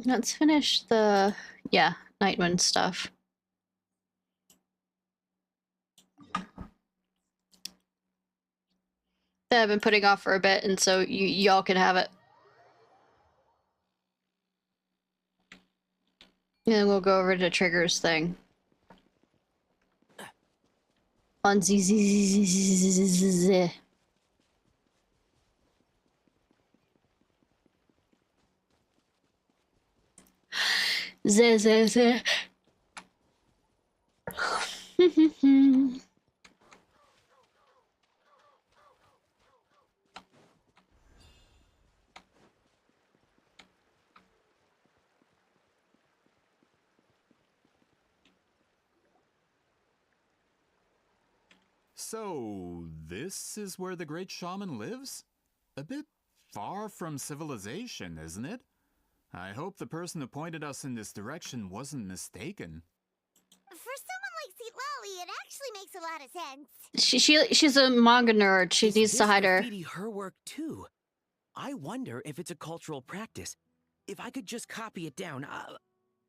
Let's finish the, yeah, Nightwind stuff. That I've been putting off for a bit, and so y'all can have it. And then we'll go over to Trigger's thing. On Z. So, this is where the great shaman lives? A bit far from civilization, isn't it? I hope the person who pointed us in this direction wasn't mistaken. For someone like Citlali, it actually makes a lot of sense. She's a manga nerd. She needs to hide her. Her work too. I wonder if it's a cultural practice. If I could just copy it down.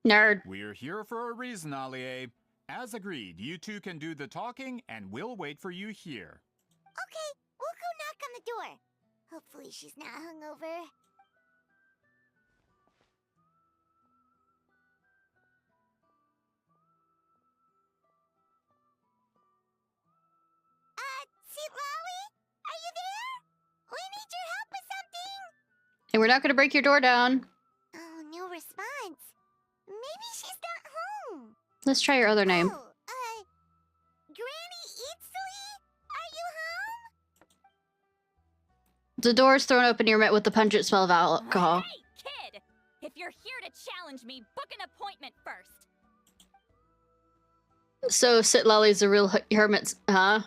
Nerd. We're here for a reason, Alie. As agreed, you two can do the talking, and we'll wait for you here. Okay, we'll go knock on the door. Hopefully she's not hungover. Citlali? Are you there? We need your help with something. And we're not gonna break your door down. Oh, no response. Maybe she's not home. Let's try your other name. Oh, Granny Itsui? Are you home? The door is thrown open. You're met with the pungent smell of alcohol. Hey, kid! If you're here to challenge me, book an appointment first. So Citlali's a real hermit, huh?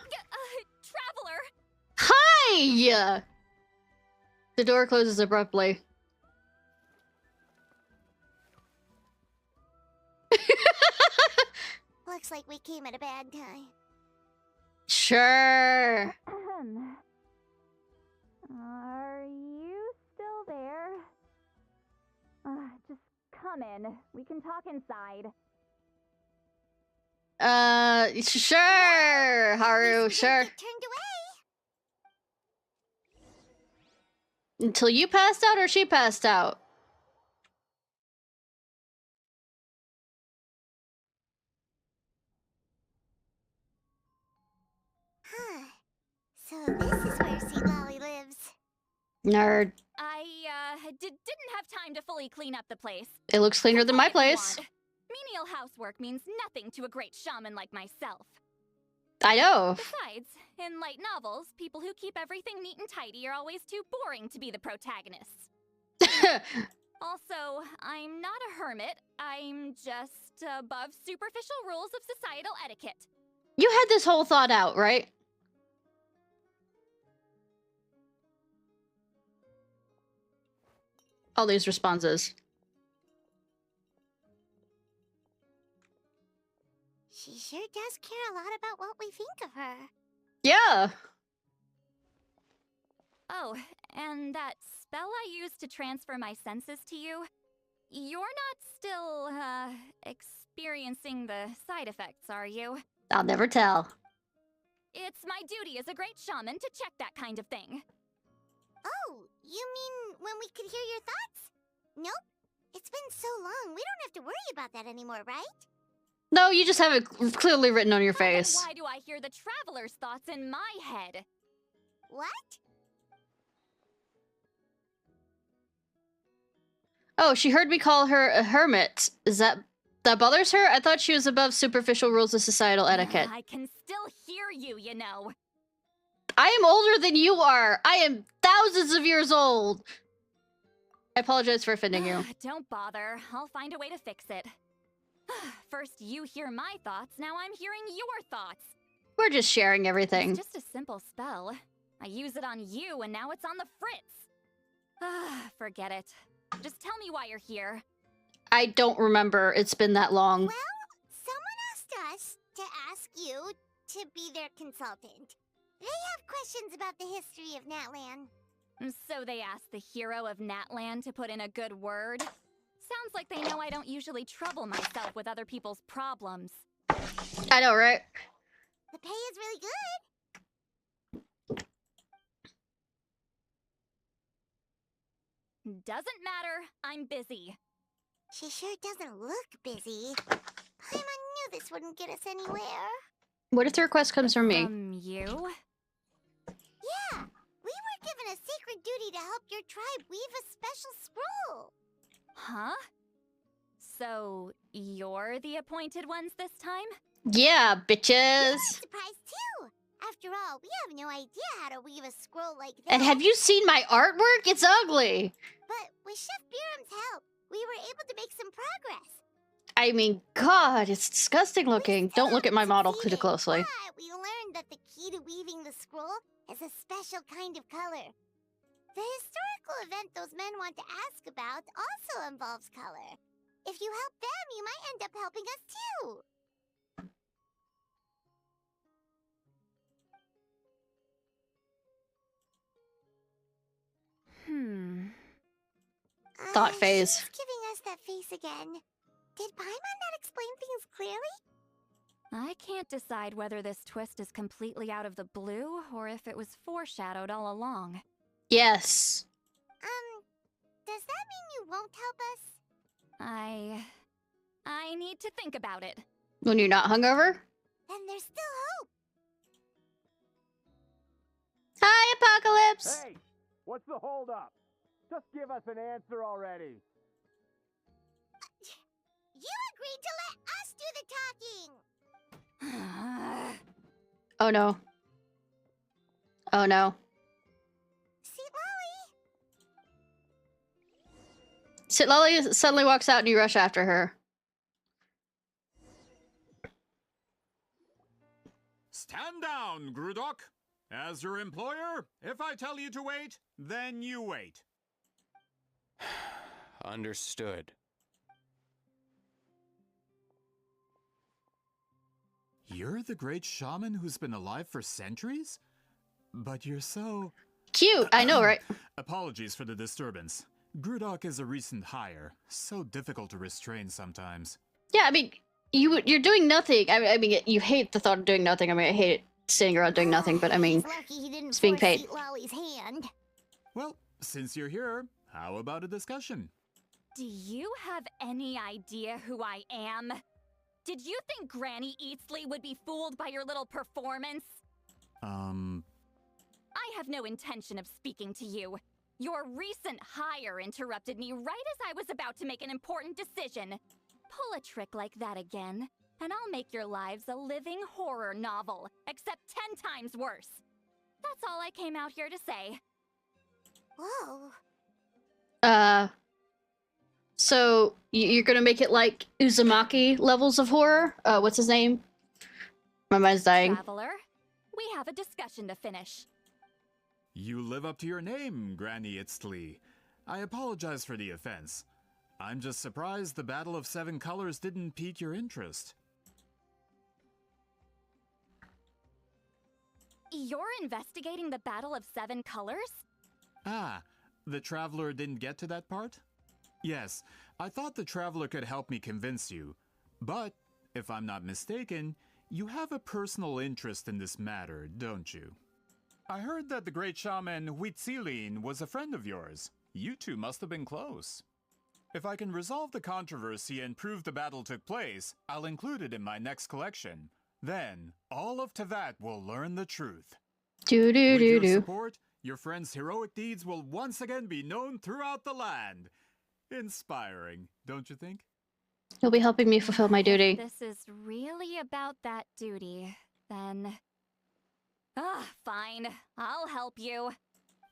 Traveler! Hi! The door closes abruptly. Looks like we came at a bad time. Sure. Are you still there? Just come in. We can talk inside. Sure, Haru, sure. Get turned away. Until you passed out or she passed out? Huh. So this is where Citlali lives. Nerd. I, didn't have time to fully clean up the place. It looks cleaner than my place. Menial housework means nothing to a great shaman like myself. I know. Besides, in light novels, people who keep everything neat and tidy are always too boring to be the protagonists. Also, I'm not a hermit. I'm just above superficial rules of societal etiquette. You had this whole thought out, right? All these responses. She sure does care a lot about what we think of her. Yeah. Oh, and that spell I used to transfer my senses to you, you're not still, experiencing the side effects, are you? I'll never tell. It's my duty as a great shaman to check that kind of thing. Oh, you mean when we could hear your thoughts? Nope. It's been so long, we don't have to worry about that anymore, right? No, you just have it clearly written on your Then face. why do I hear the traveler's thoughts in my head? What? Oh, she heard me call her a hermit. Is that bothers her? I thought she was above superficial rules of societal etiquette. I can still hear you, you know. I am older than you are. I am thousands of years old. I apologize for offending you. Don't bother. I'll find a way to fix it. First you hear my thoughts, now I'm hearing your thoughts. We're just sharing everything. It's just a simple spell. I use it on you and now it's on the fritz. Forget it. Just tell me why you're here. I don't remember. It's been that long. Well, someone asked us to ask you to be their consultant. They have questions about the history of Natlan. So they asked the hero of Natlan to put in a good word? Sounds like they know I don't usually trouble myself with other people's problems. I know, right? The pay is really good. Doesn't matter. I'm busy. She sure doesn't look busy. Paimon knew this wouldn't get us anywhere. What if the request comes from me? From you? Yeah, we were given a sacred duty to help your tribe weave a special scroll. Huh? So, you're the appointed ones this time? Yeah, bitches. I'm surprised too. After all, we have no idea how to weave a scroll like that. And have you seen my artwork? It's ugly. But with Chef Biram's help, we were able to make some progress. I mean, God, it's disgusting looking. Don't look at my model too closely. But we learned that the key to weaving the scroll is a special kind of color. The historical event those men want to ask about also involves color. If you help them, you might end up helping us too. Thought phase. She's giving us that face again. Did Paimon not explain things clearly? I can't decide whether this twist is completely out of the blue or if it was foreshadowed all along. Yes. Does that mean you won't help us? I need to think about it. When you're not hungover? Then there's still hope. Hi, Apocalypse. Hey, what's the holdup? Just give us an answer already. You agreed to let us do the talking. Oh no. Oh no. Citlali. Citlali suddenly walks out and you rush after her. Stand down, Grudok. As your employer, if I tell you to wait, then you wait. Understood. You're the great shaman who's been alive for centuries? But you're so... Cute, I know, right? Apologies for the disturbance. Grudok is a recent hire, so difficult to restrain sometimes. Yeah, I mean, you're doing nothing. I mean, you hate the thought of doing nothing. I mean, I hate it sitting around doing nothing, but I mean, He's lucky he didn't it's being force paid. Citlali's hand. Well, since you're here, how about a discussion? Do you have any idea who I am? Did you think Granny Eatsley would be fooled by your little performance? I have no intention of speaking to you. Your recent hire interrupted me right as I was about to make an important decision. Pull a trick like that again, and I'll make your lives a living horror novel, except 10 times worse. That's all I came out here to say. Whoa. So you're gonna make it like Uzumaki levels of horror? What's his name? My mind's dying. Traveler, we have a discussion to finish. You live up to your name, Granny Itztli. I apologize for the offense. I'm just surprised the Battle of Seven Colors didn't pique your interest. You're investigating the Battle of Seven Colors? Ah, the Traveler didn't get to that part? Yes, I thought the Traveler could help me convince you. But, if I'm not mistaken, you have a personal interest in this matter, don't you? I heard that the great shaman Huitzilin was a friend of yours. You two must have been close. If I can resolve the controversy and prove the battle took place, I'll include it in my next collection. Then, all of Tevat will learn the truth. With your support, your friend's heroic deeds will once again be known throughout the land. Inspiring, don't you think? You'll be helping me fulfill my duty. This is really about that duty, then... fine. I'll help you.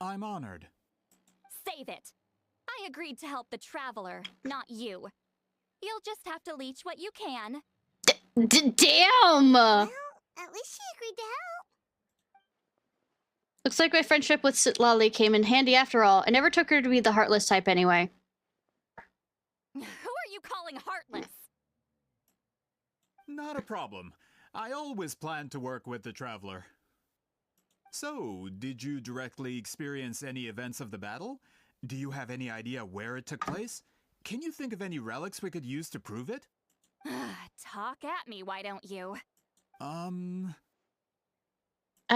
I'm honored. Save it. I agreed to help the Traveler, not you. You'll just have to leech what you can. Damn! Well, at least she agreed to help. Looks like my friendship with Citlali came in handy after all. I never took her to be the heartless type anyway. Who are you calling heartless? Not a problem. I always planned to work with the Traveler. So, did you directly experience any events of the battle? Do you have any idea where it took place? can you think of any relics we could use to prove it? Talk at me, why don't you? I'd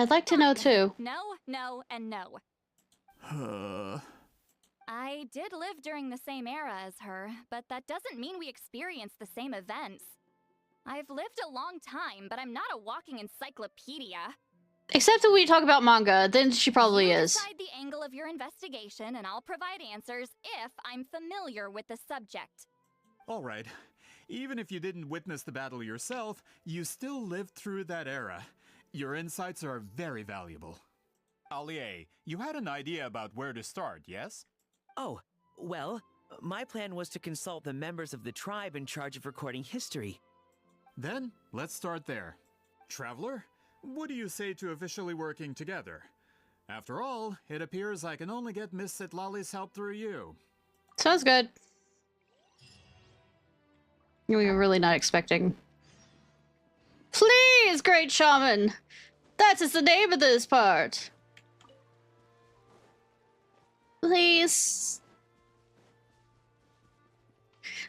like to know too. No, no, and no. I did live during the same era as her, but that doesn't mean we experienced the same events. I've lived a long time, but I'm not a walking encyclopedia. Except when we talk about manga, then she probably You is. decide the angle of your investigation, and I'll provide answers if I'm familiar with the subject. All right. Even if you didn't witness the battle yourself, you still lived through that era. Your insights are very valuable. Alie, you had an idea about where to start, yes? Oh, well, my plan was to consult the members of the tribe in charge of recording history. Then, let's start there. Traveler, what do you say to officially working together? After all, it appears I can only get Miss Citlali's help through you. Sounds good. We were really not expecting. Please, great shaman! That is the name of this part. Please.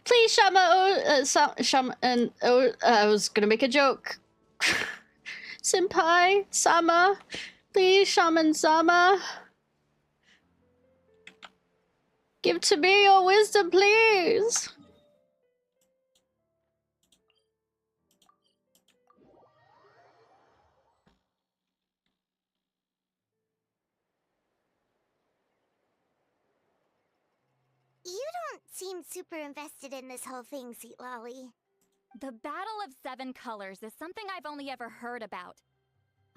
Please, shaman, I was gonna make a joke. Senpai, sama. Please, shaman sama. Give to me your wisdom, please. You don't seem super invested in this whole thing, Citlali. The Battle of Seven Colors is something I've only ever heard about.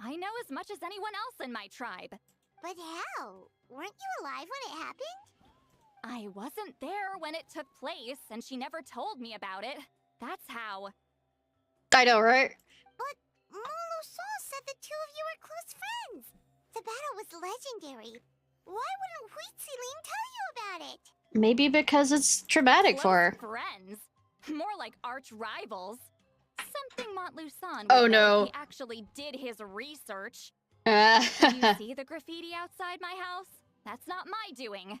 I know as much as anyone else in my tribe. But how? Weren't you alive when it happened? I wasn't there when it took place, and she never told me about it. That's how. I know, right? But Molusol said the two of you were close friends. The battle was legendary. Why wouldn't Huitziling tell you about it? Maybe because it's traumatic for her. Close friends. More like arch rivals. Something Montluçon would Oh, know no. if he actually did his research. Uh, You see the graffiti outside my house? That's not my doing.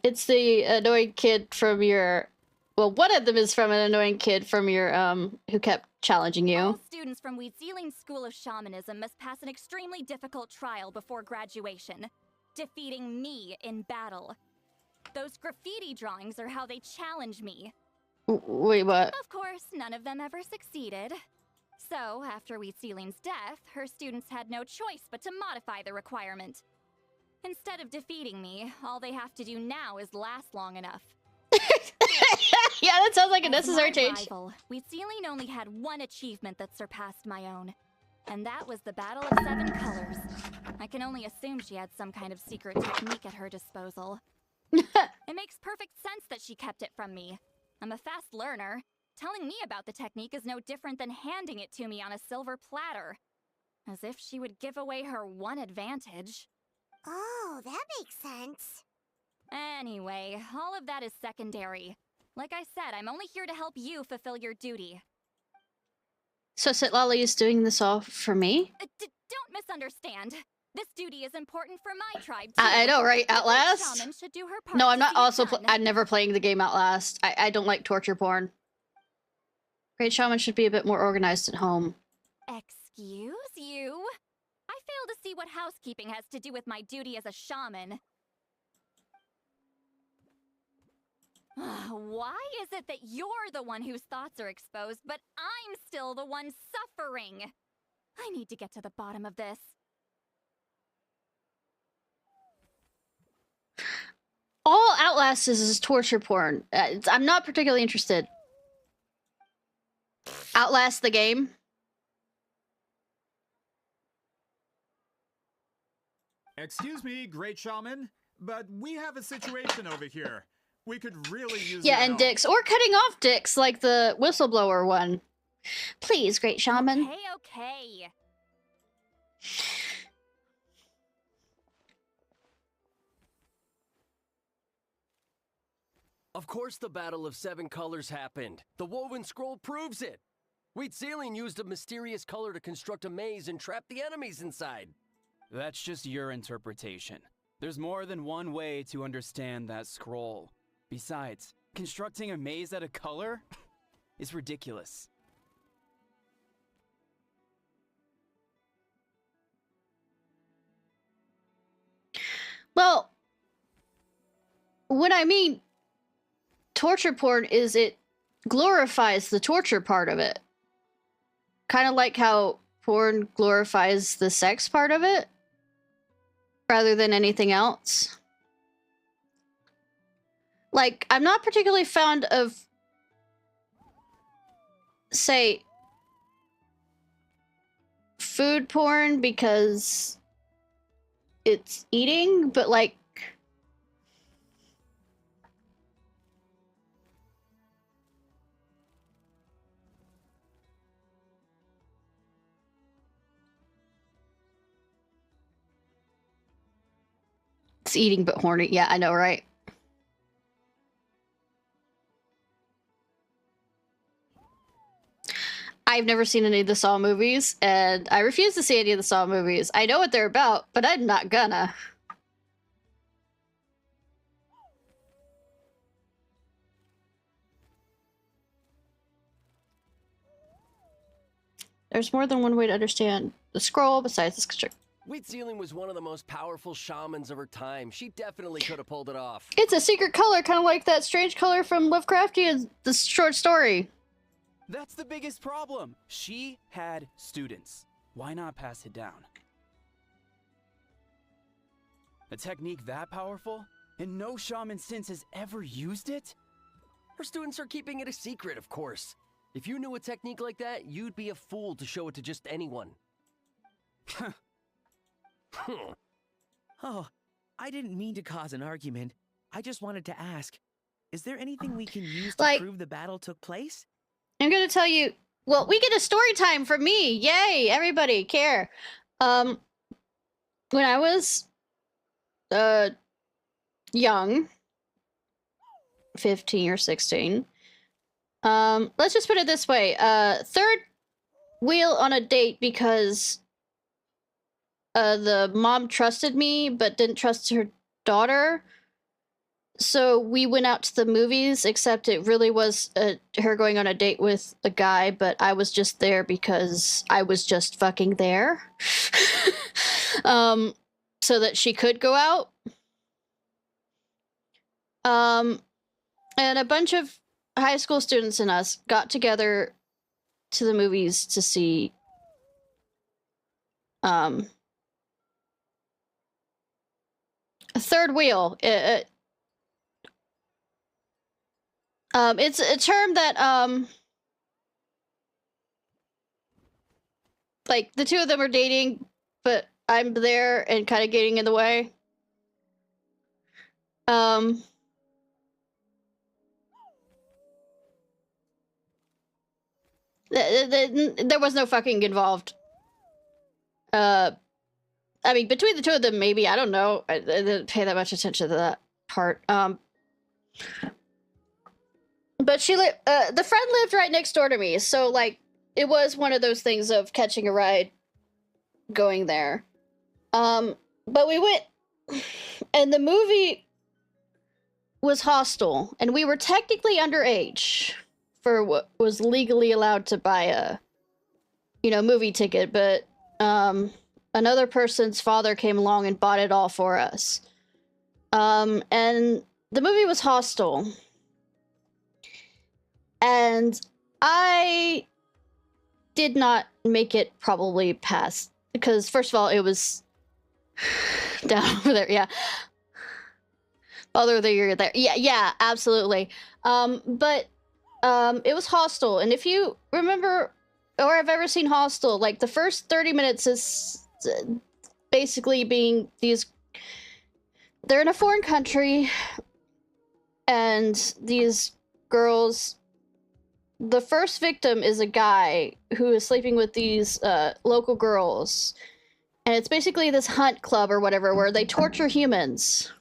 it's the annoying kid from your... Well, one of them is from an annoying kid from your, who kept challenging you. All students from Wheatziling's School of Shamanism must pass an extremely difficult trial before graduation, defeating me in battle. Those graffiti drawings are how they challenge me. Wait, what? Of course, none of them ever succeeded. So, after Wheatziling's death, her students had no choice but to modify the requirement. Instead of defeating me, all they have to do now is last long enough. Yeah, that sounds like a As necessary my change. rival, Wheatziling only had one achievement that surpassed my own. And that was the Battle of Seven Colors. I can only assume she had some kind of secret technique at her disposal. It makes perfect sense that she kept it from me. I'm a fast learner. Telling me about the technique is no different than handing it to me on a silver platter. As if she would give away her one advantage. Oh, that makes sense. Anyway, all of that is secondary. Like I said, I'm only here to help you fulfill your duty. So Citlali is doing this all for me? Don't misunderstand. This duty is important for my tribe too. I know, right? The great Outlast? shaman should do her part No, I'm to not see it also... done. I'm never playing the game Outlast. I don't like torture porn. Great Shaman should be a bit more organized at home. Excuse you? I fail to see what housekeeping has to do with my duty as a shaman. Why is it that you're the one whose thoughts are exposed, but I'm still the one suffering? I need to get to the bottom of this. All Outlast is torture porn. I'm not particularly interested. Outlast the game? Excuse me, great shaman, but we have a situation over here. We could really use Yeah, your and help. dicks. Or cutting off dicks like the whistleblower one. Please, great shaman. Okay. Of course the Battle of Seven Colors happened. The woven scroll proves it. Wheatziling used a mysterious color to construct a maze and trap the enemies inside. That's just your interpretation. There's more than one way to understand that scroll. Besides, Constructing a maze out of color is ridiculous. Well, when I mean torture porn is it glorifies the torture part of it. Kind of like how porn glorifies the sex part of it rather than anything else. Like, I'm not particularly fond of, say, food porn because it's eating, but like, it's eating but horny. Yeah, I know, right? I've never seen any of the Saw movies, and I refuse to see any of the Saw movies. I know what they're about, but I'm not gonna. There's more than one way to understand the scroll besides this constrict. Wheat Ceiling was one of the most powerful shamans of her time. She definitely could have pulled it off. It's a secret color, kind of like that strange color from Lovecraftian, the short story. That's the biggest problem. She had students. Why not pass it down? A technique that powerful? And no shaman since has ever used it? Her students are keeping it a secret, of course. If you knew a technique like that, you'd be a fool to show it to just anyone. Oh, I didn't mean to cause an argument. I just wanted to ask, is there anything we can use to prove the battle took place? I'm gonna tell you, well, we get a story time from me. Yay, everybody care. When I was young, 15 or 16, let's just put it this way, third wheel on a date because the mom trusted me but didn't trust her daughter. So we went out to the movies, except it really was her going on a date with a guy, but I was just there because I was just fucking there. So that she could go out. And a bunch of high school students and us got together to the movies to see a third wheel. It's a term that, like, the two of them are dating, but I'm there and kind of getting in the way. There was no fucking involved. I mean, between the two of them, maybe, I don't know. I didn't pay that much attention to that part. But the friend lived right next door to me, so, like, it was one of those things of catching a ride, going there. But we went, and the movie was Hostel, and we were technically underage for what was legally allowed to buy a, movie ticket, but, another person's father came along and bought it all for us. And the movie was Hostel. And I did not make it probably past, because first of all, it was down over there, yeah. Although you're there. Yeah, absolutely. But it was Hostel, and if you remember, or have ever seen Hostel, like, the first 30 minutes is basically being they're in a foreign country, and these girls, the first victim is a guy who is sleeping with these local girls. And it's basically this hunt club or whatever where they torture humans.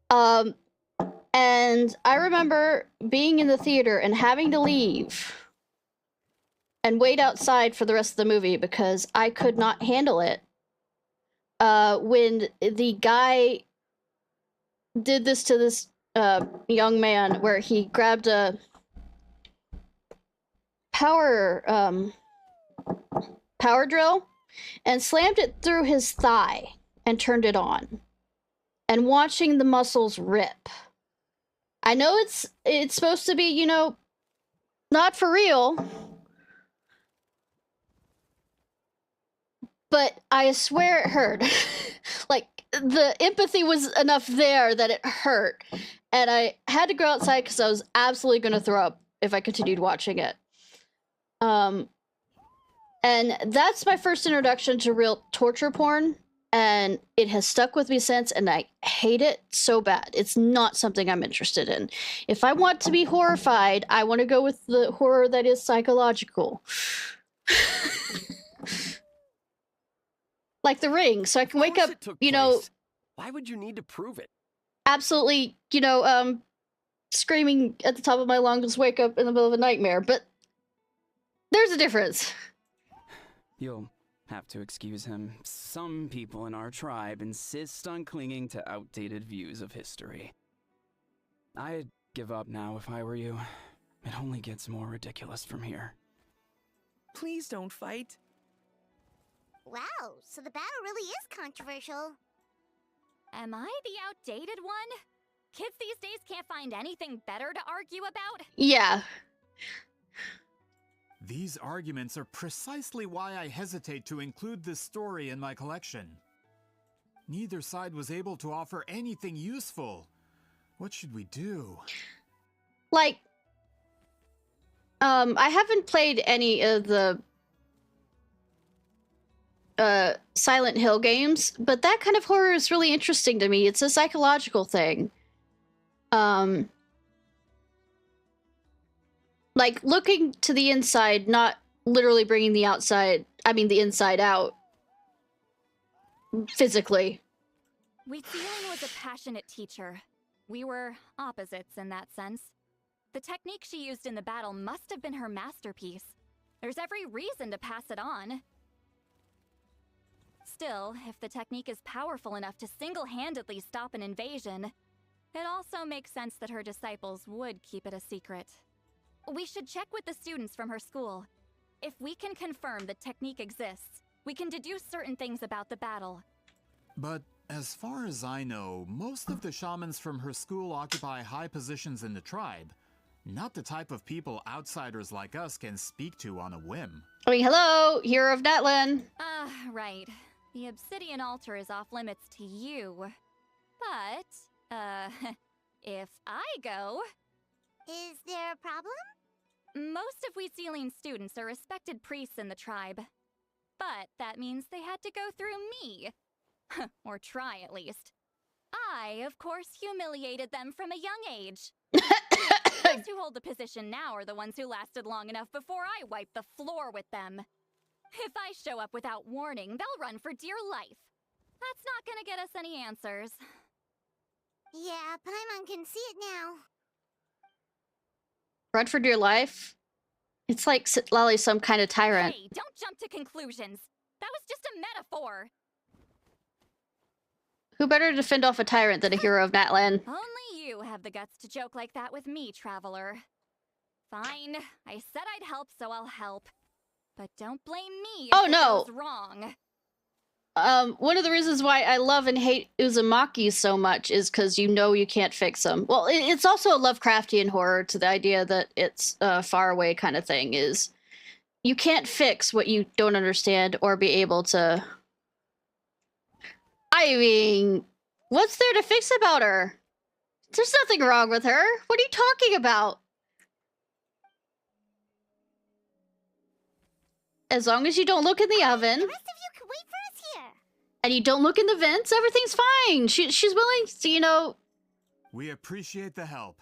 And I remember being in the theater and having to leave and wait outside for the rest of the movie because I could not handle it. When the guy did this to this young man where he grabbed a power drill and slammed it through his thigh and turned it on. And watching the muscles rip. I know it's supposed to be, you know, not for real. But I swear it hurt. Like, the empathy was enough there that it hurt. And I had to go outside because I was absolutely going to throw up if I continued watching it. And that's my first introduction to real torture porn. And it has stuck with me since, and I hate it so bad. It's not something I'm interested in. If I want to be horrified, I want to go with the horror that is psychological. Like The Ring, so I can wake up, you know... Why would you need to prove it? Absolutely, you know, screaming at the top of my lungs, wake up in the middle of a nightmare, but there's a difference. You'll have to excuse him. Some people in our tribe insist on clinging to outdated views of history. I'd give up now if I were you. It only gets more ridiculous from here. Please don't fight. Wow, so the battle really is controversial. Am I the outdated one? Kids these days can't find anything better to argue about? Yeah. These arguments are precisely why I hesitate to include this story in my collection. Neither side was able to offer anything useful. What should we do? Like, I haven't played any of the Silent Hill games, but that kind of horror is really interesting to me. It's a psychological thing. Like, looking to the inside, not literally bringing the inside out. Physically. Wheatsealing was a passionate teacher. We were opposites in that sense. The technique she used in the battle must have been her masterpiece. There's every reason to pass it on. Still, if the technique is powerful enough to single-handedly stop an invasion, it also makes sense that her disciples would keep it a secret. We should check with the students from her school. If we can confirm the technique exists, we can deduce certain things about the battle. But as far as I know, most of the shamans from her school occupy high positions in the tribe. Not the type of people outsiders like us can speak to on a whim. I mean, hello, hero of Natlan. Right. The obsidian altar is off limits to you. But, if I go... Is there a problem? Most of Wheatsealing students are respected priests in the tribe. But that means they had to go through me. Or try, at least. I, of course, humiliated them from a young age. Those who hold the position now are the ones who lasted long enough before I wiped the floor with them. If I show up without warning, they'll run for dear life. That's not gonna get us any answers. Yeah, Paimon can see it now. Run for dear life? It's like Citlali some kind of tyrant. Hey, don't jump to conclusions. That was just a metaphor. Who better to fend off a tyrant than a hero of Natlan? Only you have the guts to joke like that with me, Traveler. Fine, I said I'd help, so I'll help. But don't blame me if it goes wrong. One of the reasons why I love and hate Uzumaki so much is because you know you can't fix them. Well, it's also a Lovecraftian horror to the idea that it's a far away kind of thing, is you can't fix what you don't understand or be able to... I mean, what's there to fix about her? There's nothing wrong with her. What are you talking about? As long as you don't look in the oven. The rest of you can wait for us here. And you don't look in the vents, everything's fine. She's willing to, you know... We appreciate the help.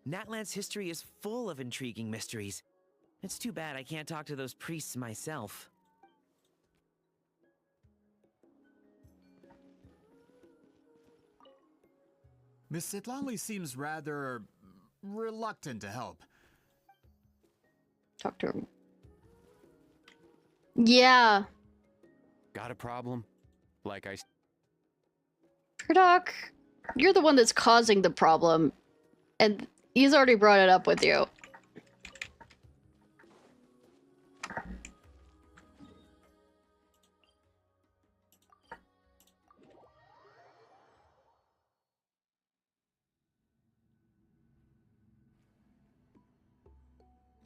Natlan's history is full of intriguing mysteries. It's too bad I can't talk to those priests myself. Miss Citlali seems rather... reluctant to help. Talk to her. Yeah. Got a problem? Like I... Doc, you're the one that's causing the problem. And he's already brought it up with you.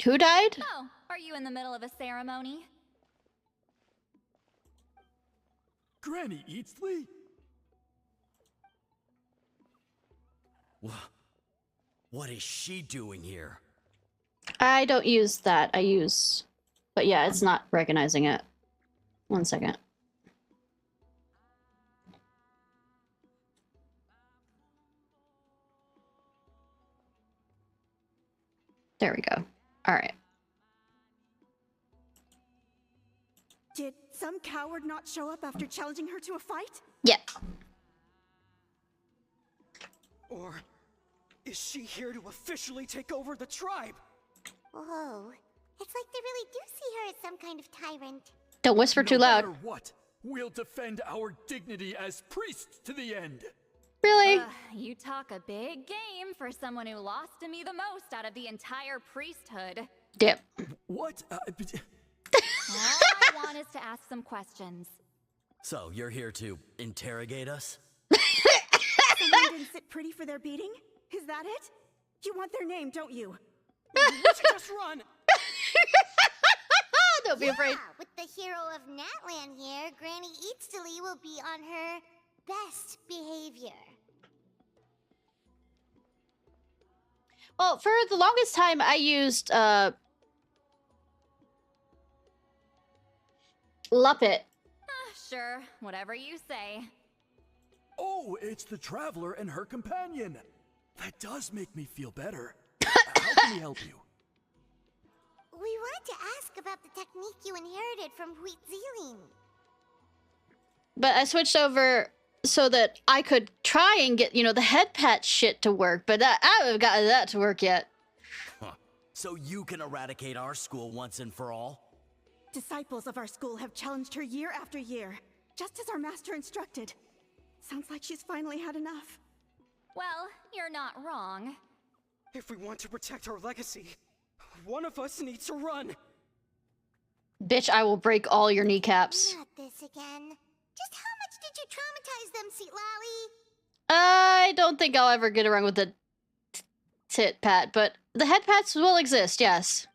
Who died? Oh, are you in the middle of a ceremony? Granny Eatsley? What is she doing here? I don't use that. I use... But yeah, it's not recognizing it. 1 second. There we go. Alright. Did some coward not show up after challenging her to a fight? Yeah. Or is she here to officially take over the tribe? Whoa. It's like they really do see her as some kind of tyrant. Don't whisper too loud. No matter what, we'll defend our dignity as priests to the end. Really? You talk a big game for someone who lost to me the most out of the entire priesthood. Dip. What? All I want is to ask some questions. So, you're here to interrogate us? Someone didn't sit pretty for their beating? Is that it? You want their name, don't you? We should just run. Don't be afraid. With the hero of Natlan here, Granny Eatsley will be on her best behavior. Well, for the longest time, I used, Luppet. Sure, whatever you say. Oh, it's the traveler and her companion. That does make me feel better. How can we help you? We wanted to ask about the technique you inherited from Huitziling. But I switched over so that I could try and get, you know, the head patch shit to work, but I haven't gotten that to work yet. Huh. So you can eradicate our school once and for all? Disciples of our school have challenged her year after year, just as our master instructed. Sounds like she's finally had enough. Well, you're not wrong. If we want to protect our legacy, one of us needs to run. Bitch, I will break all your kneecaps. Not this again. Just how much did you traumatize them, Citlali? I don't think I'll ever get around with the tit pat, but the head pats will exist, yes.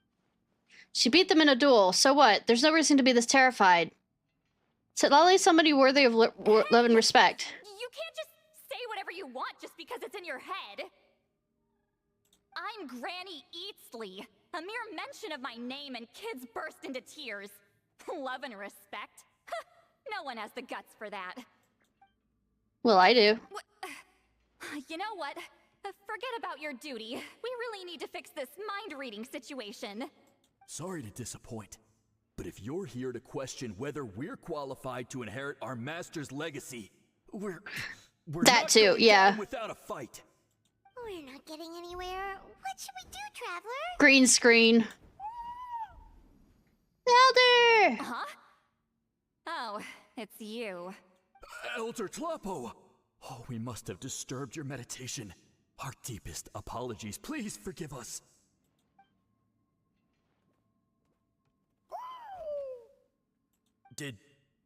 She beat them in a duel, so what? There's no reason to be this terrified. Citlali's somebody worthy of love and respect. You can't just say whatever you want just because it's in your head. I'm Granny Eatsley. A mere mention of my name and kids burst into tears. Love and respect? No one has the guts for that. Well, I do. You know what? Forget about your duty. We really need to fix this mind-reading situation. Sorry to disappoint, but if you're here to question whether we're qualified to inherit our master's legacy, we're that not too, going yeah. down without a fight. We're not getting anywhere. What should we do, Traveler? Green screen. Elder! Huh? Oh, it's you. Elder Tlapo! Oh, we must have disturbed your meditation. Our deepest apologies. Please forgive us.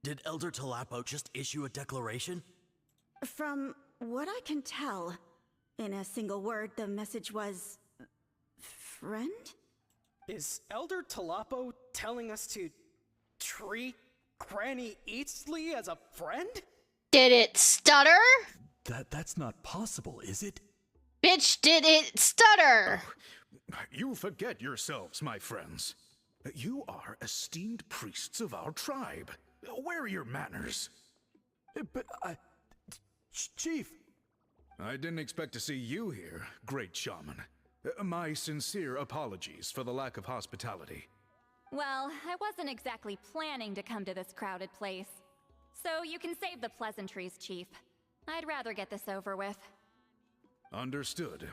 Did Elder Tlapo just issue a declaration? From what I can tell, in a single word, the message was... friend? Is Elder Tlapo telling us to treat Granny Eatsley as a friend? Did it stutter? That's not possible, is it? Bitch, did it stutter? You forget yourselves, my friends. You are esteemed priests of our tribe. Where are your manners? But Chief... I didn't expect to see you here, great shaman. My sincere apologies for the lack of hospitality. Well, I wasn't exactly planning to come to this crowded place. So you can save the pleasantries, Chief. I'd rather get this over with. Understood.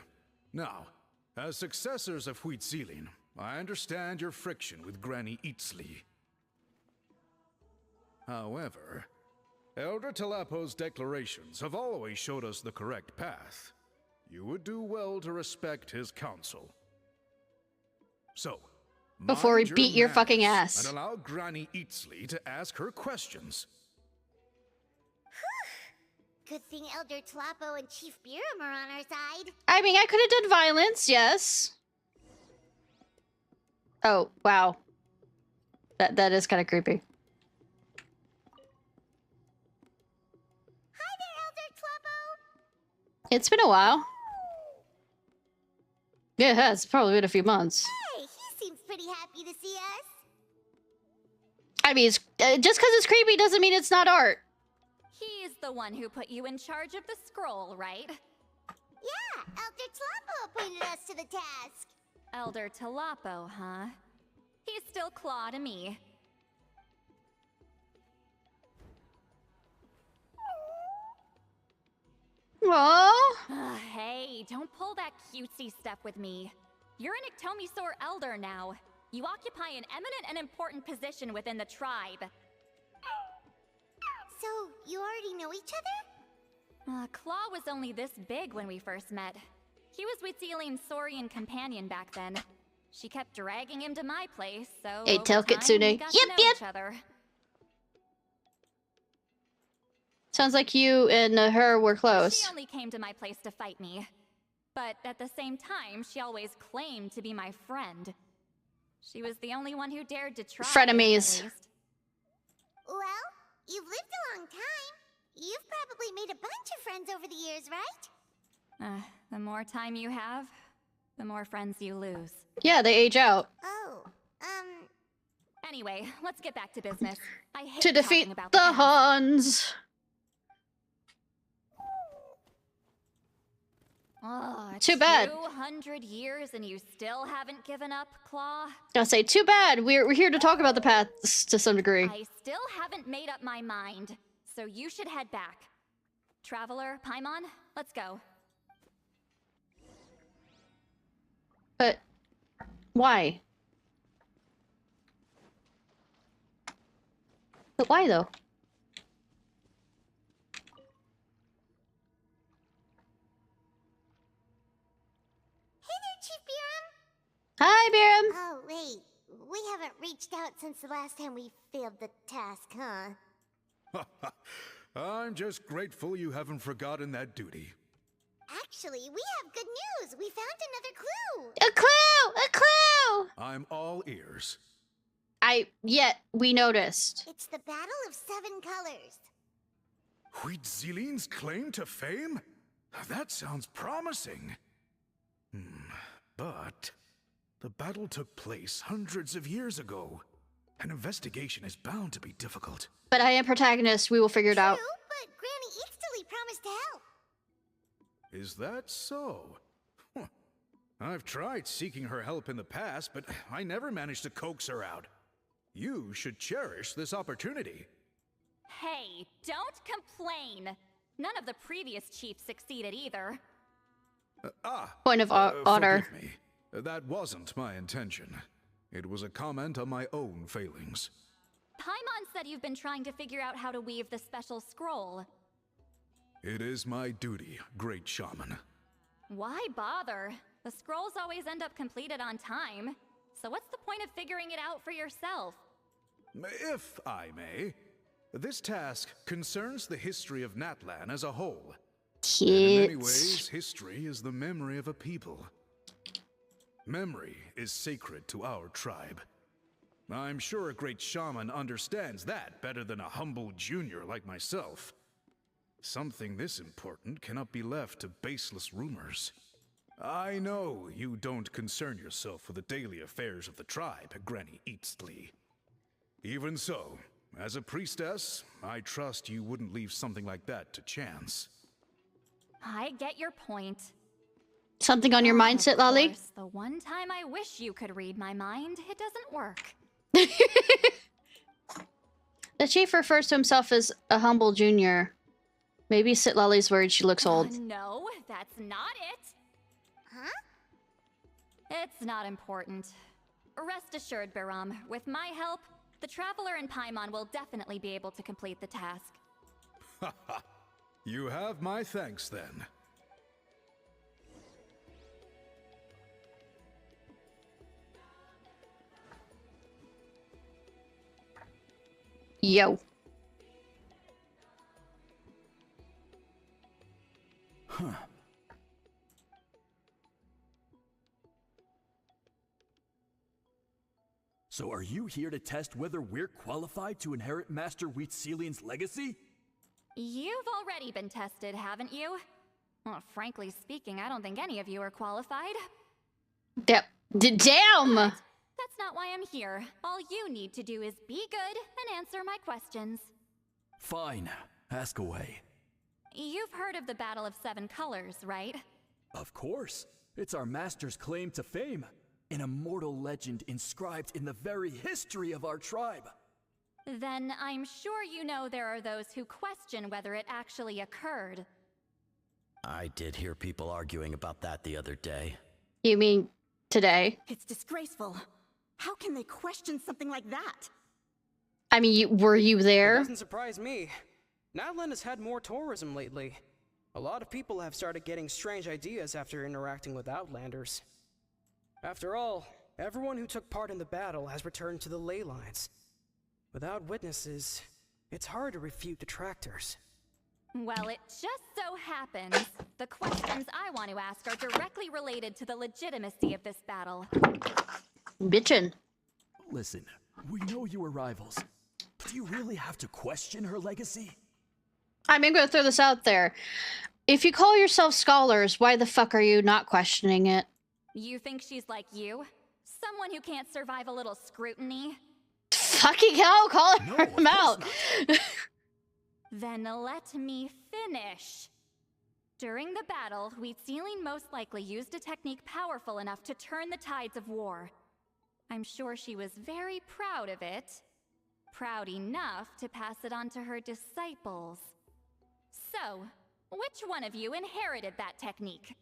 Now, as successors of Huitziling, I understand your friction with Granny Eatsley. However, Elder Talapo's declarations have always showed us the correct path. You would do well to respect his counsel. So, before we mind beat your fucking manners ass. and allow Granny Eatsley to ask her questions. Good thing Elder Tlapo and Chief Biram are on our side. I mean, I could have done violence, yes. Oh, wow. That is kind of creepy. Hi there, Elder Tlapo. It's been a while. Yeah, it has. It's probably been a few months. Hey, he seems pretty happy to see us. I mean, just because it's creepy doesn't mean it's not art. He's the one who put you in charge of the scroll, right? Yeah, Elder Tlapo appointed us to the task. Elder Talapo, huh? He's still Claw to me. Aww. Hey, don't pull that cutesy stuff with me. You're an Iktomi-Sor elder now. You occupy an eminent and important position within the tribe. So, you already know each other? Claw was only this big when we first met. He was Witzilian's Saurian companion back then. She kept dragging him to my place, so Hey, over tell time, Kitsune. we got to know Yep. each other. Sounds like you and her were close. She only came to my place to fight me. But at the same time, she always claimed to be my friend. She was the only one who dared to try. Frenemies. At least. Well, you've lived a long time. You've probably made a bunch of friends over the years, right? The more time you have, the more friends you lose. Yeah, they age out. Oh, Anyway, let's get back to business. I hate To defeat talking about the past. Huns. Oh, Too bad. 200 years and you still haven't given up, Claw? I'll say, too bad. We're here to talk about the paths to some degree. I still haven't made up my mind, so you should head back. Traveler, Paimon, let's go. But why? But why though? Hey there, Chief Biram. Hi, Biram. Oh, wait. We haven't reached out since the last time we failed the task, huh? I'm just grateful you haven't forgotten that duty. Actually, we have good news. We found another clue. A clue! A clue! I'm all ears. We noticed. It's the Battle of Seven Colors. Huitzilian's claim to fame? That sounds promising. But the battle took place hundreds of years ago. An investigation is bound to be difficult. But I am protagonist. We will figure it out. True, but Granny Eatsley promised to help. Is that so? Huh. I've tried seeking her help in the past, but I never managed to coax her out. You should cherish this opportunity. Hey, don't complain. None of the previous chiefs succeeded either. Point of honor. Forgive me. That wasn't my intention. It was a comment on my own failings. Paimon said you've been trying to figure out how to weave the special scroll. It is my duty, Great Shaman. Why bother? The scrolls always end up completed on time. So what's the point of figuring it out for yourself? If I may, this task concerns the history of Natlan as a whole. Kids. And in many ways, history is the memory of a people. Memory is sacred to our tribe. I'm sure a great shaman understands that better than a humble junior like myself. Something this important cannot be left to baseless rumors. I know you don't concern yourself with the daily affairs of the tribe, Granny Eatsley. Even so, as a priestess, I trust you wouldn't leave something like that to chance. I get your point. Something on your mind, Citlali? Of course, the one time I wish you could read my mind, it doesn't work. The chief refers to himself as a humble junior. Maybe Citlali's worried she looks old. No, that's not it. Huh? It's not important. Rest assured, Biram, with my help, The Traveler and Paimon will definitely be able to complete the task. Haha. You have my thanks then. Yo. Huh. So are you here to test whether we're qualified to inherit Master Wheatselian's legacy? You've already been tested, haven't you? Well, frankly speaking, I don't think any of you are qualified. Damn. But that's not why I'm here. All you need to do is be good and answer my questions. Fine. Ask away. You've heard of the Battle of Seven Colors, right? Of course. It's our master's claim to fame. An immortal legend inscribed in the very history of our tribe. Then I'm sure you know there are those who question whether it actually occurred. I did hear people arguing about that the other day. You mean today? It's disgraceful. How can they question something like that? I mean, were you there? It doesn't surprise me. Natlan has had more tourism lately. A lot of people have started getting strange ideas after interacting with Outlanders. After all, everyone who took part in the battle has returned to the ley lines. Without witnesses, it's hard to refute detractors. Well, it just so happens the questions I want to ask are directly related to the legitimacy of this battle. Bitchin'. Listen, we know you were rivals. Do you really have to question her legacy? I'm gonna throw this out there. If you call yourself scholars, why the fuck are you not questioning it? You think she's like you? Someone who can't survive a little scrutiny? Fucking hell, call her out. Then let me finish. During the battle, Wheatselian most likely used a technique powerful enough to turn the tides of war. I'm sure she was very proud of it. Proud enough to pass it on to her disciples. So, which one of you inherited that technique?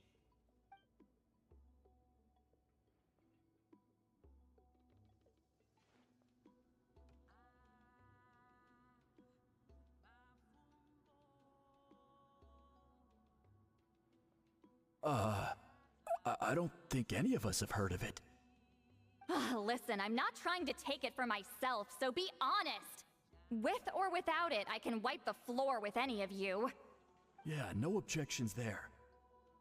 I don't think any of us have heard of it. Listen, I'm not trying to take it for myself, so be honest. With or without it, I can wipe the floor with any of you. Yeah, no objections there.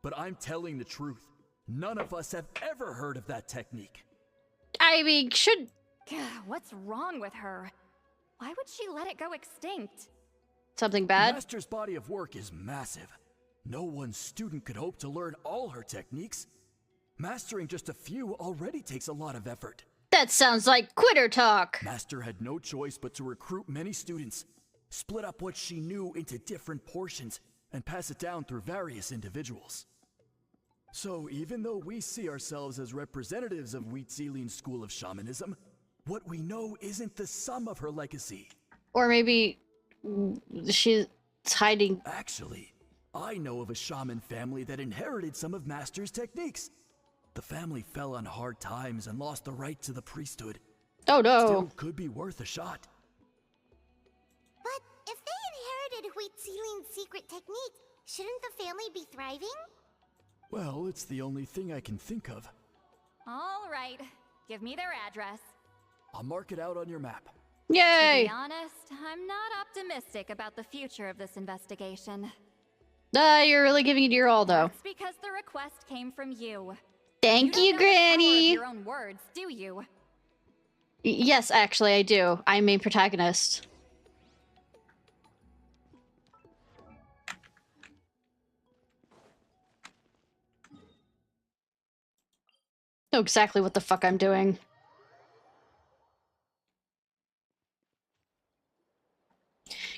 But I'm telling the truth. None of us have ever heard of that technique. I mean, What's wrong with her? Why would she let it go extinct? Something bad? The master's body of work is massive. No one student could hope to learn all her techniques. Mastering just a few already takes a lot of effort. That sounds like quitter talk. Master had no choice but to recruit many students, split up what she knew into different portions, and pass it down through various individuals. So even though we see ourselves as representatives of Wheatselian's school of shamanism, what we know isn't the sum of her legacy. Or maybe she's hiding. Actually, I know of a shaman family that inherited some of Master's techniques. The family fell on hard times and lost the right to the priesthood. Oh no. Still could be worth a shot. But if they inherited Wheatselian's secret technique, shouldn't the family be thriving? Well, it's the only thing I can think of. All right, give me their address. I'll mark it out on your map. Yay! To be honest, I'm not optimistic about the future of this investigation. You're really giving it your all, though. That's because the request came from you. Thank you, Granny! Your own words, do you? Yes, actually, I do. I'm main protagonist. Know exactly what the fuck I'm doing.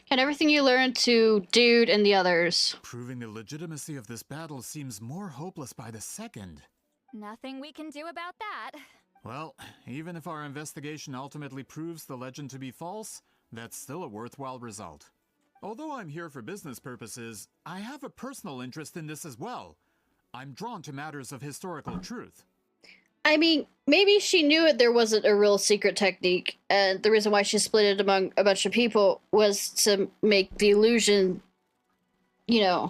And everything you learn to Dude and the others. Proving the legitimacy of this battle seems more hopeless by the second. Nothing we can do about that. Well, even if our investigation ultimately proves the legend to be false, that's still a worthwhile result. Although I'm here for business purposes, I have a personal interest in this as well. I'm drawn to matters of historical truth. I mean, maybe she knew there wasn't a real secret technique, and the reason why she split it among a bunch of people was to make the illusion, you know,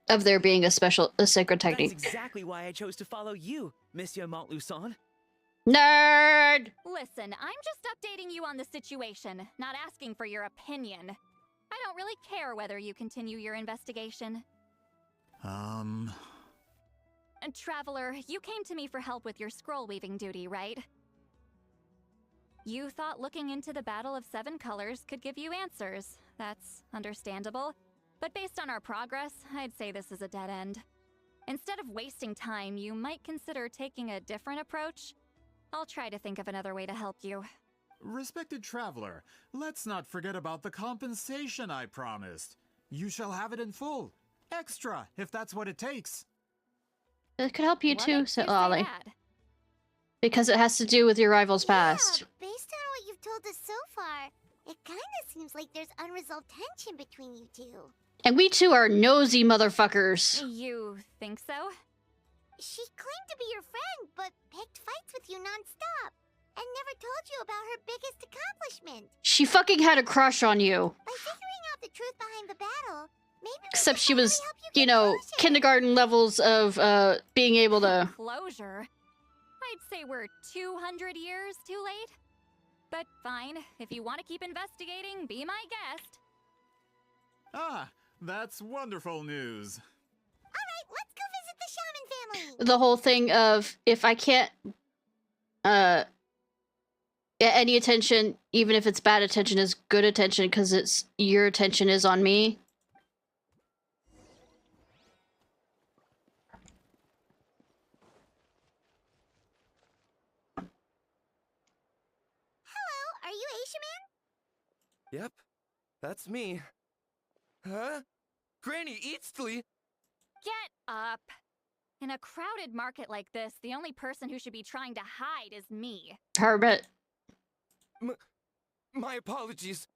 of there being a sacred technique. That's exactly why I chose to follow you, Monsieur Montluçon. Nerd! Listen, I'm just updating you on the situation, not asking for your opinion. I don't really care whether you continue your investigation. And Traveler, you came to me for help with your scroll weaving duty, right? You thought looking into the Battle of Seven Colors could give you answers. That's understandable. But based on our progress, I'd say this is a dead end. Instead of wasting time, you might consider taking a different approach. I'll try to think of another way to help you. Respected Traveler, let's not forget about the compensation I promised. You shall have it in full. Extra, if that's what it takes. It could help you too, Citlali. Because it has to do with your rival's past. Based on what you've told us so far, it kinda seems like there's unresolved tension between you two. And we two are nosy motherfuckers. You think so? She claimed to be your friend, but picked fights with you non-stop. And never told you about her biggest accomplishment. She fucking had a crush on you. By figuring out the truth behind the battle, maybe except she was, you know, kindergarten levels of being able to... Closure? I'd say we're 200 years too late. But fine, if you want to keep investigating, be my guest. Ah, that's wonderful news. Alright, let's go visit the shaman family. The whole thing of, if I can't get any attention, even if it's bad attention, is good attention, because it's your attention is on me. Hello, are you Aishaman? Yep, that's me. Huh? Granny Eatsley? Get up! In a crowded market like this, the only person who should be trying to hide is me. Herbert. My apologies.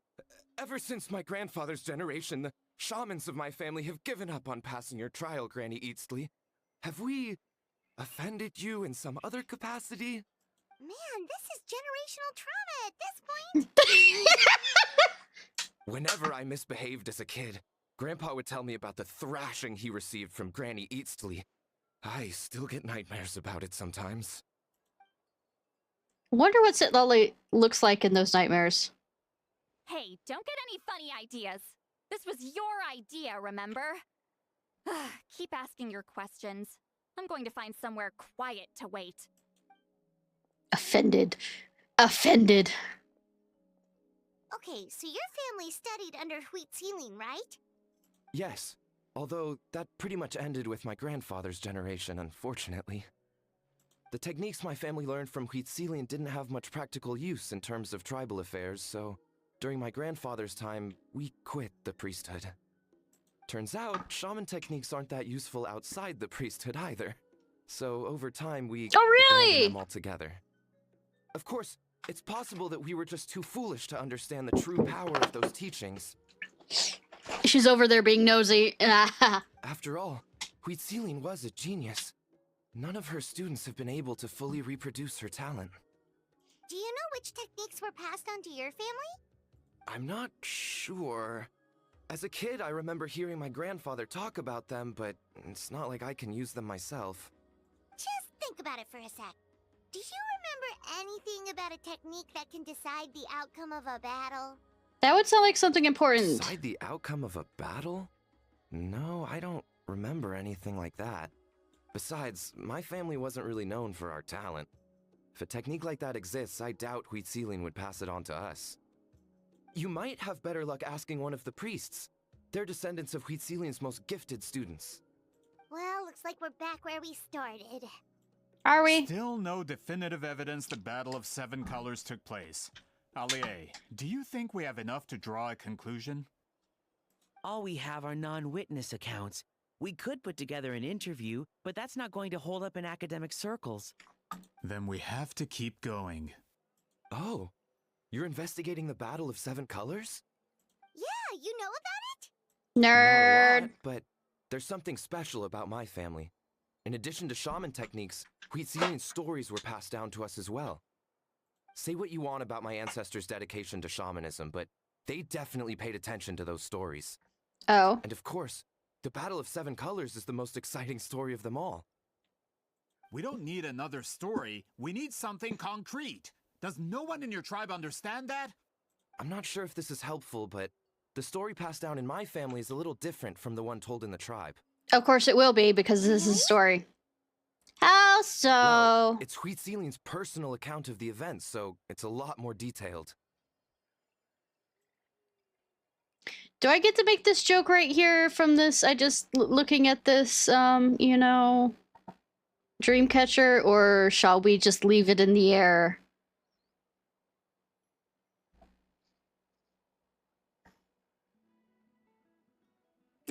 Ever since my grandfather's generation, the shamans of my family have given up on passing your trial, Granny Eatsley. Have we offended you in some other capacity? Man, this is generational trauma at this point. Whenever I misbehaved as a kid, Grandpa would tell me about the thrashing he received from Granny Eatsley. I still get nightmares about it sometimes. Wonder what Citlali looks like in those nightmares. Hey, don't get any funny ideas. This was your idea, remember? Keep asking your questions. I'm going to find somewhere quiet to wait. Offended. Offended. Okay, so your family studied under Huitzilin, right? Yes, although that pretty much ended with my grandfather's generation, unfortunately. The techniques my family learned from Huitzilin didn't have much practical use in terms of tribal affairs, so during my grandfather's time, we quit the priesthood. Turns out, shaman techniques aren't that useful outside the priesthood either. So over time, we abandoned them altogether. Of course, it's possible that we were just too foolish to understand the true power of those teachings. She's over there being nosy. After all, Huitzilin was a genius. None of her students have been able to fully reproduce her talent. Do you know which techniques were passed on to your family? I'm not sure. As a kid, I remember hearing my grandfather talk about them, but it's not like I can use them myself. Just think about it for a sec. Do you remember anything about a technique that can decide the outcome of a battle? That would sound like something important. Decide the outcome of a battle? No, I don't remember anything like that. Besides, my family wasn't really known for our talent. If a technique like that exists, I doubt Huitzilin would pass it on to us. You might have better luck asking one of the priests. They're descendants of Huitzilin's most gifted students. Well, looks like we're back where we started. Are we? Still no definitive evidence the Battle of Seven Colors took place. Allie, do you think we have enough to draw a conclusion? All we have are non-witness accounts. We could put together an interview, but that's not going to hold up in academic circles. Then we have to keep going. Oh, you're investigating the Battle of Seven Colors? Yeah, you know about it? Nerd. Not a lot, but there's something special about my family. In addition to shaman techniques, Huitzilian stories were passed down to us as well. Say what you want about my ancestors' dedication to shamanism, but they definitely paid attention to those stories. Oh. And of course, the Battle of Seven Colors is the most exciting story of them all. We don't need another story. We need something concrete. Does no one in your tribe understand that? I'm not sure if this is helpful, but the story passed down in my family is a little different from the one told in the tribe. Of course it will be, because this is a story. How so? Well, it's Huitzilian's personal account of the events, so it's a lot more detailed. Do I get to make this joke right here from this? I just looking at this, you know, Dreamcatcher, or shall we just leave it in the air?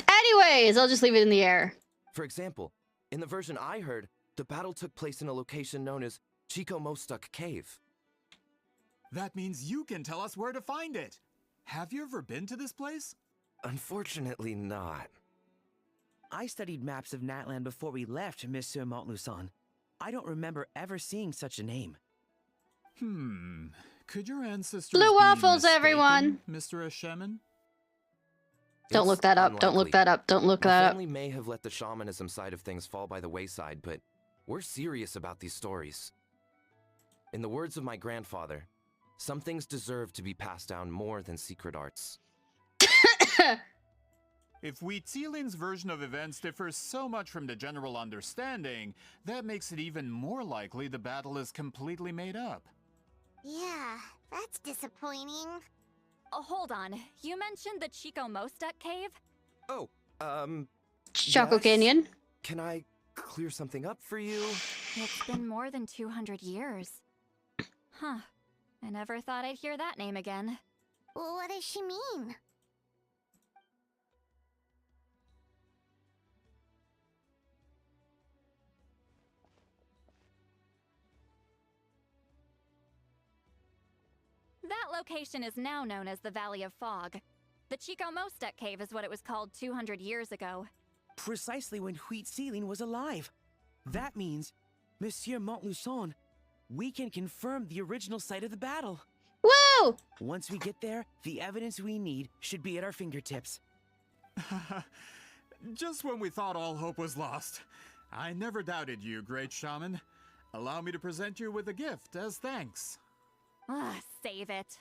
Anyways, I'll just leave it in the air. For example, in the version I heard, the battle took place in a location known as Chico Mostuk Cave. That means you can tell us where to find it. Have you ever been to this place? Unfortunately not. I studied maps of Natland before we left, Monsieur Montluçon. I don't remember ever seeing such a name. Could your ancestors Blue be waffles, mistaken, everyone. Mr. Shaman? Don't look that up. Don't look that up. Don't look that My up. family may have let the shamanism side of things fall by the wayside, but we're serious about these stories. In the words of my grandfather, some things deserve to be passed down more than secret arts. If Huitzilian's version of events differs so much from the general understanding, that makes it even more likely the battle is completely made up. Yeah, that's disappointing. Hold on. You mentioned the Chico Mostuk cave? Oh, Choco yes? Canyon. Can I clear something up for you? It's been more than 200 years. Huh. I never thought I'd hear that name again. Well, what does she mean? That location is now known as the Valley of Fog. The Chico Mostuk cave is what it was called 200 years ago. Precisely when Huitzilian was alive. That means, Monsieur Montluçon, we can confirm the original site of the battle. Woo! Once we get there, the evidence we need should be at our fingertips. Just when we thought all hope was lost. I never doubted you, great shaman. Allow me to present you with a gift as thanks. Save it.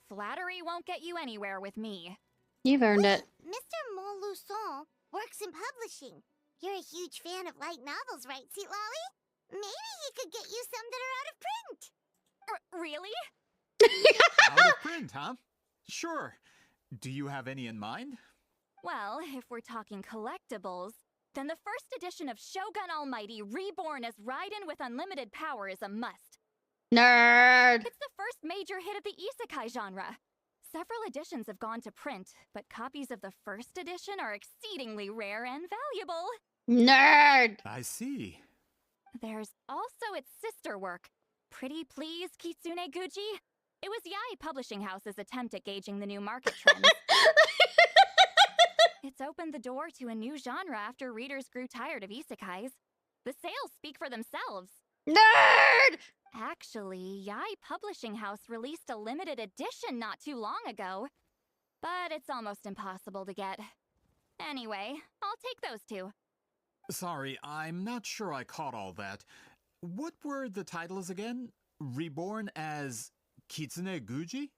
Flattery won't get you anywhere with me. You've earned it. Mr. Montluçon works in publishing. You're a huge fan of light novels, right, Citlali? Maybe he could get you some that are out of print. Really? Out of print, huh? Sure. Do you have any in mind? Well, if we're talking collectibles, then the first edition of Shogun Almighty Reborn as Raiden with unlimited power is a must. Nerd! It's the first major hit of the isekai genre. Several editions have gone to print, but copies of the first edition are exceedingly rare and valuable. Nerd! I see. There's also its sister work, Pretty Please Kitsune Guji. It was Yae Publishing House's attempt at gauging the new market trends. It's opened the door to a new genre after readers grew tired of isekais. The sales speak for themselves. Nerd! Actually, Yae Publishing House released a limited edition not too long ago. But it's almost impossible to get. Anyway, I'll take those two. Sorry, I'm not sure I caught all that. What were the titles again? Reborn as Kitsune Guji?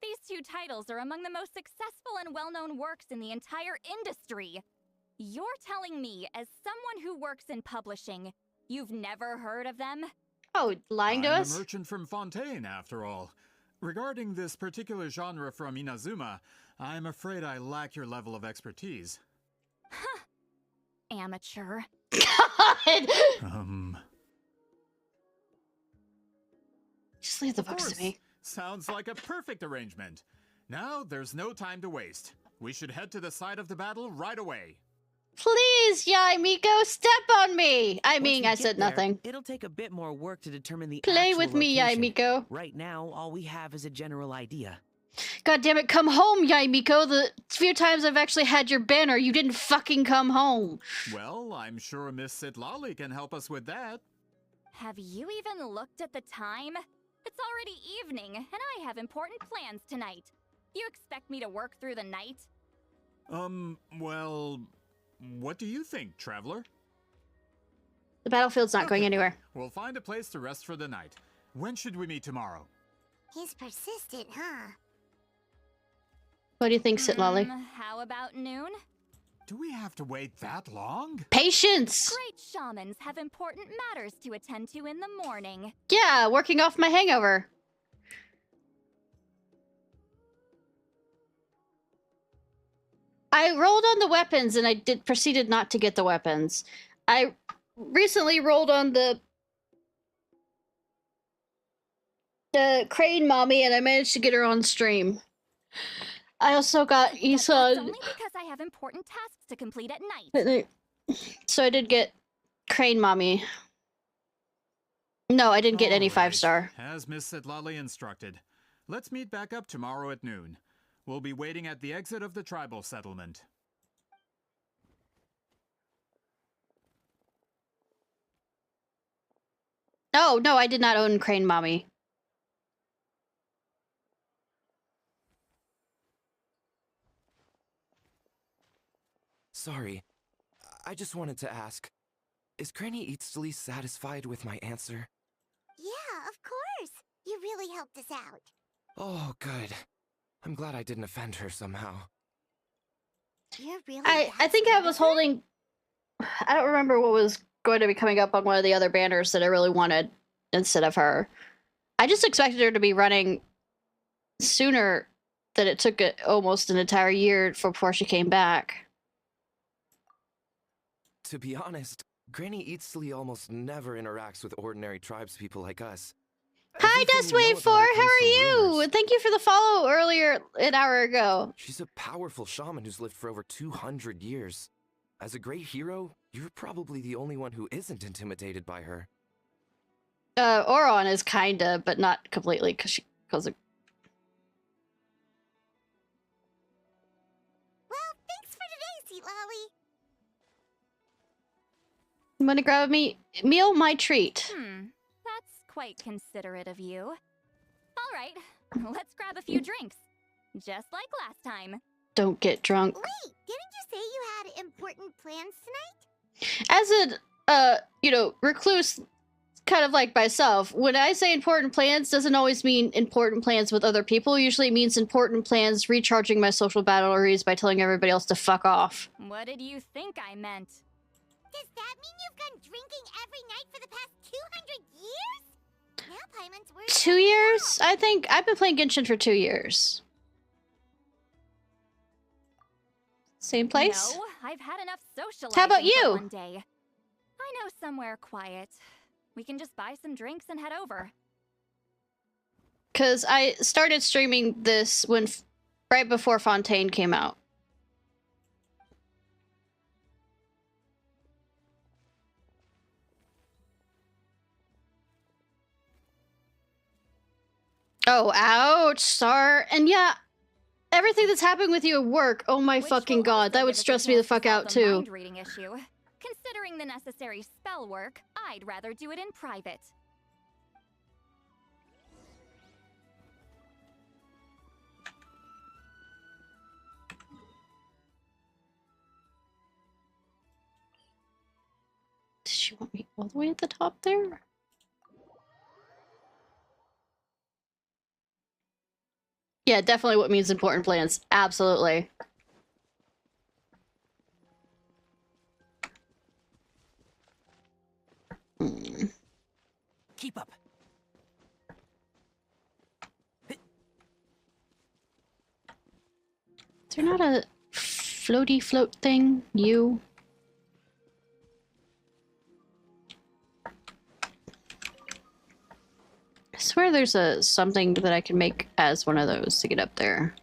These two titles are among the most successful and well-known works in the entire industry. You're telling me, as someone who works in publishing, you've never heard of them? Oh, lying to I'm us? a merchant from Fontaine, after all. Regarding this particular genre from Inazuma, I'm afraid I lack your level of expertise. Amateur. God! Just leave the books to me. Sounds like a perfect arrangement. Now, there's no time to waste. We should head to the site of the battle right away. Please, Yae Miko, step on me! I mean, I said nothing. It'll take a bit more work to determine the Play actual with me, Yae location. Miko. Right now, all we have is a general idea. God damn it, come home, Yaimiko. The few times I've actually had your banner, you didn't fucking come home. Well, I'm sure Miss Citlali can help us with that. Have you even looked at the time? It's already evening, and I have important plans tonight. You expect me to work through the night? Well, what do you think, Traveler? The battlefield's not going anywhere. We'll find a place to rest for the night. When should we meet tomorrow? He's persistent, huh? What do you think, Citlali? How about noon? Do we have to wait that long? Patience! Great shamans have important matters to attend to in the morning. Yeah, working off my hangover. I rolled on the weapons and I proceeded not to get the weapons. I recently rolled on the crane mommy and I managed to get her on stream. I also got Issa. That's only because I have important tasks to complete at night. So I did get crane mommy. No, I didn't get any 5-star. As Miss Citlali instructed. Let's meet back up tomorrow at noon. We'll be waiting at the exit of the tribal settlement. Oh, no, I did not own crane mommy. Sorry. I just wanted to ask, is Granny Eatsley satisfied with my answer? Yeah, of course. You really helped us out. Oh, good. I'm glad I didn't offend her somehow. You're really I think I was holding... I don't remember what was going to be coming up on one of the other banners that I really wanted instead of her. I just expected her to be running sooner than it took almost an entire year before she came back. To be honest, Granny Eatsley almost never interacts with ordinary tribespeople like us. Hi, Dustwave4! How are you? Thank you for the follow earlier, an hour ago. She's a powerful shaman who's lived for over 200 years. As a great hero, you're probably the only one who isn't intimidated by her. Oron is kinda, but not completely, because she goes... Well, thanks for today, Citlali. I'm gonna grab me meal, my treat. That's quite considerate of you. All right, let's grab a few drinks. Just like last time. Don't get drunk. Wait, didn't you say you had important plans tonight? As a, recluse, kind of like myself, when I say important plans, doesn't always mean important plans with other people. Usually it means important plans recharging my social batteries by telling everybody else to fuck off. What did you think I meant? Does that mean you've gone drinking every night for the past 200 years? Now Paimon's worried. 2 years? I think I've been playing Genshin for 2 years. Same place? No, I've had enough socializing. How about for you? one day. I know somewhere quiet. We can just buy some drinks and head over. Because I started streaming this when right before Fontaine came out. Oh, ouch, Star. And yeah, everything that's happening with you at work, oh my fucking god, that would stress me the fuck out too. Mind reading issue. Considering the necessary spell work, I'd rather do it in private. Does she want me all the way at the top there? Yeah, definitely what means important plans. Absolutely. Keep up. Is there not a floaty float thing? You? I swear there's something that I can make as one of those to get up there.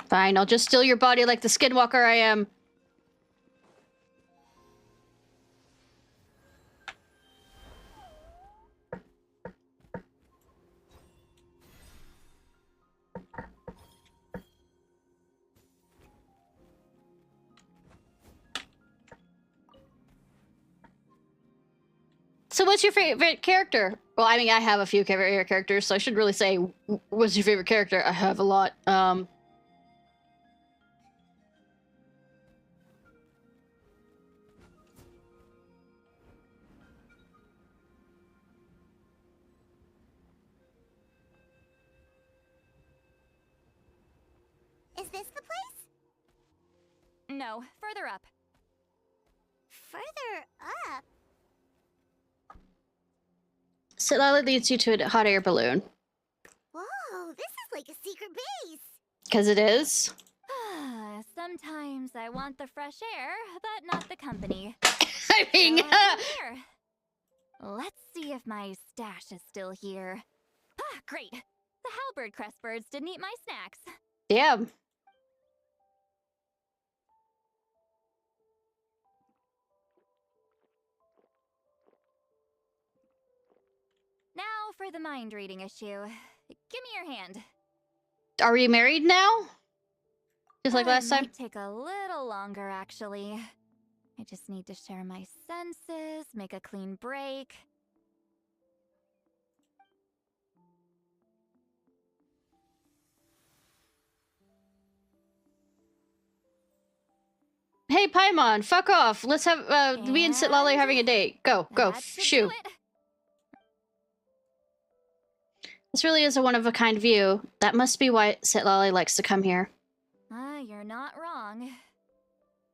Fine, I'll just steal your body like the skinwalker I am. So what's your favorite character? Well, I mean, I have a few favorite characters, so I should really say, what's your favorite character? I have a lot. Is this the place? No, further up. Further up? Citlali leads you to a hot air balloon. Whoa, this is like a secret base. Because it is. Sometimes I want the fresh air, but not the company. I mean, here. Let's see if my stash is still here. Ah, great. The halberd crest birds didn't eat my snacks. Damn. Now for the mind reading issue. Give me your hand. Are we married now? Just like last time? Might take a little longer, actually. I just need to share my senses, make a clean break. Hey, Paimon, fuck off. Let's have, me and Citlali are having a date. Go, shoo. This really is a one-of-a-kind view. That must be why Citlali likes to come here. You're not wrong.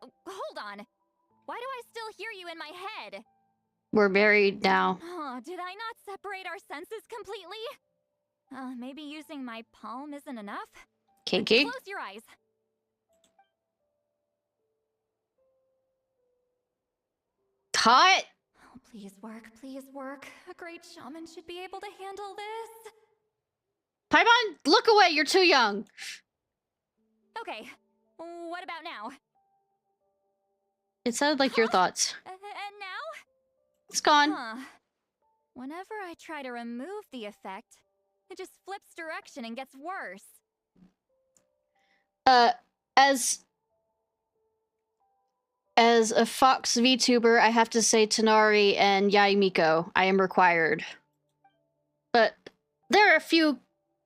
Oh, hold on. Why do I still hear you in my head? We're married now. Oh, did I not separate our senses completely? Maybe using my palm isn't enough? Kinky. Close your eyes. Hot? Oh, please work, please work. A great shaman should be able to handle this. Paimon, look away, you're too young. Okay, what about now? It sounded like your thoughts. And now? It's gone. Whenever I try to remove the effect, it just flips direction and gets worse. As a Fox VTuber, I have to say Tanari and Yaimiko. I am required. But there are a few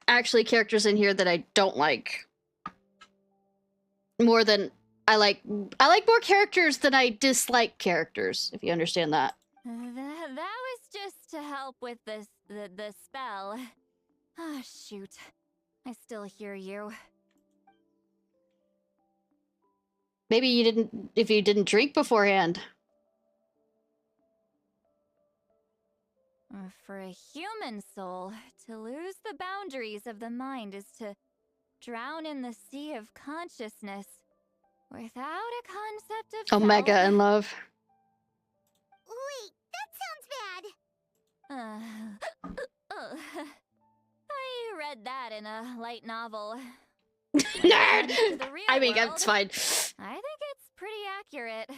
actually characters in here that I don't like. More than I like more characters than I dislike characters, if you understand that. That was just to help with the spell. Ah, shoot. I still hear you. Maybe you didn't, if you didn't drink beforehand. For a human soul, to lose the boundaries of the mind is to drown in the sea of consciousness without a concept of self. Omega and love. Wait, that sounds bad. I read that in a light novel. Nerd! I mean, it's fine. I think it's pretty accurate.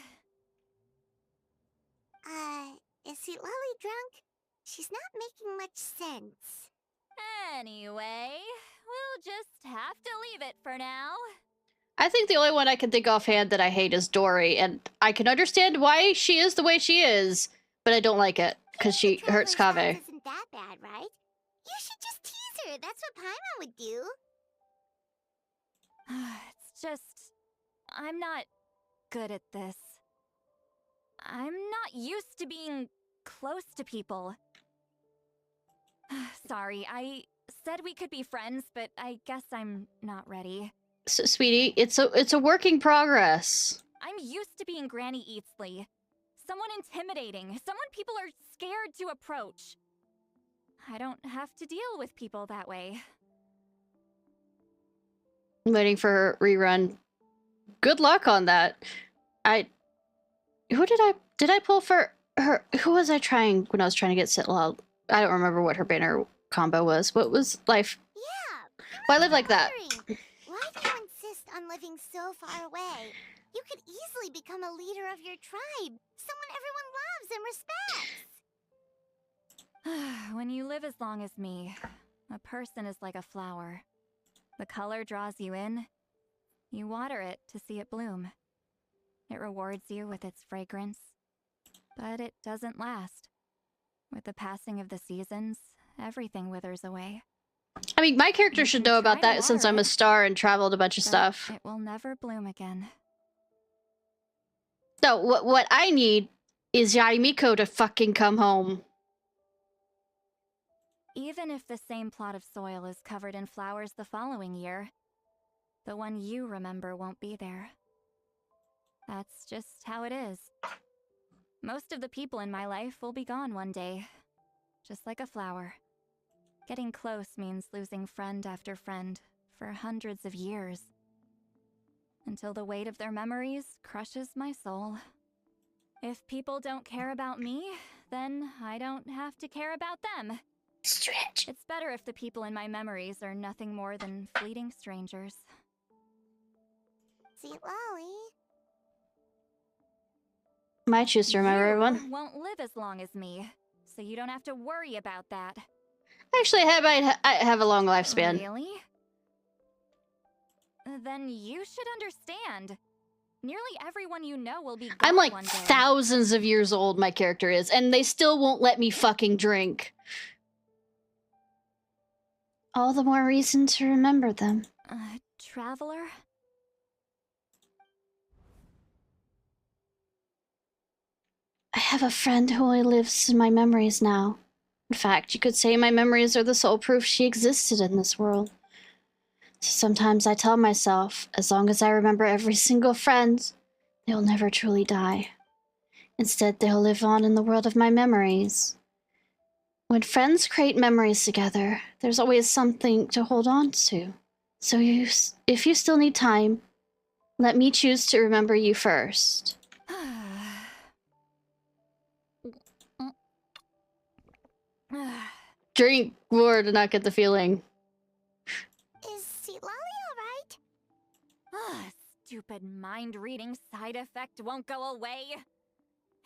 Is Citlali drunk? She's not making much sense. Anyway, we'll just have to leave it for now. I think the only one I can think offhand that I hate is Dory, and I can understand why she is the way she is, but I don't like it, because she hurts Kave. Isn't that bad, right? You should just tease her. That's what Paimon would do. It's just... I'm not good at this. I'm not used to being close to people. Sorry, I said we could be friends, but I guess I'm not ready. So, sweetie, it's a work in progress. I'm used to being Granny Eatsley. Someone intimidating, someone people are scared to approach. I don't have to deal with people that way. I'm waiting for her rerun. Good luck on that. Did I pull for her? Who was I trying when I was trying to get Citlali? I don't remember what her banner combo was. What was life? Yeah. Why live like that? Why do you insist on living so far away? You could easily become a leader of your tribe. Someone everyone loves and respects. When you live as long as me, a person is like a flower. The color draws you in. You water it to see it bloom. It rewards you with its fragrance, but it doesn't last. With the passing of the seasons, everything withers away. I mean, my character should know about try to that since water I'm a it, star and traveled a bunch of but stuff. it will never bloom again. No, what I need is Yaimiko to fucking come home. Even if the same plot of soil is covered in flowers the following year, the one you remember won't be there. That's just how it is. Most of the people in my life will be gone one day, just like a flower. Getting close means losing friend after friend for hundreds of years, until the weight of their memories crushes my soul. If people don't care about me, then I don't have to care about them. Stretch. It's better if the people in my memories are nothing more than fleeting strangers. Citlali. Might choose to remember You everyone. won't live as long as me, so you don't have to worry about that. Actually, I have a long lifespan. Really? Then you should understand. Nearly everyone you know will be gone I'm like one day. thousands of years old, my character is, and they still won't let me fucking drink. All the more reason to remember them. Traveler? I have a friend who only lives in my memories now. In fact, you could say my memories are the sole proof she existed in this world. So sometimes I tell myself, as long as I remember every single friend, they'll never truly die. Instead, they'll live on in the world of my memories. When friends create memories together, there's always something to hold on to. So if you still need time, let me choose to remember you first. Drink more to not get the feeling. Is Citlali alright? Stupid mind-reading side effect won't go away.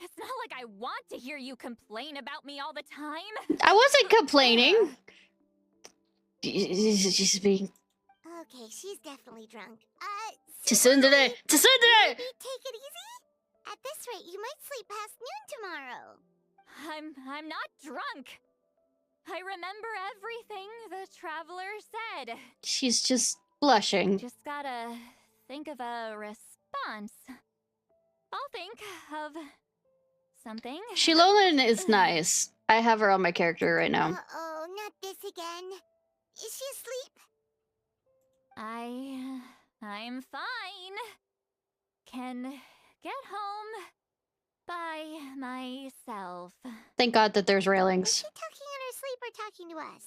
It's not like I want to hear you complain about me all the time. I wasn't complaining. Just being... Okay, she's definitely drunk. Tsundere! Tsundere! Maybe take it easy? At this rate, you might sleep past noon tomorrow. I'm not drunk. I remember everything the traveler said. She's just blushing. Just gotta think of a response. I'll think of something. Shilolin is nice. I have her on my character right now. Uh-oh, not this again. Is she asleep? I'm fine. Can get home by myself. Thank God that there's Is railings. she talking in her sleep or talking to us?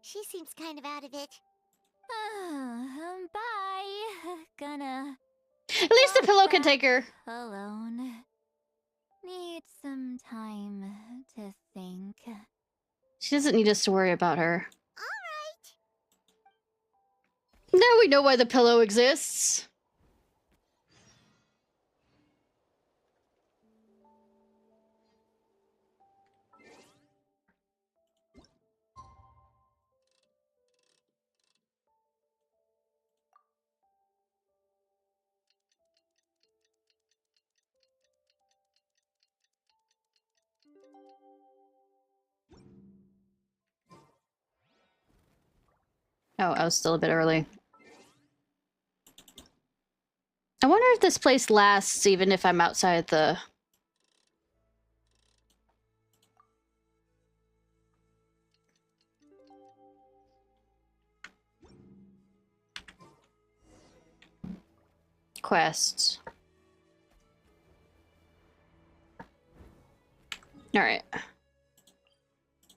She seems kind of out of it. Bye. Gonna... At least the pillow can take her. Alone. Need some time to think. She doesn't need us to worry about her. Alright. Now we know why the pillow exists. Oh, I was still a bit early. I wonder if this place lasts even if I'm outside the... quests. Alright.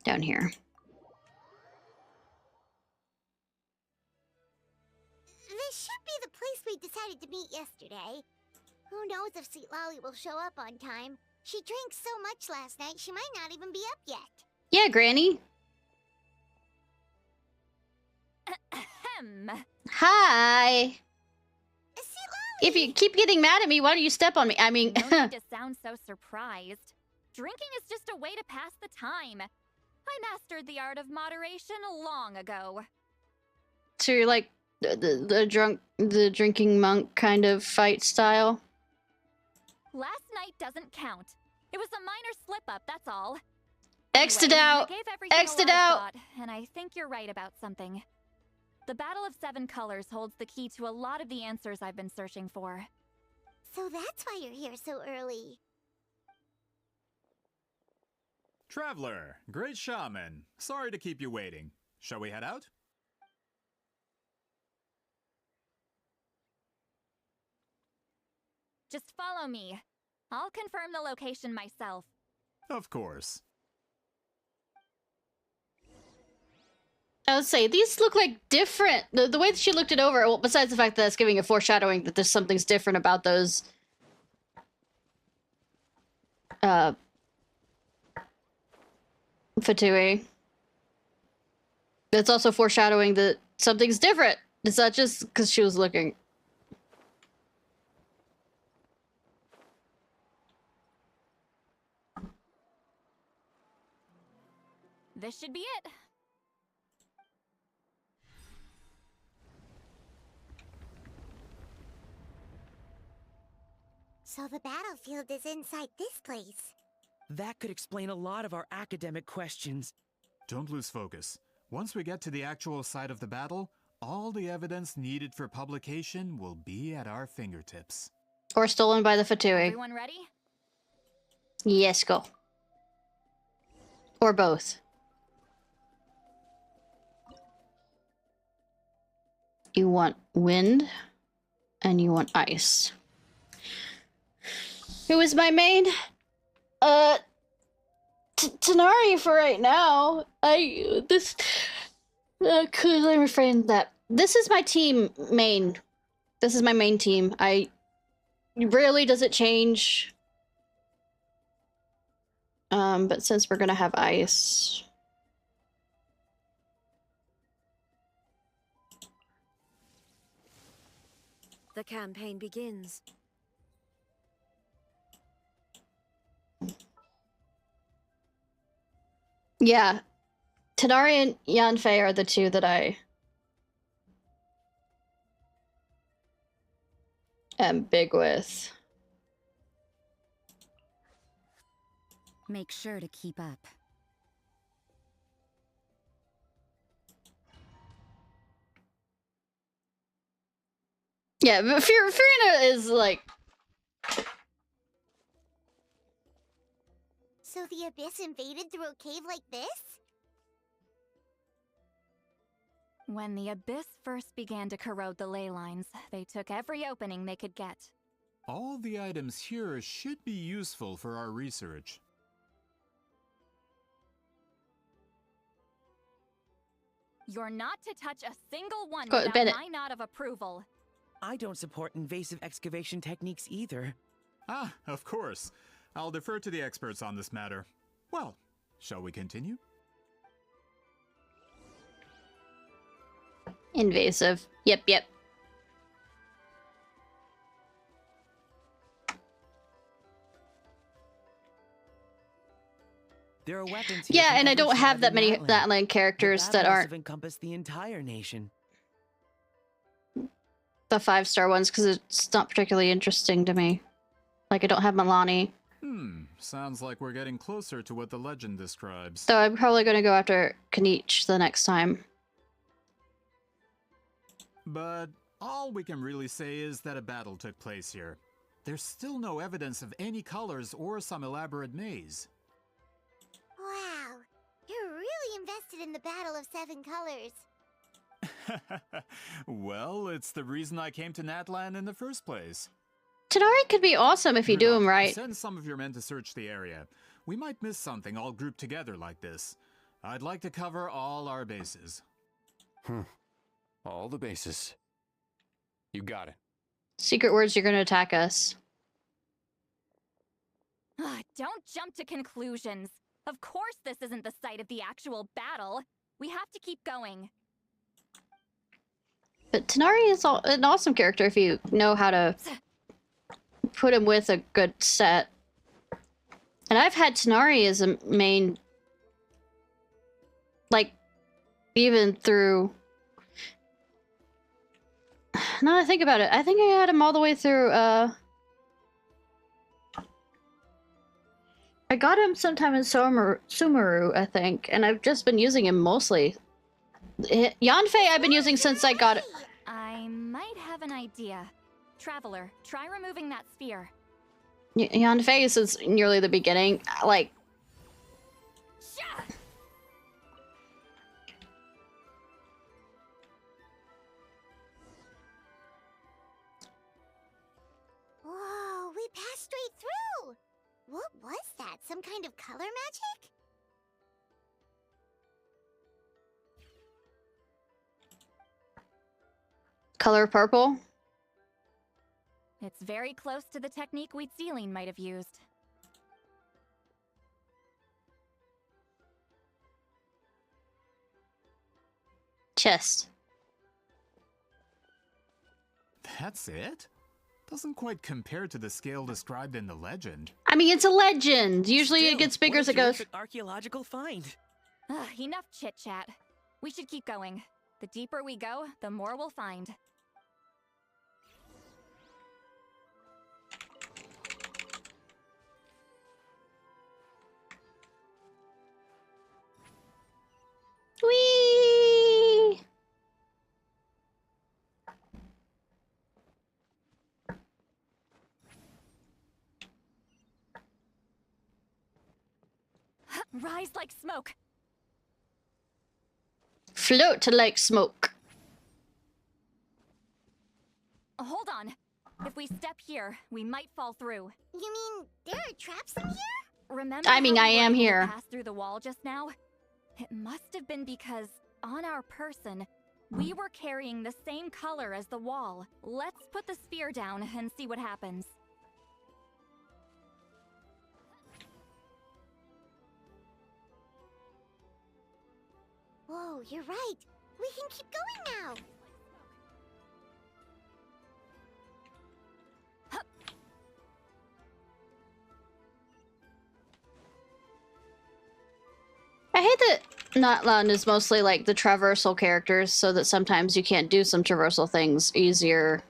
Down here. This should be the place we decided to meet yesterday. Who knows if Citlali will show up on time. She drank so much last night, she might not even be up yet. Yeah, Granny. Ahem. Hi. Citlali! If you keep getting mad at me, why don't you step on me? I mean... No need to sound so surprised. Drinking is just a way to pass the time. I mastered the art of moderation long ago. So you're like the drinking monk kind of fight style? Last night doesn't count. It was a minor slip-up, that's all. X'd Anyway, out. I gave everything X'd a lot of out. thought, and I think you're right about something. The Battle of Seven Colors holds the key to a lot of the answers I've been searching for. So that's why you're here so early. Traveler, great shaman. Sorry to keep you waiting. Shall we head out? Just follow me. I'll confirm the location myself. Of course. I would say these look like different. The way that she looked it over, well, besides the fact that it's giving a foreshadowing that there's something's different about those Fatui. It's also foreshadowing that something's different. It's not just because she was looking. This should be it. So the battlefield is inside this place. That could explain a lot of our academic questions. Don't lose focus. Once we get to the actual site of the battle, all the evidence needed for publication will be at our fingertips. Or stolen by the Fatui. Everyone ready? Yes, go. Or both. You want wind, and you want ice. Who is my main? Tanari for right now. Let me reframe that. This is my team main. This is my main team. Rarely does it change. But since we're gonna have ice. The campaign begins. Yeah. Tanari and Yanfei are the two that I am big with. Make sure to keep up. Yeah, but Furina is like... So the Abyss invaded through a cave like this? When the Abyss first began to corrode the ley lines, they took every opening they could get. All the items here should be useful for our research. You're not to touch a single one Go, without Bennett. my nod of approval. I don't support invasive excavation techniques either. Ah, of course. I'll defer to the experts on this matter. Well, shall we continue? Invasive. Yep. There are weapons here Yeah, from and I every don't have tribe that in many Natlan. Natlan characters The that battle must aren't have encompassed the entire nation. the 5-star ones because it's not particularly interesting to me. Like, I don't have Milani. Sounds like we're getting closer to what the legend describes. So I'm probably going to go after Kanich the next time. But all we can really say is that a battle took place here. There's still no evidence of any colors or some elaborate maze. Wow, you're really invested in the Battle of Seven Colors. Well, it's the reason I came to Natlan in the first place. Tanari could be awesome if you do him right. Send some of your men to search the area. We might miss something all grouped together like this. I'd like to cover all our bases. All the bases. You got it. Secret words, you're going to attack us. Don't jump to conclusions. Of course this isn't the site of the actual battle. We have to keep going. But Tanari is an awesome character if you know how to put him with a good set. And I've had Tanari as a main, like, even through... Now that I think about it, I think I had him all the way through, I I got him sometime in Sumeru, I think, and I've just been using him mostly. Yanfei I've been using since I got it. I might have an idea. Traveler, try removing that sphere. Yanfei since nearly the beginning, like... Whoa, we passed straight through! What was that? Some kind of color magic? Color purple? It's very close to the technique Wheatsealing might have used. Chest. That's it? Doesn't quite compare to the scale described in the legend. I mean, it's a legend. Usually it gets bigger as it goes. Archaeological find. Enough chit-chat. We should keep going. The deeper we go, the more we'll find. Whee! Rise like smoke. Float like smoke. Hold on. If we step here, we might fall through. You mean there are traps in here? Remember I mean, how I we were am able to here. pass through the wall just now? It must have been because on our person, we were carrying the same color as the wall. Let's put the sphere down and see what happens. Whoa, you're right. We can keep going now. I hate that Natlan is mostly like the traversal characters, so that sometimes you can't do some traversal things easier.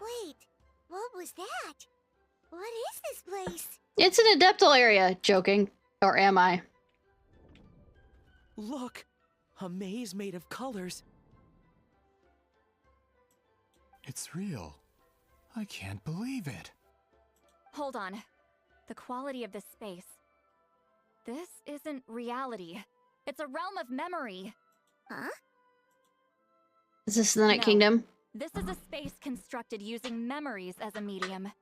Wait, what was that? What is this place? It's an Adeptal area. Joking. Or am I? Look, a maze made of colors. It's real. I can't believe it. Hold on. The quality of this space. This isn't reality. It's a realm of memory. Huh? Is this the Night No. Kingdom? This is a space constructed using memories as a medium.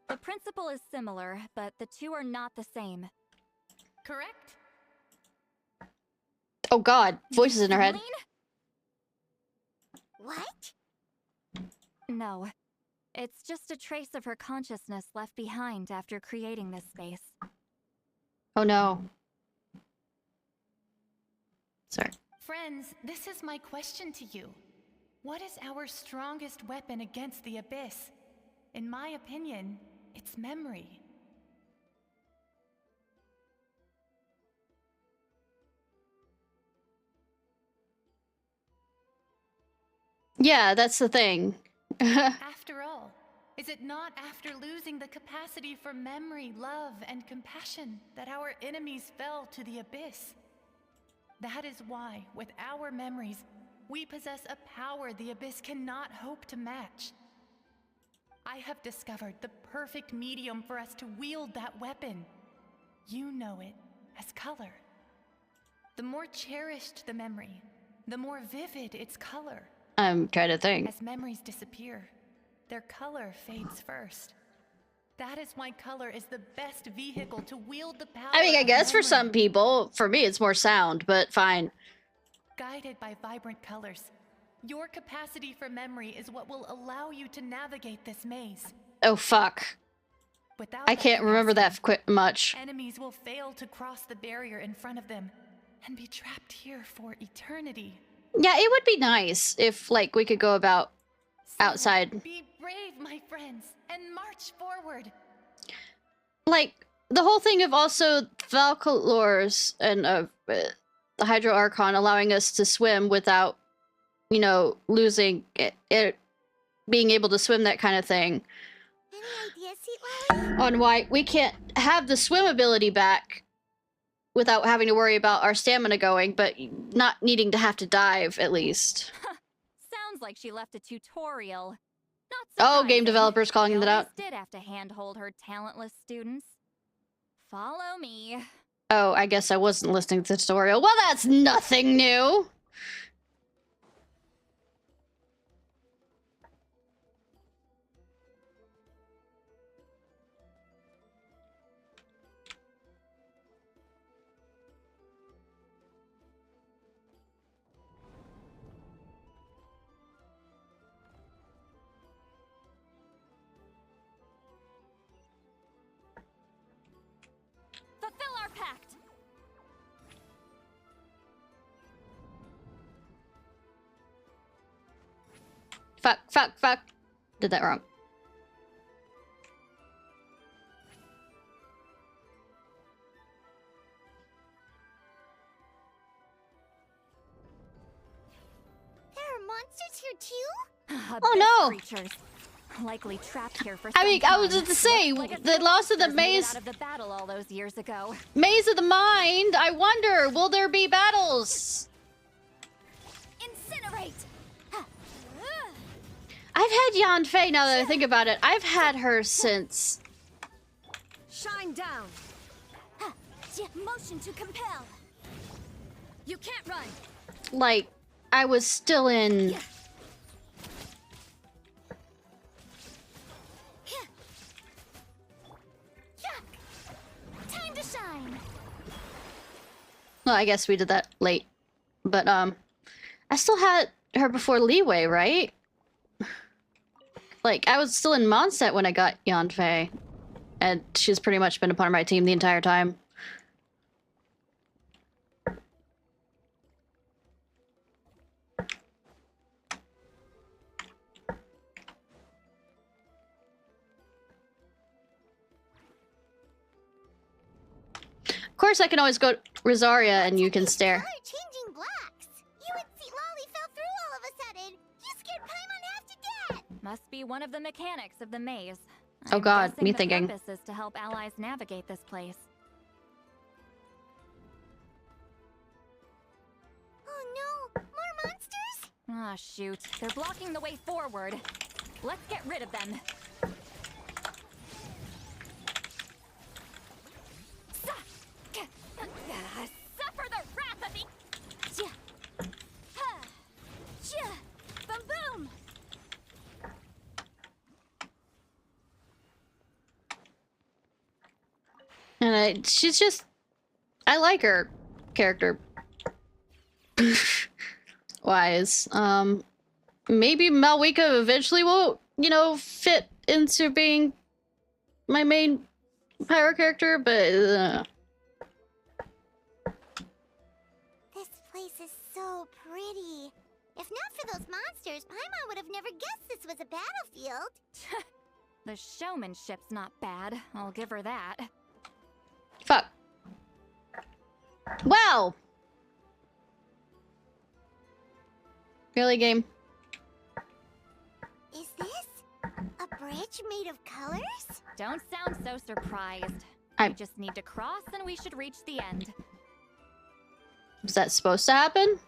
The principle is similar, but the two are not the same. Correct? Oh god, voices in her head. What? No. It's just a trace of her consciousness left behind after creating this space. Oh no. Sorry. Friends, this is my question to you. What is our strongest weapon against the Abyss? In my opinion, it's memory. Yeah, that's the thing. After all, is it not after losing the capacity for memory, love, and compassion that our enemies fell to the Abyss? That is why, with our memories, we possess a power the Abyss cannot hope to match. I have discovered the perfect medium for us to wield that weapon. You know it as color. The more cherished the memory, the more vivid its color. I'm trying to think. As memories disappear, their color fades first. That is why color is the best vehicle to wield the power. I mean, I of guess for memory. some people, for me, it's more sound, but fine. Guided by vibrant colors, your capacity for memory is what will allow you to navigate this maze. Oh fuck. Without I that can't remember that capacity, much. Enemies will fail to cross the barrier in front of them and be trapped here for eternity. Yeah, it would be nice if, like, we could go about outside. Be brave brave, my friends, and march forward. Like, the whole thing of also Valkalors and the Hydro Archon allowing us to swim without, you know, losing it being able to swim, that kind of thing. Any ideas, Citlali? On why we can't have the swim ability back without having to worry about our stamina going, but not needing to have to dive, at least. Sounds like she left a tutorial. Oh, game developers calling that out. Did have to handhold her talentless students. Follow me. Oh, I guess I wasn't listening to the tutorial. Well, that's nothing new. Fulfill our pact. Fuck. Did that wrong. There are monsters here too? Oh no! Creatures. Likely trapped here for I mean, some I was time. just to say, Like the loss of the monsters made it maze... out of the battle all those years ago. Maze of the Mind, I wonder, will there be battles? Incinerate! I've had Yanfei, now that I think about it. I've had her since... Shine down. Motion to compel. You can't run. Like, I was still in... Time to shine. Well, I guess we did that late. But, I still had her before Leeway, right? Like, I was still in Mondstadt when I got Yanfei. And she's pretty much been a part of my team the entire time. Of course, I can always go to Rosaria and you can stare. Changing blacks. You and Citlali fell through all of a sudden. You scared Paimon half to death. Must be one of the mechanics of the maze. Oh I'm god, guessing me the thinking. purpose is to help allies navigate this place. Oh no, more monsters? Ah, shoot. They're blocking the way forward. Let's get rid of them. Suffer the wrath of the... Boom boom. And she's just... I like her character. Wise. Maybe Malwika eventually will, you know, fit into being my main pyro character, but... This place is so pretty. If not for those monsters, Paimon would have never guessed this was a battlefield. The showmanship's not bad. I'll give her that. Fuck. Well! Really, game? Is this a bridge made of colors? Don't sound so surprised. I- We just need to cross and we should reach the end. Was that supposed to happen?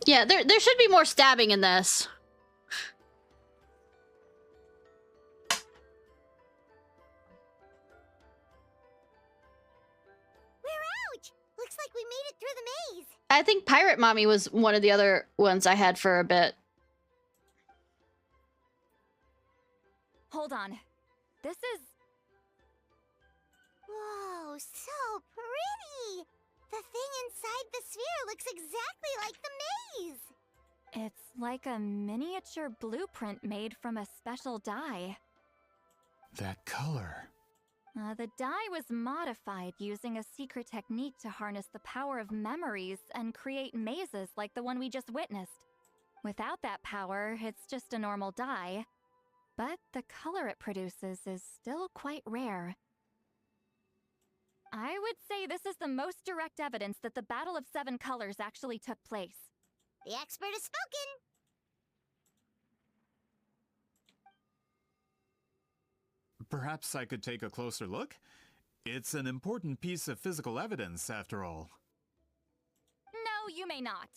Yeah, there should be more stabbing in this. We're out! Looks like we made it through the maze. I think Pirate Mommy was one of the other ones I had for a bit. Hold on. This is... Whoa, so pretty! The thing inside the sphere looks exactly like the maze! It's like a miniature blueprint made from a special dye. That color. The dye was modified using a secret technique to harness the power of memories and create mazes like the one we just witnessed. Without that power, it's just a normal dye. But the color it produces is still quite rare. I would say this is the most direct evidence that the Battle of Seven Colors actually took place. The expert has spoken! Perhaps I could take a closer look? It's an important piece of physical evidence, after all. No, you may not.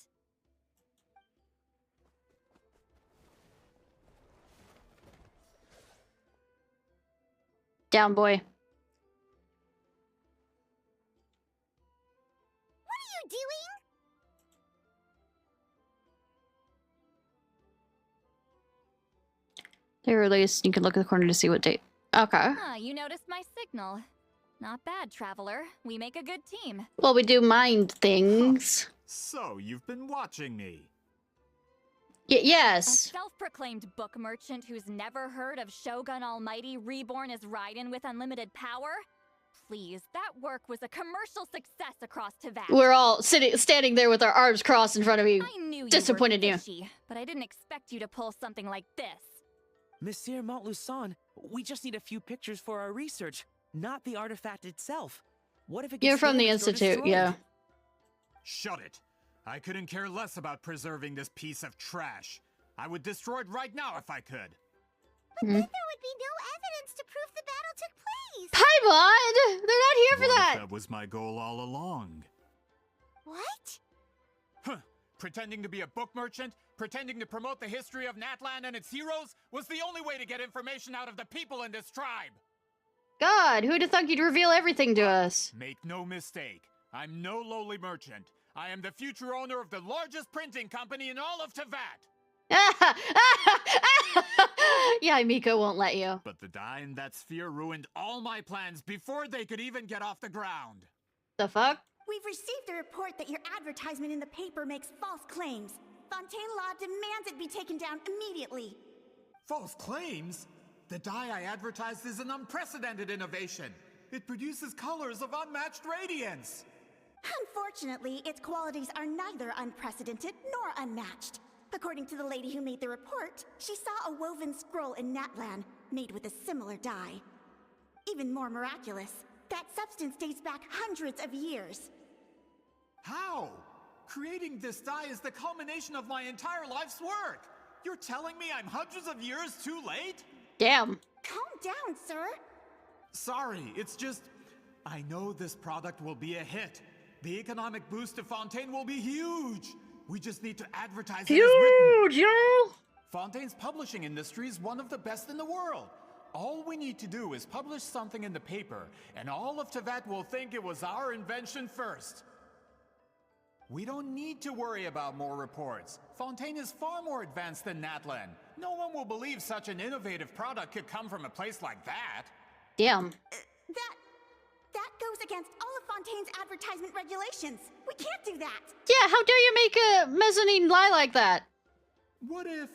Down, boy. What are you doing? They released. You can look at the corner to see what date. Okay. Ah, you noticed my signal. Not bad, Traveler. We make a good team. Well, we do mind things. So, you've been watching me. Yes. A self-proclaimed book merchant who's never heard of Shogun Almighty reborn as Raiden with unlimited power? Please, that work was a commercial success across Teyvat. We're all standing there with our arms crossed in front of you. I knew disappointed you in were you. fishy, but I didn't expect you to pull something like this. Monsieur Montluçon, we just need a few pictures for our research, not the artifact itself. What if it gets You're from the damaged or Institute, destroyed? yeah. Shut it. I couldn't care less about preserving this piece of trash. I would destroy it right now if I could. But then there would be no evidence to prove the battle took place! Paimon! They're not here for What if that! that was my goal all along? What? Huh. Pretending to be a book merchant, pretending to promote the history of Natlan and its heroes, was the only way to get information out of the people in this tribe! God, who'd have thought you'd reveal everything to us? Make no mistake, I'm no lowly merchant. I am the future owner of the largest printing company in all of Teyvat! Yeah, Miko won't let you. But the dye in that sphere ruined all my plans before they could even get off the ground. The fuck? We've received a report that your advertisement in the paper makes false claims. Fontaine Law demands it be taken down immediately. False claims? The dye I advertised is an unprecedented innovation. It produces colors of unmatched radiance. Unfortunately, its qualities are neither unprecedented nor unmatched. According to the lady who made the report, she saw a woven scroll in Natlan made with a similar dye. Even more miraculous, that substance dates back hundreds of years. How? Creating this dye is the culmination of my entire life's work. You're telling me I'm hundreds of years too late? Damn. Calm down, sir. Sorry, it's just... I know this product will be a hit. The economic boost to Fontaine will be huge. We just need to advertise it as written. Huge, yo! Fontaine's publishing industry is one of the best in the world. All we need to do is publish something in the paper, and all of Teyvat will think it was our invention first. We don't need to worry about more reports. Fontaine is far more advanced than Natlan. No one will believe such an innovative product could come from a place like that. Damn. That goes against all of Fontaine's advertisement regulations. We can't do that. Yeah, how dare you make a mezzanine lie like that? What if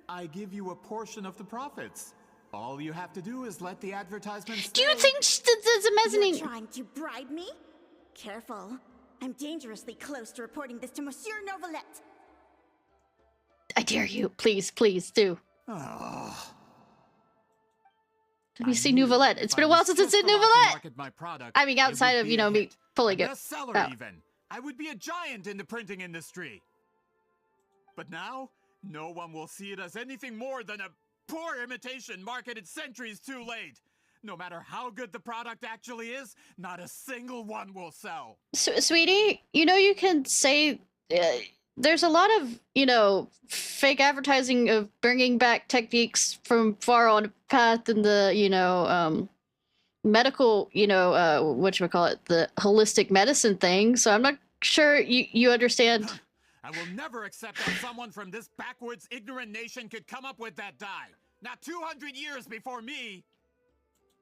I give you a portion of the profits? All you have to do is let the advertisement stay. Do you think the mezzanine... You're trying to bribe me? Careful. I'm dangerously close to reporting this to Monsieur Novelette. I dare you. Please, please, do. Oh. Let me see Nouvellette. It's been a while since it's in Nouvellette. I mean, outside of, you know, me pulling it. Bestseller even. I would be a giant in the printing industry. But now, no one will see it as anything more than a poor imitation marketed centuries too late. No matter how good the product actually is, not a single one will sell. Sweetie, you know you can say... there's a lot of, you know, fake advertising of bringing back techniques from far on path in the, you know, medical, you know, whatchamacallit, the holistic medicine thing. So I'm not sure you understand. I will never accept that someone from this backwoods, ignorant nation could come up with that dye. Not 200 years before me.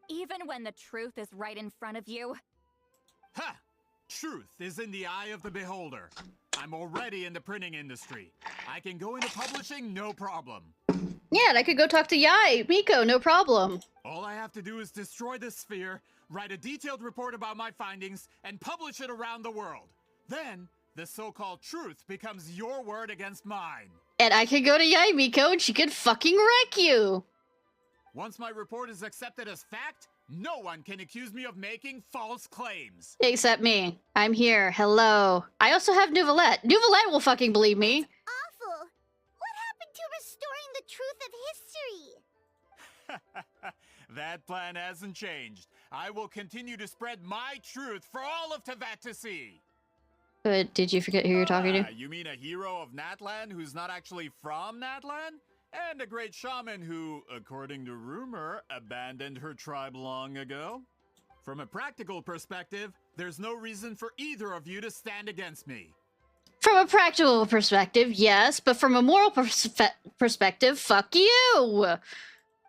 Even when the truth is right in front of you. Ha! Truth is in the eye of the beholder. I'm already in the printing industry. I can go into publishing, no problem. Yeah, and I could go talk to Miko, no problem. All I have to do is destroy this sphere, write a detailed report about my findings, and publish it around the world. Then, the so-called truth becomes your word against mine. And I could go to Yaimiko and she could fucking wreck you. Once my report is accepted as fact, no one can accuse me of making false claims. Except me. I'm here. Hello. I also have Nouvelette. Nouvelette will fucking believe me. Awful. What happened to restoring the truth of history? That plan hasn't changed. I will continue to spread my truth for all of Teyvat to see. But did you forget who you're talking to? You mean a hero of Natlan who's not actually from Natlan? And a great shaman who, according to rumor, abandoned her tribe long ago? From a practical perspective, there's no reason for either of you to stand against me. From a practical perspective, yes, but from a moral perspective, fuck you!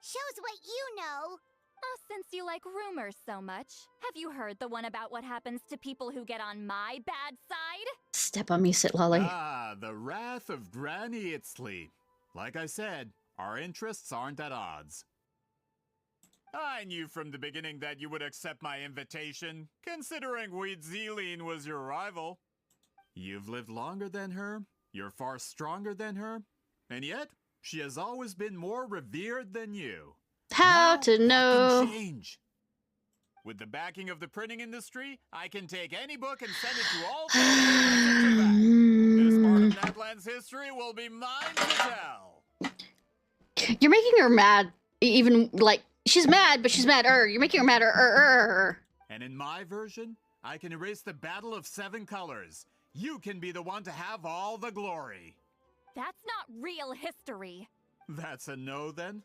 Shows what you know. Oh, since you like rumors so much, have you heard the one about what happens to people who get on my bad side? Step on me, Citlali. Ah, the wrath of Granny Itzli. Like I said, our interests aren't at odds. I knew from the beginning that you would accept my invitation, considering Wheatzealine was your rival. You've lived longer than her, you're far stronger than her, and yet, she has always been more revered than you. How to know? Change. With the backing of the printing industry, I can take any book and send it to all This part of Natlan's history will be mine to tell. You're making her mad. Even, like, she's mad, but she's mad-er. You're making her mad-er. And in my version, I can erase the Battle of Seven Colors. You can be the one to have all the glory. That's not real history. That's a no, then?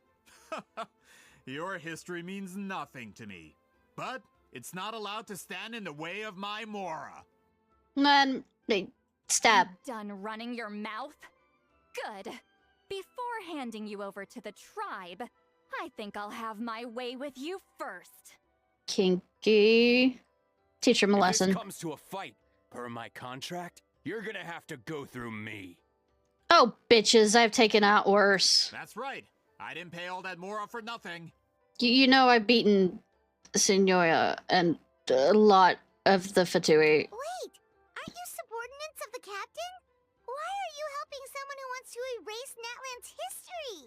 Your history means nothing to me. But it's not allowed to stand in the way of my Mora. Man, stab. Done running your mouth? Good. Before handing you over to the tribe, I think I'll have my way with you first. Kinky. Teach him a lesson. If this comes to a fight, per my contract, you're gonna have to go through me. Oh, bitches, I've taken out worse. That's right. I didn't pay all that Mora for nothing. You know I've beaten Senora and a lot of the Fatui. Wait, aren't you subordinates of the captain? Why are you helping someone who wants to erase Natlan's history?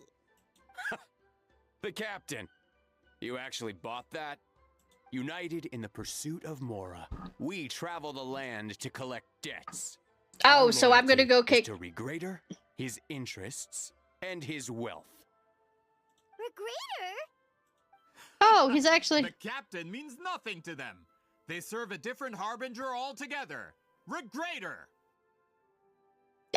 The captain. You actually bought that? United in the pursuit of Mora, we travel the land to collect debts. Oh, Our so I'm gonna go loyalty kick... is to Regrader, his interests, and his wealth. Regrader? Oh, he's actually... The captain means nothing to them. They serve a different harbinger altogether. Regrader!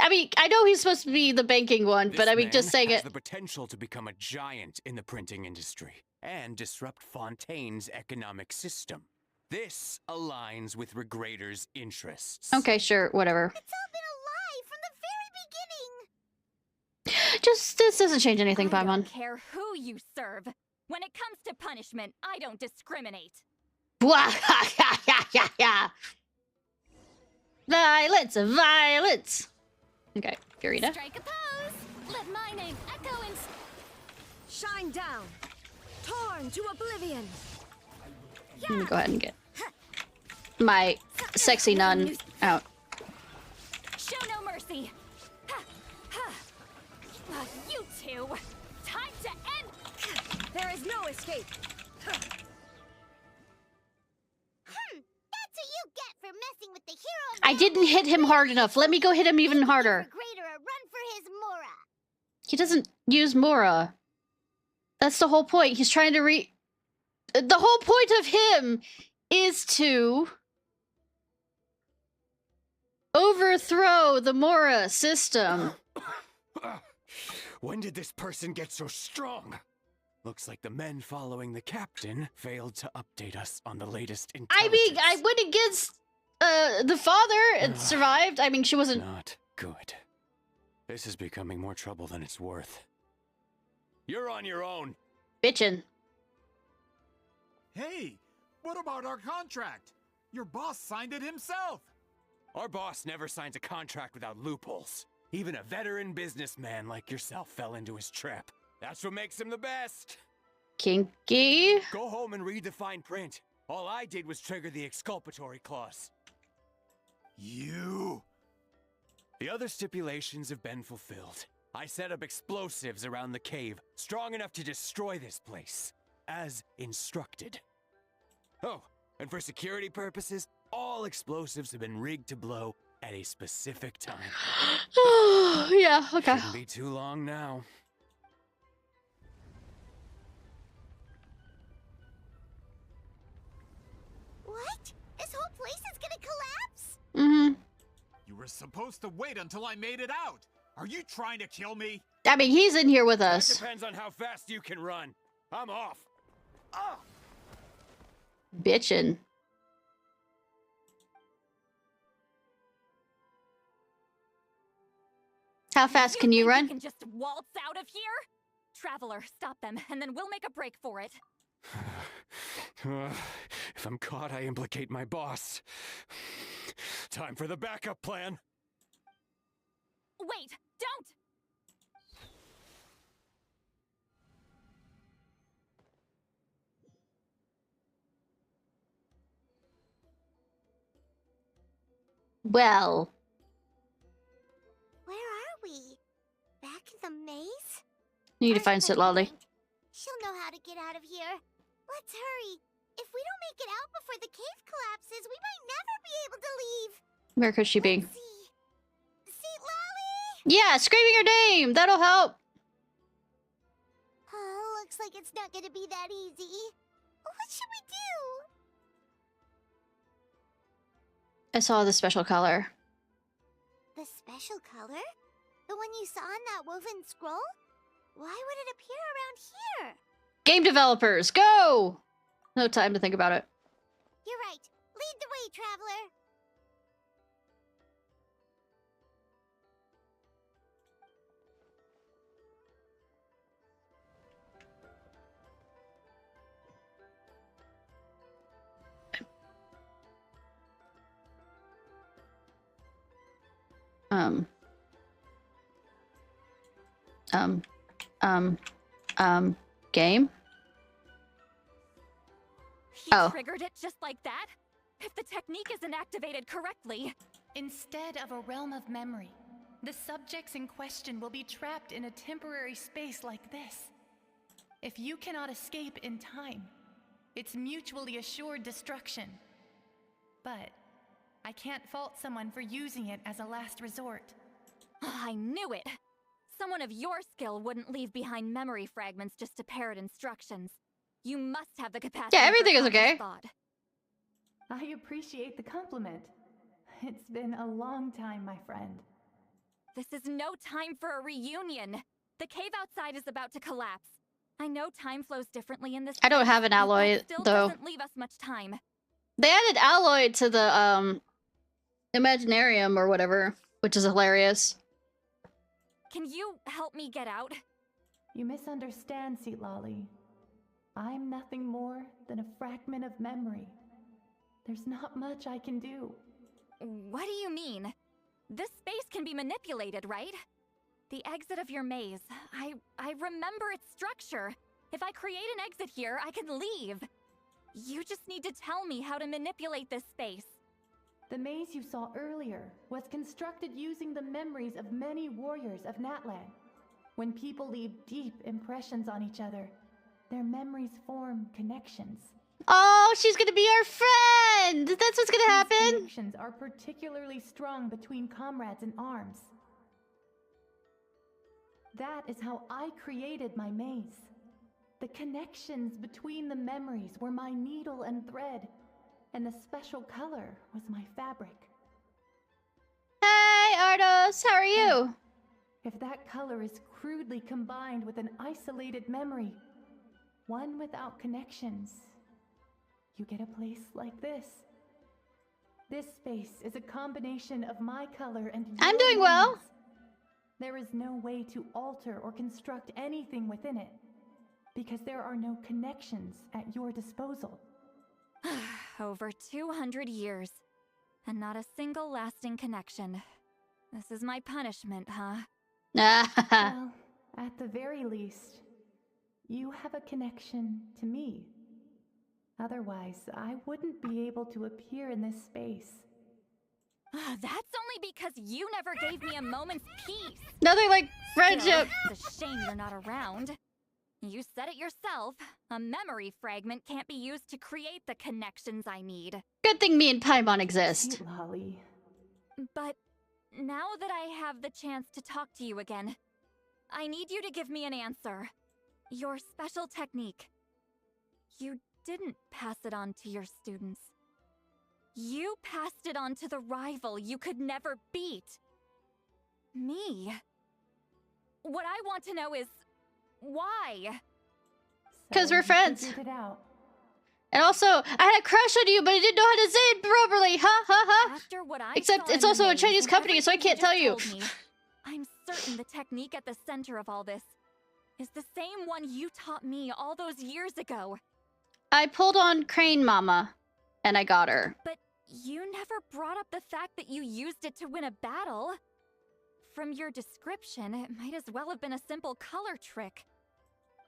I mean, I know he's supposed to be the banking one, but I mean, just saying has it... the potential to become a giant in the printing industry and disrupt Fontaine's economic system. This aligns with Regrader's interests. Okay, sure, whatever. It's all been a lie from the very beginning. Just, this doesn't change anything, Paimon. I don't care who you serve. When it comes to punishment, I don't discriminate. Violence, violence. Okay, Furita. Strike a pose. Let my name echo in. Shine down. Torn to oblivion. Let me go ahead and get my sexy nun out. Show no mercy. You two. Time to end. There is no escape. That's what you get for messing with the hero of I didn't hit him hard enough. Let me go hit him even harder. Regrader a run for his Mora. He doesn't use Mora. That's the whole point. He's trying to the whole point of him is to overthrow the Mora system. When did this person get so strong? Looks like the men following the captain failed to update us on the latest intelligence. I mean, I went against the father and survived. I mean, she wasn't... Not good. This is becoming more trouble than it's worth. You're on your own. Bitchin'. Hey, what about our contract? Your boss signed it himself. Our boss never signs a contract without loopholes. Even a veteran businessman like yourself fell into his trap. That's what makes him the best. Kinky. Go home and read the fine print. All I did was trigger the exculpatory clause. You! The other stipulations have been fulfilled. I set up explosives around the cave, strong enough to destroy this place, as instructed. Oh, and for security purposes, all explosives have been rigged to blow at a specific time. Yeah, okay. Shouldn't be too long now. What? This whole place is gonna collapse? Mm-hmm. You were supposed to wait until I made it out. Are you trying to kill me? I mean, he's in here with That us. depends on how fast you can run. I'm off. Ah! Bitchin'. How fast can you run? You can just waltz out of here? Traveler, stop them, and then we'll make a break for it. If I'm caught, I implicate my boss. Time for the backup plan. Wait, don't! Well. Where are we? Back in the maze? Need to find Citlali. She'll know how to get out of here. Let's hurry. If we don't make it out before the cave collapses, we might never be able to leave. Where could she be? Citlali! Yeah, screaming her name! That'll help! Oh, looks like it's not gonna be that easy. What should we do? I saw the special color. The special color? The one you saw in that woven scroll? Why would it appear around here? Game developers, go! No time to think about it. You're right. Lead the way, traveler. Game? You triggered it just like that? If the technique isn't activated correctly... Instead of a realm of memory, the subjects in question will be trapped in a temporary space like this. If you cannot escape in time, it's mutually assured destruction. But I can't fault someone for using it as a last resort. I knew it! Someone of your skill wouldn't leave behind memory fragments just to parrot instructions. You must have the capacity. Yeah, everything is okay. Thought. I appreciate the compliment. It's been a long time, my friend. This is no time for a reunion. The cave outside is about to collapse. I know time flows differently in this. I don't have an alloy, still though. Doesn't leave us much time. They added alloy to the, Imaginarium or whatever, which is hilarious. Can you help me get out? You misunderstand, Citlali. I'm nothing more than a fragment of memory. There's not much I can do. What do you mean? This space can be manipulated, right? The exit of your maze. I remember its structure. If I create an exit here, I can leave. You just need to tell me how to manipulate this space. The maze you saw earlier was constructed using the memories of many warriors of Natlan. When people leave deep impressions on each other, their memories form connections. Oh, she's gonna be our friend! That's what's gonna happen! These connections are particularly strong between comrades in arms. That is how I created my maze. The connections between the memories were my needle and thread, and the special color was my fabric. Hey, Ardos, how are you? If that color is crudely combined with an isolated memory, one without connections, you get a place like this. This space is a combination of my color and your I'm doing well. memories. There is no way to alter or construct anything within it, because there are no connections at your disposal. Over 200 years, and not a single lasting connection. This is my punishment, huh? Well, at the very least, you have a connection to me. Otherwise, I wouldn't be able to appear in this space. That's only because you never gave me a moment's peace. Another, like, friendship. Still, it's a shame you're not around. You said it yourself. A memory fragment can't be used to create the connections I need. Good thing me and Paimon exist. Citlali. But now that I have the chance to talk to you again, I need you to give me an answer. Your special technique. You didn't pass it on to your students. You passed it on to the rival you could never beat. Me. What I want to know is, why? Because we're friends. Figured it out. And also, I had a crush on you, but I didn't know how to say it properly. Ha ha ha. After what I Except saw it's in also the a maze Chinese and company, so I everything can't tell you. just told me, I'm certain the technique at the center of all this is the same one you taught me all those years ago. I pulled on Crane Mama, and I got her. But you never brought up the fact that you used it to win a battle. From your description, it might as well have been a simple color trick.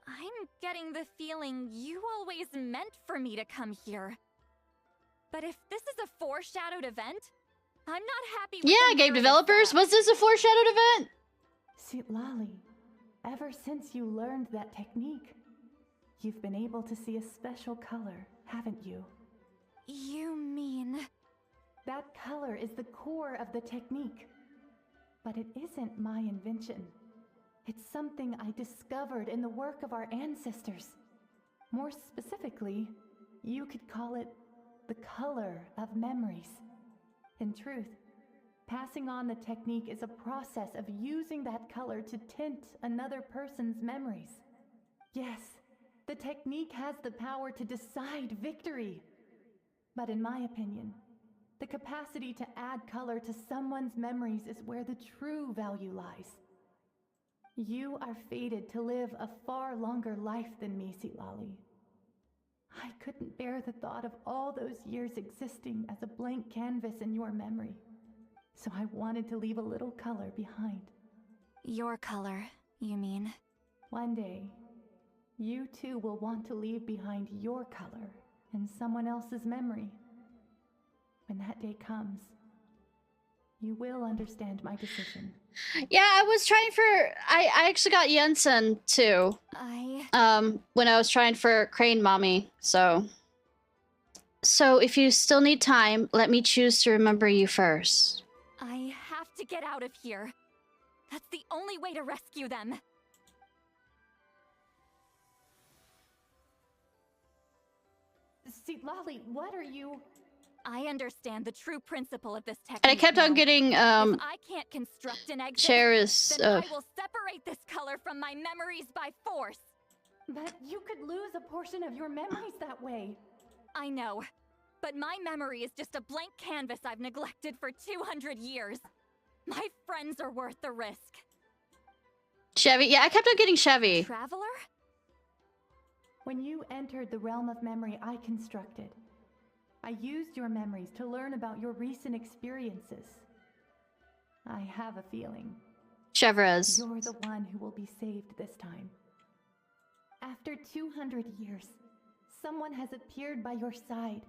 I'm getting the feeling you always meant for me to come here. But if this is a foreshadowed event, I'm not happy with Yeah, game developers, was this a foreshadowed event? Citlali, ever since you learned that technique, you've been able to see a special color, haven't you? You mean... That color is the core of the technique. But it isn't my invention. It's something I discovered in the work of our ancestors. More specifically, you could call it the color of memories. In truth, passing on the technique is a process of using that color to tint another person's memories. Yes, the technique has the power to decide victory. But in my opinion, the capacity to add color to someone's memories is where the true value lies. You are fated to live a far longer life than me, Citlali. I couldn't bear the thought of all those years existing as a blank canvas in your memory. So I wanted to leave a little color behind. Your color, you mean? One day, you too will want to leave behind your color in someone else's memory. When that day comes, you will understand my decision. Yeah, I was trying for... I actually got Jensen, too. When I was trying for Crane Mommy, so... So, if you still need time, let me choose to remember you first. I have to get out of here. That's the only way to rescue them. Citlali, what are you... I understand the true principle of this technique. And I kept on now. getting, If I can't construct an exit, Cherish, then I will separate this color from my memories by force. But you could lose a portion of your memories that way. I know, but my memory is just a blank canvas I've neglected for 200 years. My friends are worth the risk. Chevy? Yeah, I kept on getting Chevy. Traveler? When you entered the realm of memory I constructed, I used your memories to learn about your recent experiences. I have a feeling. Chevres. You're the one who will be saved this time. After 200 years, someone has appeared by your side.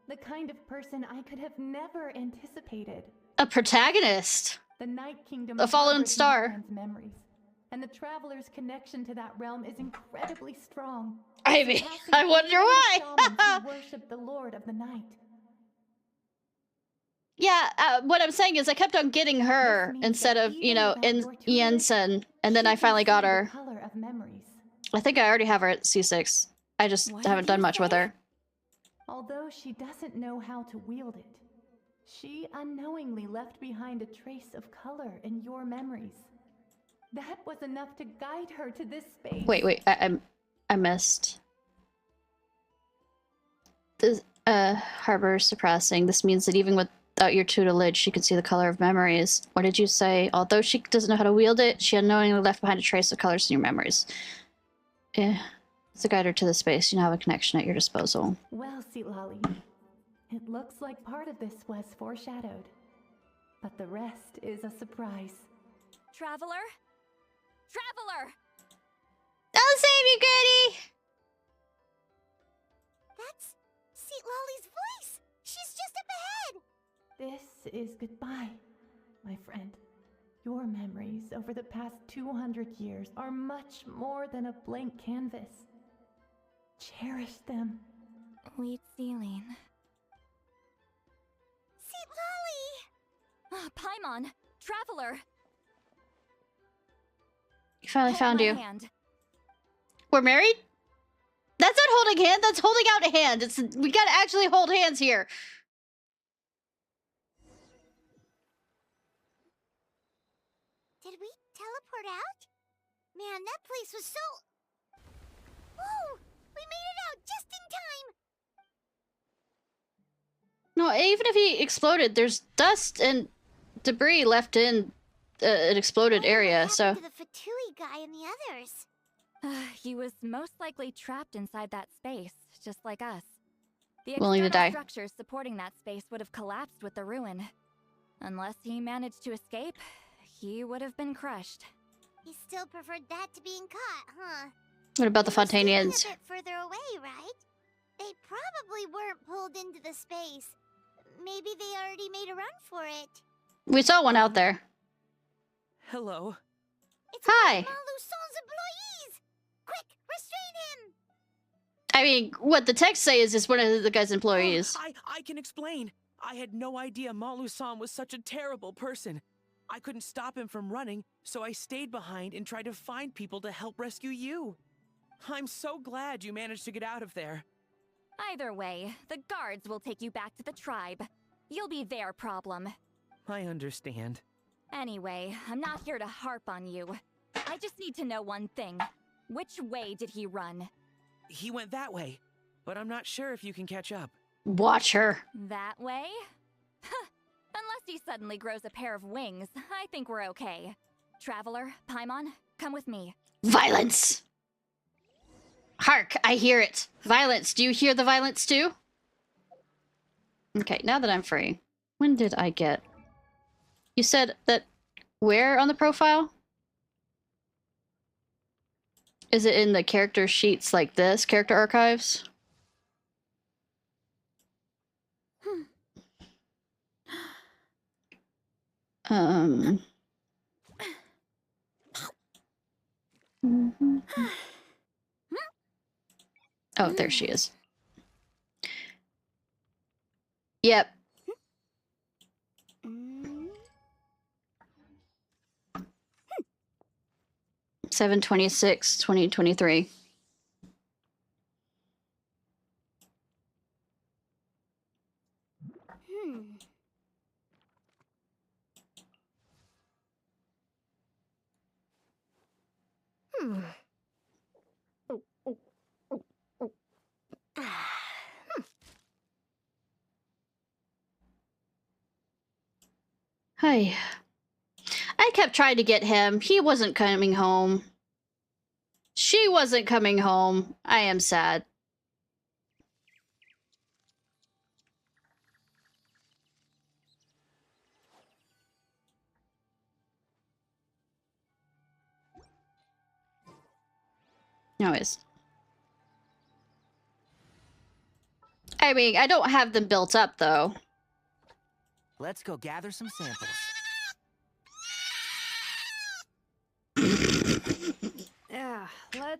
The kind of person I could have never anticipated. A protagonist. The Night Kingdom. A fallen harbors star. Man's memories, and the traveler's connection to that realm is incredibly strong. I mean, I wonder why. Who worship the Lord of the Night. Yeah, what I'm saying is I kept on getting her instead of, you know, Jensen, and then I finally got her. Color of memories. I think I already have her at C6. I just haven't done much with her. Although she doesn't know how to wield it, she unknowingly left behind a trace of color in your memories. That was enough to guide her to this space. Wait, I missed. This, harbor suppressing. This means that even without your tutelage, she can see the color of memories. What did you say? Although she doesn't know how to wield it, she unknowingly left behind a trace of colors in your memories. It's a guide to the space. You now have a connection at your disposal. Well, Citlali, it looks like part of this was foreshadowed, but the rest is a surprise. Traveler? Traveler! I'll save you, Granny! That's Citlali's voice! She's just up ahead! This is goodbye, my friend. Your memories over the past 200 years are much more than a blank canvas. Cherish them. Wheat ceiling. Citlali! Paimon! Traveler! We finally found my you. hand. We're married? That's not holding hand, that's holding out a hand. We gotta actually hold hands here. Did we teleport out? Man, that place was so... Whoa! We made it out just in time! No, even if he exploded, there's dust and debris left in an exploded area, so... To the Fatui guy and the others. He was most likely trapped inside that space, just like us. The Willing to external die. structures supporting that space would have collapsed with the ruin. Unless he managed to escape, he would have been crushed. He still preferred that to being caught, huh? What about the He was staying Fontanians? a bit further away, right? They probably weren't pulled into the space. Maybe they already made a run for it. We saw one out there. Hello. It's Hi. Maluson's employees! Quick, restrain him! I mean, what the text say is one of the guy's employees. I can explain. I had no idea Montluçon was such a terrible person. I couldn't stop him from running, so I stayed behind and tried to find people to help rescue you. I'm so glad you managed to get out of there. Either way, the guards will take you back to the tribe. You'll be their problem. I understand. Anyway, I'm not here to harp on you. I just need to know one thing. Which way did he run? He went that way, but I'm not sure if you can catch up. Watch her. That way? Huh. Unless he suddenly grows a pair of wings, I think we're okay. Traveler, Paimon, come with me. Violence! Hark, I hear it. Violence. Do you hear the violence too? Okay, now that I'm free. When did I get... You said that... Where on the profile? Is it in the character sheets like this? Character archives? Oh, there she is. Yep. Seven 2023. Hi. I kept trying to get him. He wasn't coming home. She wasn't coming home. I am sad. Anyways. I mean, I don't have them built up, though. Let's go gather some samples. Yeah,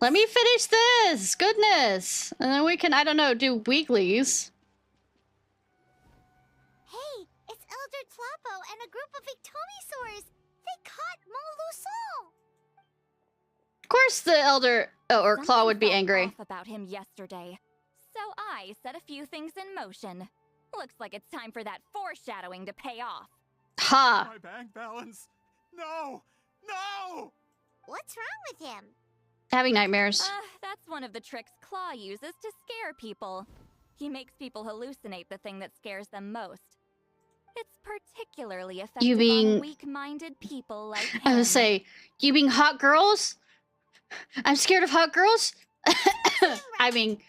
Let me finish this! Goodness! And then we can, I don't know, do weeklies. Hey, it's Elder Tlapo and a group of Victomisaurs! They caught Montluçon! Of course the Elder, or Claw would be angry. Off about him yesterday. So I set a few things in motion. Looks like it's time for that foreshadowing to pay off. Ha! My bank balance! No! No! What's wrong with him? Having nightmares. That's one of the tricks Claw uses to scare people. He makes people hallucinate the thing that scares them most. It's particularly effective on weak-minded people like him. I would say, you being hot girls? I'm scared of hot girls? I mean...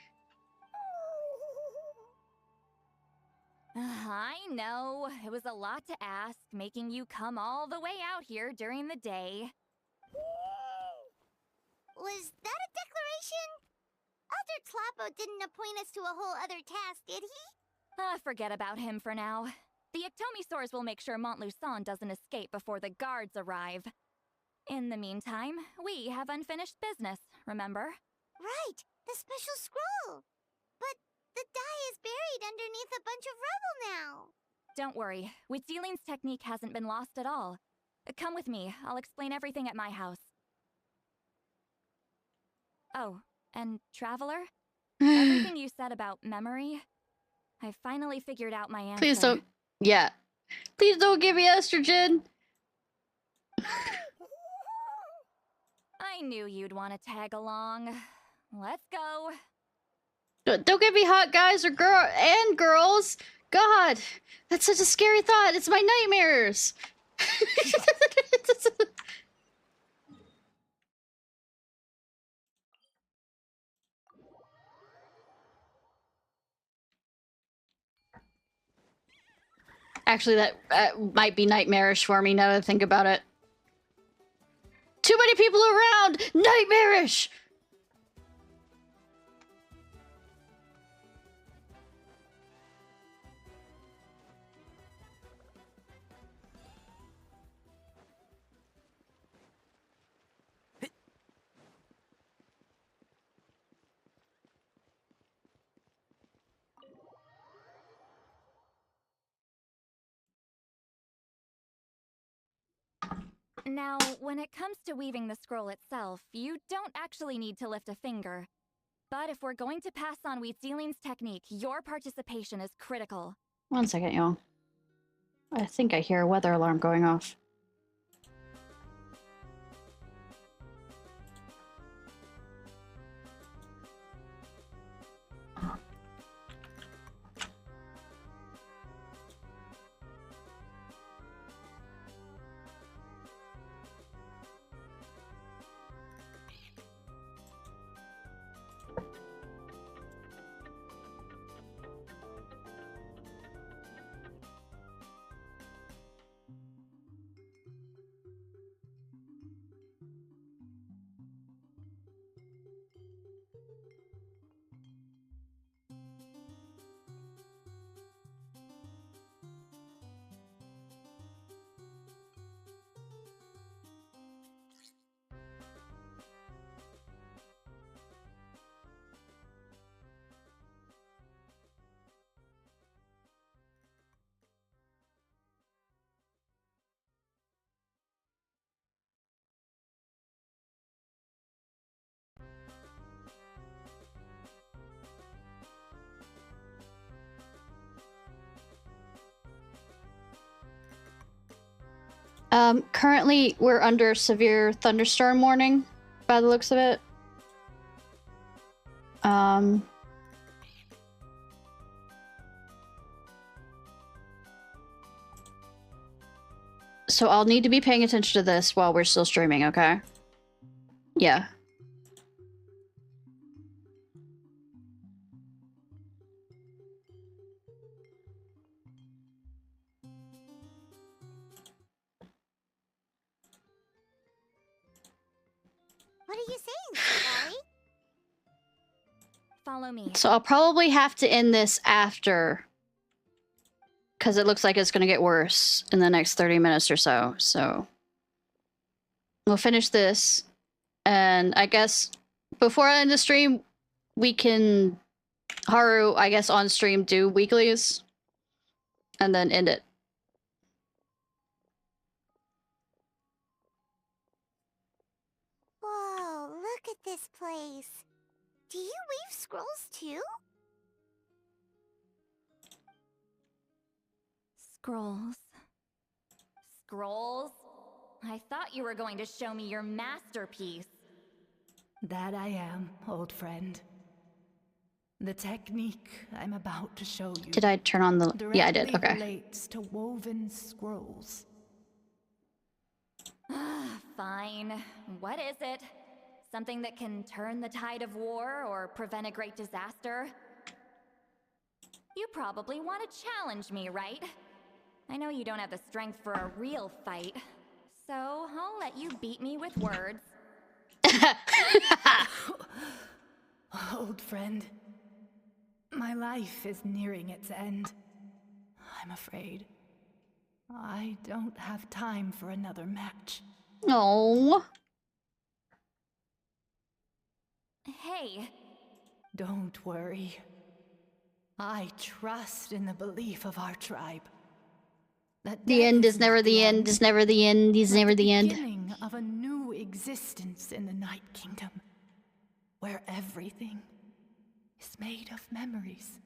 I know. It was a lot to ask, making you come all the way out here during the day. Was that a declaration? Elder Tlappo didn't appoint us to a whole other task, did he? Forget about him for now. The Ectomisaurs will make sure Montluçon doesn't escape before the guards arrive. In the meantime, we have unfinished business, remember? Right, the special scroll. But the die is buried underneath a bunch of rubble now. Don't worry, Witzeline's technique hasn't been lost at all. Come with me, I'll explain everything at my house. Oh, and Traveler? Everything you said about memory, I finally figured out my answer. Please don't. Yeah. Please don't give me estrogen. I knew you'd want to tag along. Let's go. Don't give me hot guys or girls. God, that's such a scary thought. It's my nightmares. Actually, that might be nightmarish for me now that I think about it. Too many people around! Nightmarish! Now, when it comes to weaving the scroll itself, you don't actually need to lift a finger. But if we're going to pass on Witzeline's technique, your participation is critical. 1 second, y'all. I think I hear a weather alarm going off. Currently we're under severe thunderstorm warning, by the looks of it. So I'll need to be paying attention to this while we're still streaming, okay? Yeah. What are you saying, Citlali? Follow me. So I'll probably have to end this after, because it looks like it's going to get worse in the next 30 minutes or so. So we'll finish this, and I guess before I end the stream, we can, Haru, I guess on stream, do weeklies, and then end it. Whoa, look at this place. Do you weave scrolls too? Scrolls. Scrolls? I thought you were going to show me your masterpiece. That I am, old friend. The technique I'm about to show you. Did I turn on the... Yeah, I did. directly Okay. relates to woven scrolls. Fine. What is it? Something that can turn the tide of war or prevent a great disaster? You probably want to challenge me, right? I know you don't have the strength for a real fight, so I'll let you beat me with words. Old friend, my life is nearing its end. I'm afraid I don't have time for another match. Oh. Hey. Don't worry. I trust in the belief of our tribe. That The end is never the end, is never the end, is never the end. Beginning of a new existence in the Night Kingdom, where everything is made of memories.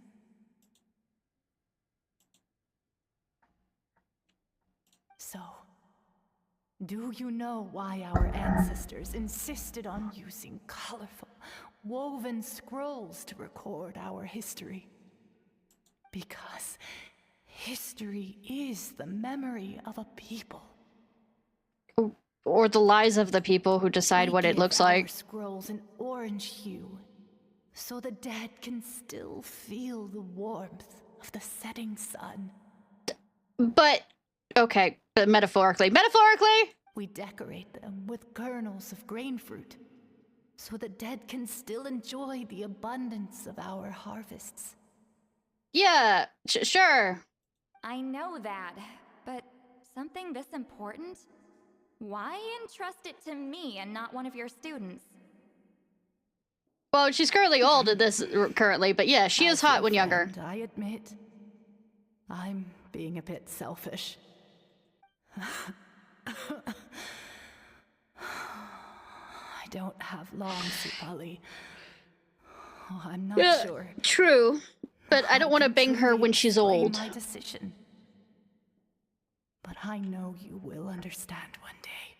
So, do you know why our ancestors insisted on using colorful, woven scrolls to record our history? Because history is the memory of a people. Or the lies of the people who decide what it looks like. Our scrolls an orange hue, so the dead can still feel the warmth of the setting sun. But, okay, but metaphorically. Metaphorically! We decorate them with kernels of grain fruit, so the dead can still enjoy the abundance of our harvests. Yeah, sure. I know that, but something this important? Why entrust it to me and not one of your students? Well, she's currently old at this currently, but yeah, she is hot when younger. I admit, I'm being a bit selfish. I don't have long, Citlali. Oh, I'm not sure. True, but I don't want to bang her when she's old. My decision. But I know you will understand one day.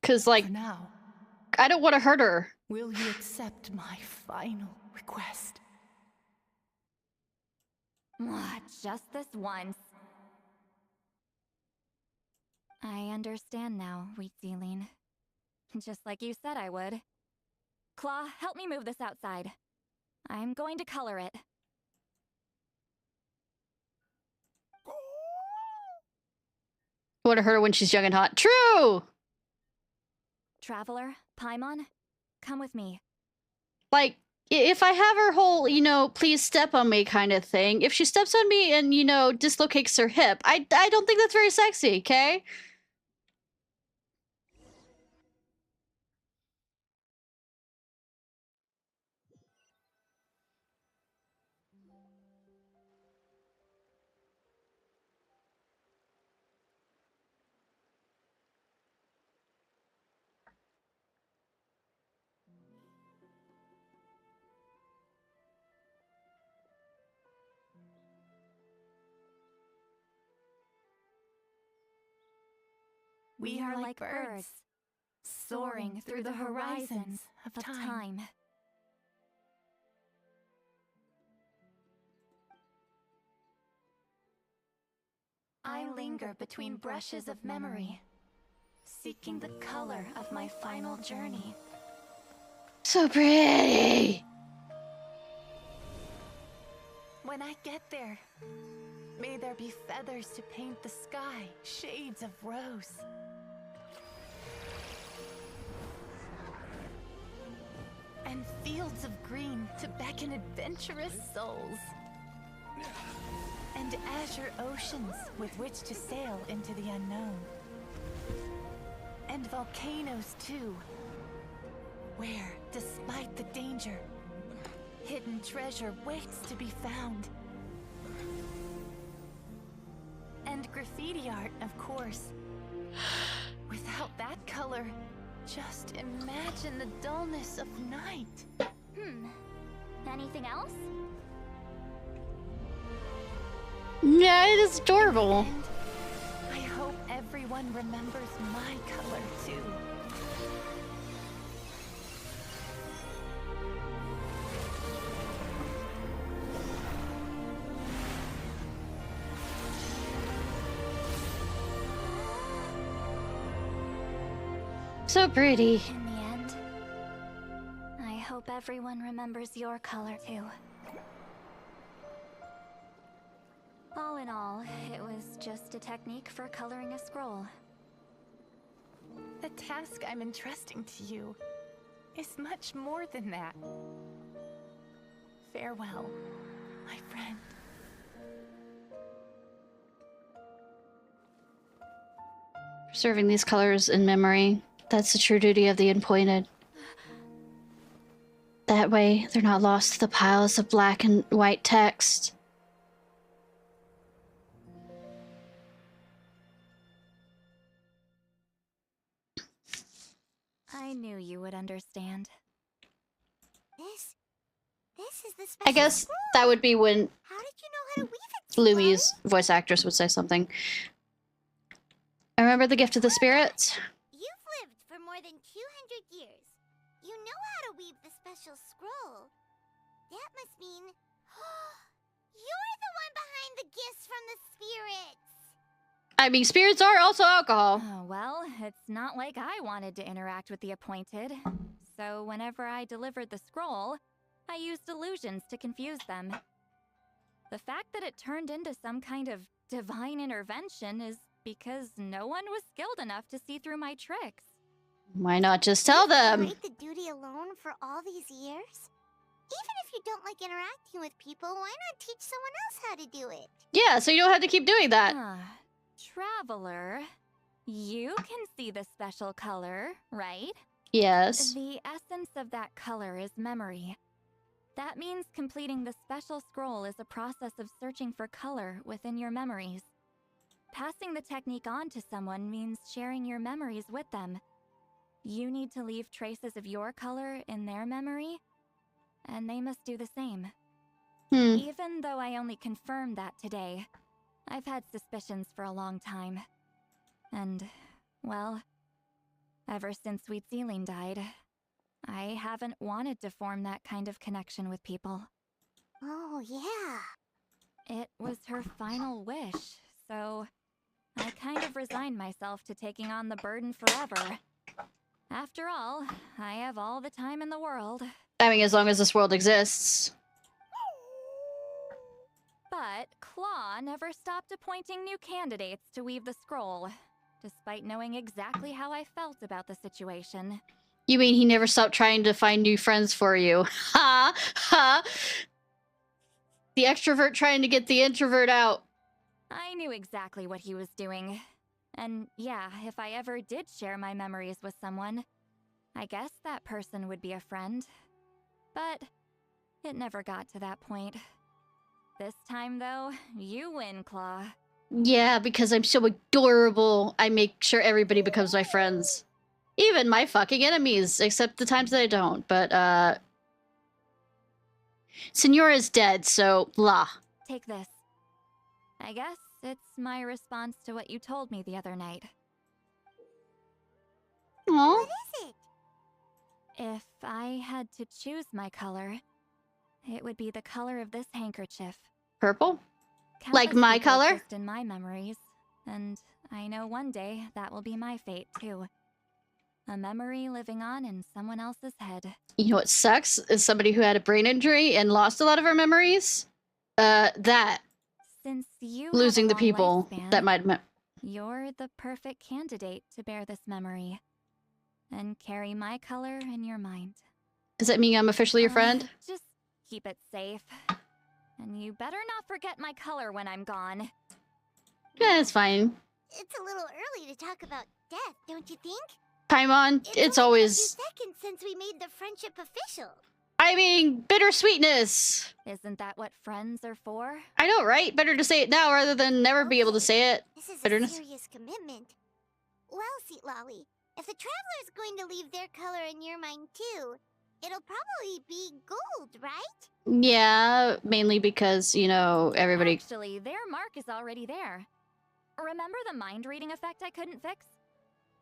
'Cause, like, now, I don't want to hurt her. Will you accept my final request? Just this once. I understand now, Wheatsealing. Just like you said I would. Claw, help me move this outside. I'm going to color it. Want to hurt her when she's young and hot. True! Traveler, Paimon, come with me. Like, if I have her whole, you know, please step on me kind of thing, if she steps on me and, you know, dislocates her hip, I don't think that's very sexy, okay? We are like birds, soaring through the horizons of time. I linger between brushes of memory, seeking the color of my final journey. So pretty! When I get there, may there be feathers to paint the sky, shades of rose. And fields of green to beckon adventurous souls. And azure oceans with which to sail into the unknown. And volcanoes too, where, despite the danger, hidden treasure waits to be found. And graffiti art, of course. Without that color, just imagine the dullness of night. Anything else? Yeah, it is adorable. And I hope everyone remembers my color too. So pretty. In the end, I hope everyone remembers your color too. All in all, it was just a technique for coloring a scroll. The task I'm entrusting to you is much more than that. Farewell, my friend. Preserving these colors in memory. That's the true duty of the appointed. That way, they're not lost to the piles of black and white text. I knew you would understand. This is the special I guess scroll. that would be when How did you know how to weave it, Lumi's voice actress would say something. I remember the gift of the spirits. You've lived for more than 200 years. You know how to weave the special scroll. That must mean you're the one behind the gifts from the spirits. I mean, spirits are also alcohol. Oh, well, it's not like I wanted to interact with the appointed. So whenever I delivered the scroll, I used illusions to confuse them. The fact that it turned into some kind of divine intervention is because no one was skilled enough to see through my tricks. Why not just tell them? Carried the duty alone for all these years? Even if you don't like interacting with people, why not teach someone else how to do it? Yeah, so you don't have to keep doing that. Traveler, you can see the special color, right? Yes. The essence of that color is memory. That means completing the special scroll is a process of searching for color within your memories. Passing the technique on to someone means sharing your memories with them. You need to leave traces of your color in their memory, and they must do the same. Even though I only confirmed that today, I've had suspicions for a long time. And, well, ever since Sweet Celine died, I haven't wanted to form that kind of connection with people. Oh, yeah. It was her final wish, so I kind of resigned myself to taking on the burden forever. After all, I have all the time in the world. I mean, as long as this world exists. But Claw never stopped appointing new candidates to weave the scroll, despite knowing exactly how I felt about the situation. You mean he never stopped trying to find new friends for you? Ha! Ha! The extrovert trying to get the introvert out. I knew exactly what he was doing. And yeah, if I ever did share my memories with someone, I guess that person would be a friend. But it never got to that point. This time, though, you win, Claw. Yeah, because I'm so adorable, I make sure everybody becomes my friends. Even my fucking enemies, except the times that I don't. But, Senora's dead, so blah. Take this. I guess it's my response to what you told me the other night. Aww. What is it? If I had to choose my color, it would be the color of this handkerchief. Purple? Countless Like my people color? exist in my memories, and I know one day that will be my fate too. A memory living on in someone else's head. You know what sucks? Is somebody who had a brain injury and lost a lot of her memories? That. Since you Losing the have a long people lifespan, that might... you're the perfect candidate to bear this memory. And carry my color in your mind. Does that mean I'm officially your friend? Just keep it safe. And you better not forget my color when I'm gone. Yeah, it's fine. It's a little early to talk about death, don't you think? Paimon, it's always... A few seconds since we made the friendship official. I mean, bittersweetness. Isn't that what friends are for? I know, right? Better to say it now rather than never be able to say it. This is Bitterness. a serious commitment. Well, Citlali, if the Traveler's going to leave their color in your mind too, it'll probably be gold, right? Yeah, mainly because, you know, everybody... Actually, their mark is already there. Remember the mind reading effect I couldn't fix?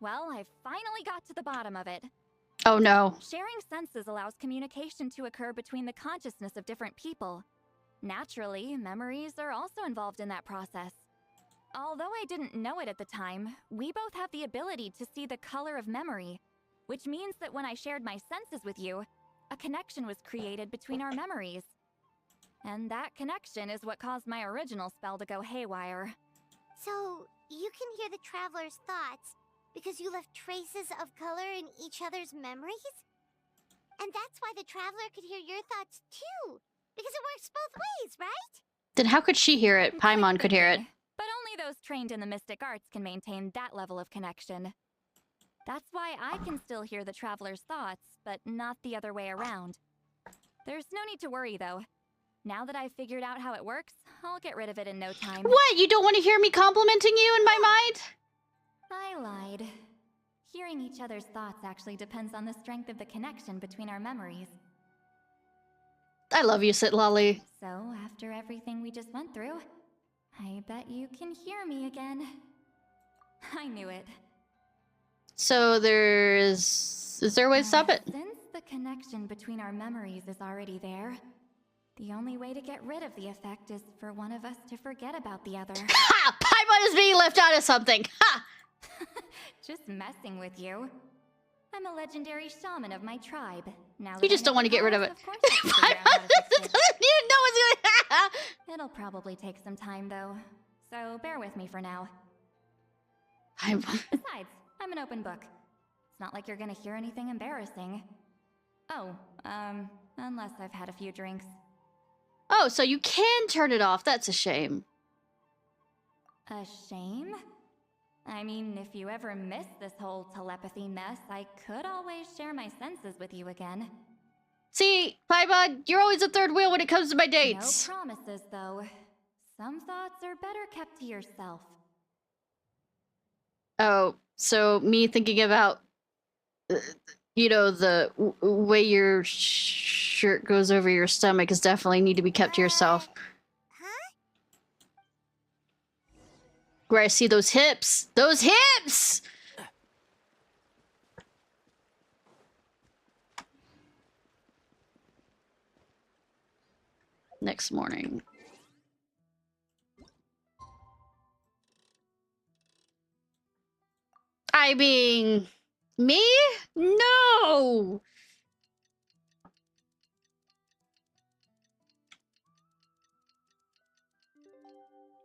Well, I finally got to the bottom of it. Oh no. Sharing senses allows communication to occur between the consciousness of different people. Naturally, memories are also involved in that process. Although I didn't know it at the time, we both have the ability to see the color of memory, which means that when I shared my senses with you, a connection was created between our memories. And that connection is what caused my original spell to go haywire. So, you can hear the Traveler's thoughts because you left traces of color in each other's memories? And that's why the Traveler could hear your thoughts too. Because it works both ways, right? Then how could she hear it? Paimon could hear it. But only those trained in the mystic arts can maintain that level of connection. That's why I can still hear the Traveler's thoughts, but not the other way around. There's no need to worry, though. Now that I've figured out how it works, I'll get rid of it in no time. What? You don't want to hear me complimenting you in my mind? I lied. Hearing each other's thoughts actually depends on the strength of the connection between our memories. I love you, Citlali. So, after everything we just went through, I bet you can hear me again. I knew it. So is there a way to stop it? Since the connection between our memories is already there, the only way to get rid of the effect is for one of us to forget about the other. Ha! Paimon is being left out of something! Ha! Just messing with you. I'm a legendary shaman of my tribe. Now You just don't want to get rid of it. Of course I'll figure out how to fix it. You know what's going It'll probably take some time, though. So bear with me for now. Besides, I'm an open book. It's not like you're gonna hear anything embarrassing. Oh, unless I've had a few drinks. Oh, so you can turn it off. That's a shame. A shame? I mean, if you ever miss this whole telepathy mess, I could always share my senses with you again. See, Paimon, you're always a third wheel when it comes to my dates. No promises, though. Some thoughts are better kept to yourself. Oh, so me thinking about, you know, the way your shirt goes over your stomach is definitely need to be kept to yourself. Where I see those hips. Those hips! Next morning. I mean, me? No!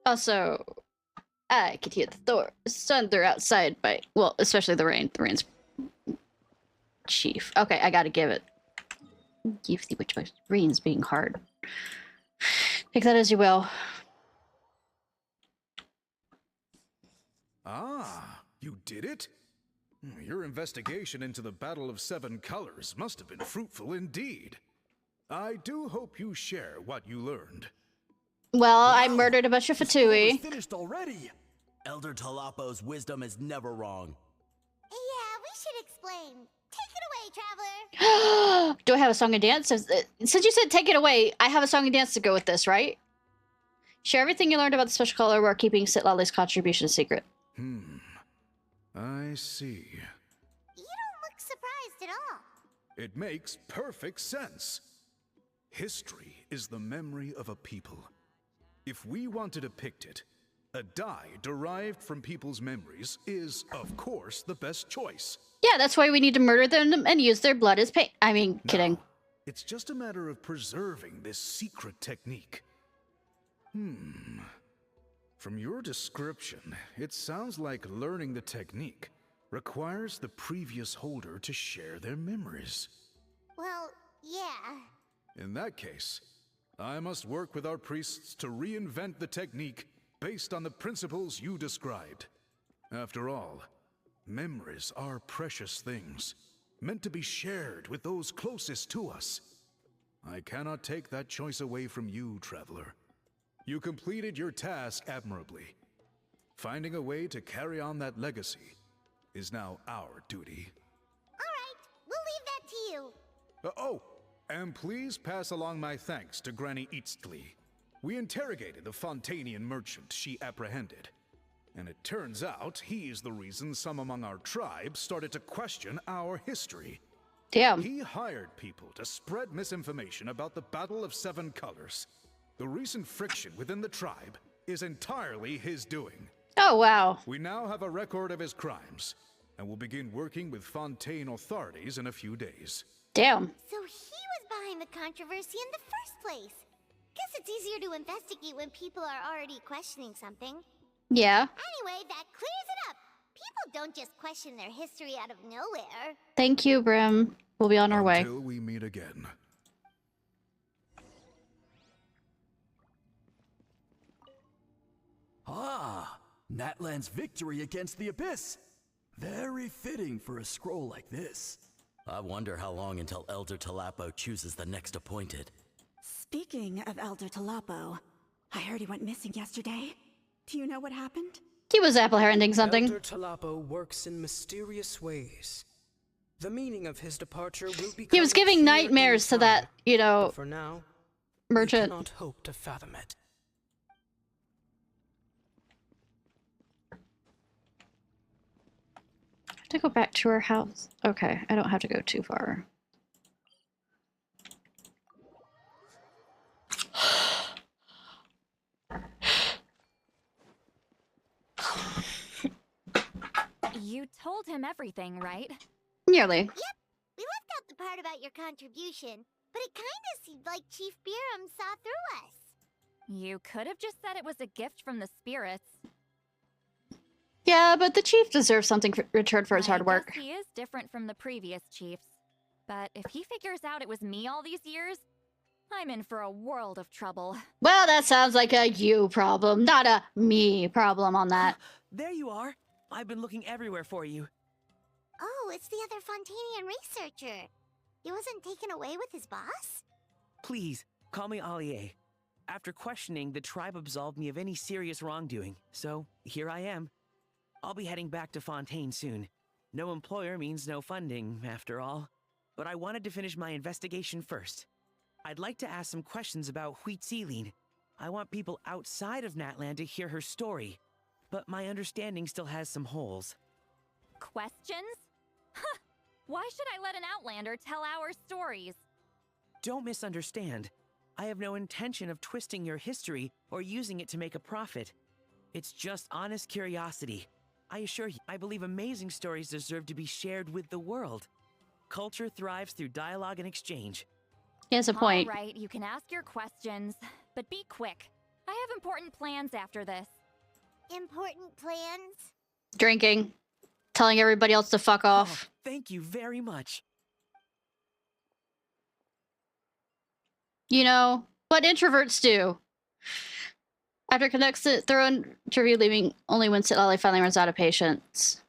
Also, I could hear the thunder outside by, well, especially the rain. The rain's chief. Okay, I gotta give it. Give the which way rain's being hard. Take that as you will. Ah, you did it? Your investigation into the Battle of Seven Colors must have been fruitful indeed. I do hope you share what you learned. Well, I murdered a bunch of Fatui. Finished already. Elder Talapo's wisdom is never wrong. Yeah, we should explain. Take it away, Traveler. Do I have a song and dance? Since you said take it away, I have a song and dance to go with this, right? Share everything you learned about the special color while keeping Citlali's contribution a secret. I see. You don't look surprised at all. It makes perfect sense. History is the memory of a people. If we want to depict it, a dye derived from people's memories is, of course, the best choice. Yeah, that's why we need to murder them and use their blood as paint. I mean, kidding. It's just a matter of preserving this secret technique. From your description, it sounds like learning the technique requires the previous holder to share their memories. Well, yeah. In that case, I must work with our priests to reinvent the technique based on the principles you described. After all, memories are precious things, meant to be shared with those closest to us. I cannot take that choice away from you, Traveler. You completed your task admirably. Finding a way to carry on that legacy is now our duty. All right, we'll leave that to you. And please pass along my thanks to Granny Citlali. We interrogated the Fontanian merchant she apprehended, and it turns out he's the reason some among our tribe started to question our history. Damn. He hired people to spread misinformation about the Battle of Seven Colors. The recent friction within the tribe is entirely his doing. Oh, wow. We now have a record of his crimes, and will begin working with Fontaine authorities in a few days. Damn. So he was behind the controversy in the first place. Guess it's easier to investigate when people are already questioning something. Yeah. Anyway, that clears it up. People don't just question their history out of nowhere. Thank you, Brim. We'll be on our way. Until we meet again. Ah, Natlan's victory against the Abyss. Very fitting for a scroll like this. I wonder how long until Elder Talapo chooses the next appointed. Speaking of Elder Talapo, I heard he went missing yesterday. Do you know what happened? He was apple-handing something. Elder Talapo works in mysterious ways. The meaning of his departure will be. He was giving nightmares to that, you know, for now, merchant. We cannot hope to fathom it. I have to go back to her house. Okay, I don't have to go too far. You told him everything, right? Nearly. Yep, we left out the part about your contribution, but it kinda seemed like Chief Biram saw through us. You could have just said it was a gift from the spirits. Yeah, but the chief deserves something returned for his hard work. I guess he is different from the previous chiefs. But if he figures out it was me all these years, I'm in for a world of trouble. Well, that sounds like a you problem, not a me problem on that. There you are. I've been looking everywhere for you. Oh, it's the other Fontanian researcher. He wasn't taken away with his boss? Please, call me Allier. After questioning, the tribe absolved me of any serious wrongdoing, so here I am. I'll be heading back to Fontaine soon. No employer means no funding, after all. But I wanted to finish my investigation first. I'd like to ask some questions about Citlali. I want people outside of Natland to hear her story, but my understanding still has some holes. Questions? Huh! Why should I let an Outlander tell our stories? Don't misunderstand. I have no intention of twisting your history or using it to make a profit. It's just honest curiosity. I assure you, I believe amazing stories deserve to be shared with the world. Culture thrives through dialogue and exchange. He has a point. All right, you can ask your questions, but be quick. I have important plans after this. Important plans? Drinking. Telling everybody else to fuck off. Oh, thank you very much. You know, what introverts do. After conducts a thorough interview, leaving only when Citlali finally runs out of patience.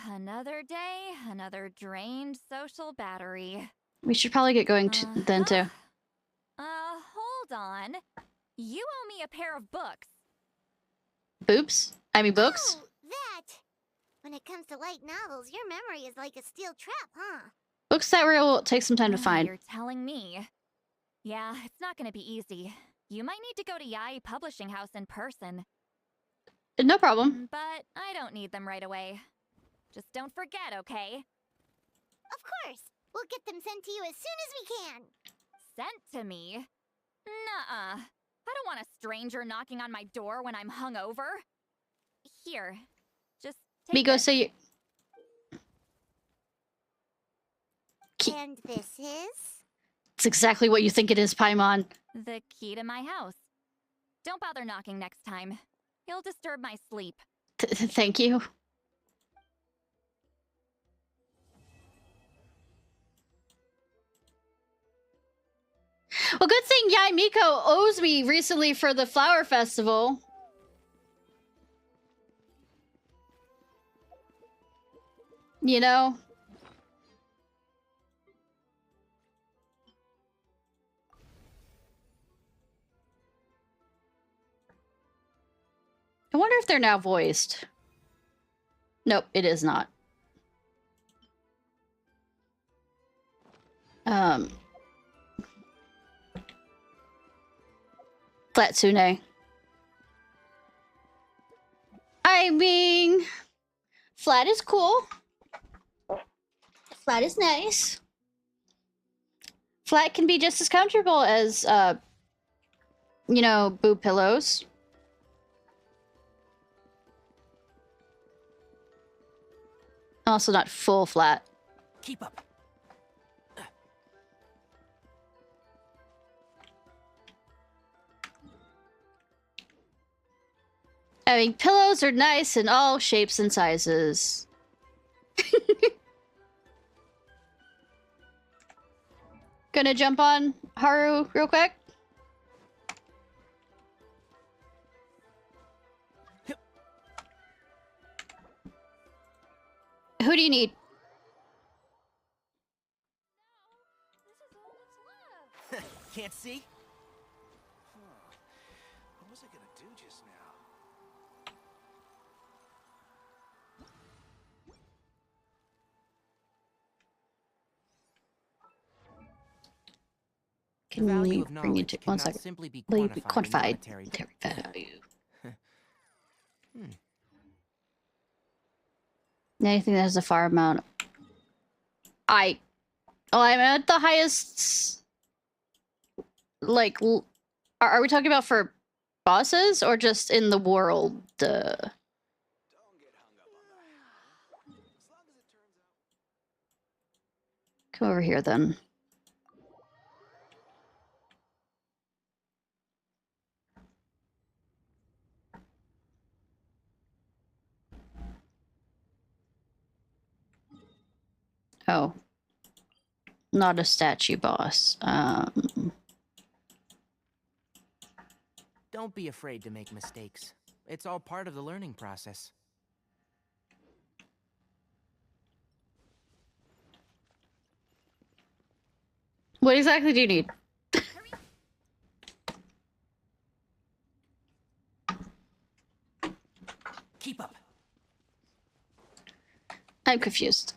Another day, another drained social battery. We should probably get going then too. Hold on. You owe me a pair of books. Boobs? I mean books? Oh, that! When it comes to light novels, your memory is like a steel trap, huh? Books that will take some time to find. You're telling me. Yeah, it's not gonna be easy. You might need to go to Yai Publishing House in person. No problem. But I don't need them right away. Just don't forget, okay? Of course! We'll get them sent to you as soon as we can! Sent to me? Nuh-uh. I don't want a stranger knocking on my door when I'm hungover. Here, just take Miko, this. say you... And this is? It's exactly what you think it is, Paimon. The key to my house. Don't bother knocking next time. You'll disturb my sleep. Thank you. Well, good thing Yai Miko owes me recently for the flower festival. You know? I wonder if they're now voiced. Nope, it is not. Flatsune. I mean, flat is cool. Flat is nice. Flat can be just as comfortable as, you know, boob pillows. Also not full flat. Keep up. I mean, pillows are nice in all shapes and sizes. Gonna jump on Haru real quick. Who do you need? Can't see? What was I gonna do just now? Can we bring it to 1 second? Simply be Quantified. monetary Value. Anything that has a far amount. I'm at the highest. Like, are we talking about for bosses or just in the world? Come over here then. Oh. Not a statue boss. Don't be afraid to make mistakes. It's all part of the learning process. What exactly do you need? Keep up. I'm confused.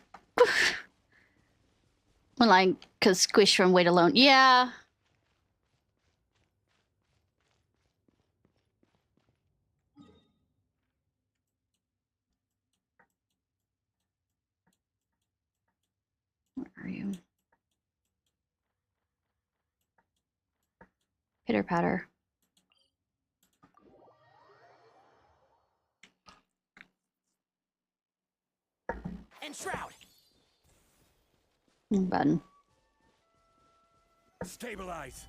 One line, cause squish from Wait Alone. Yeah. Where are you? Pitter patter. And shroud. Button. Stabilize.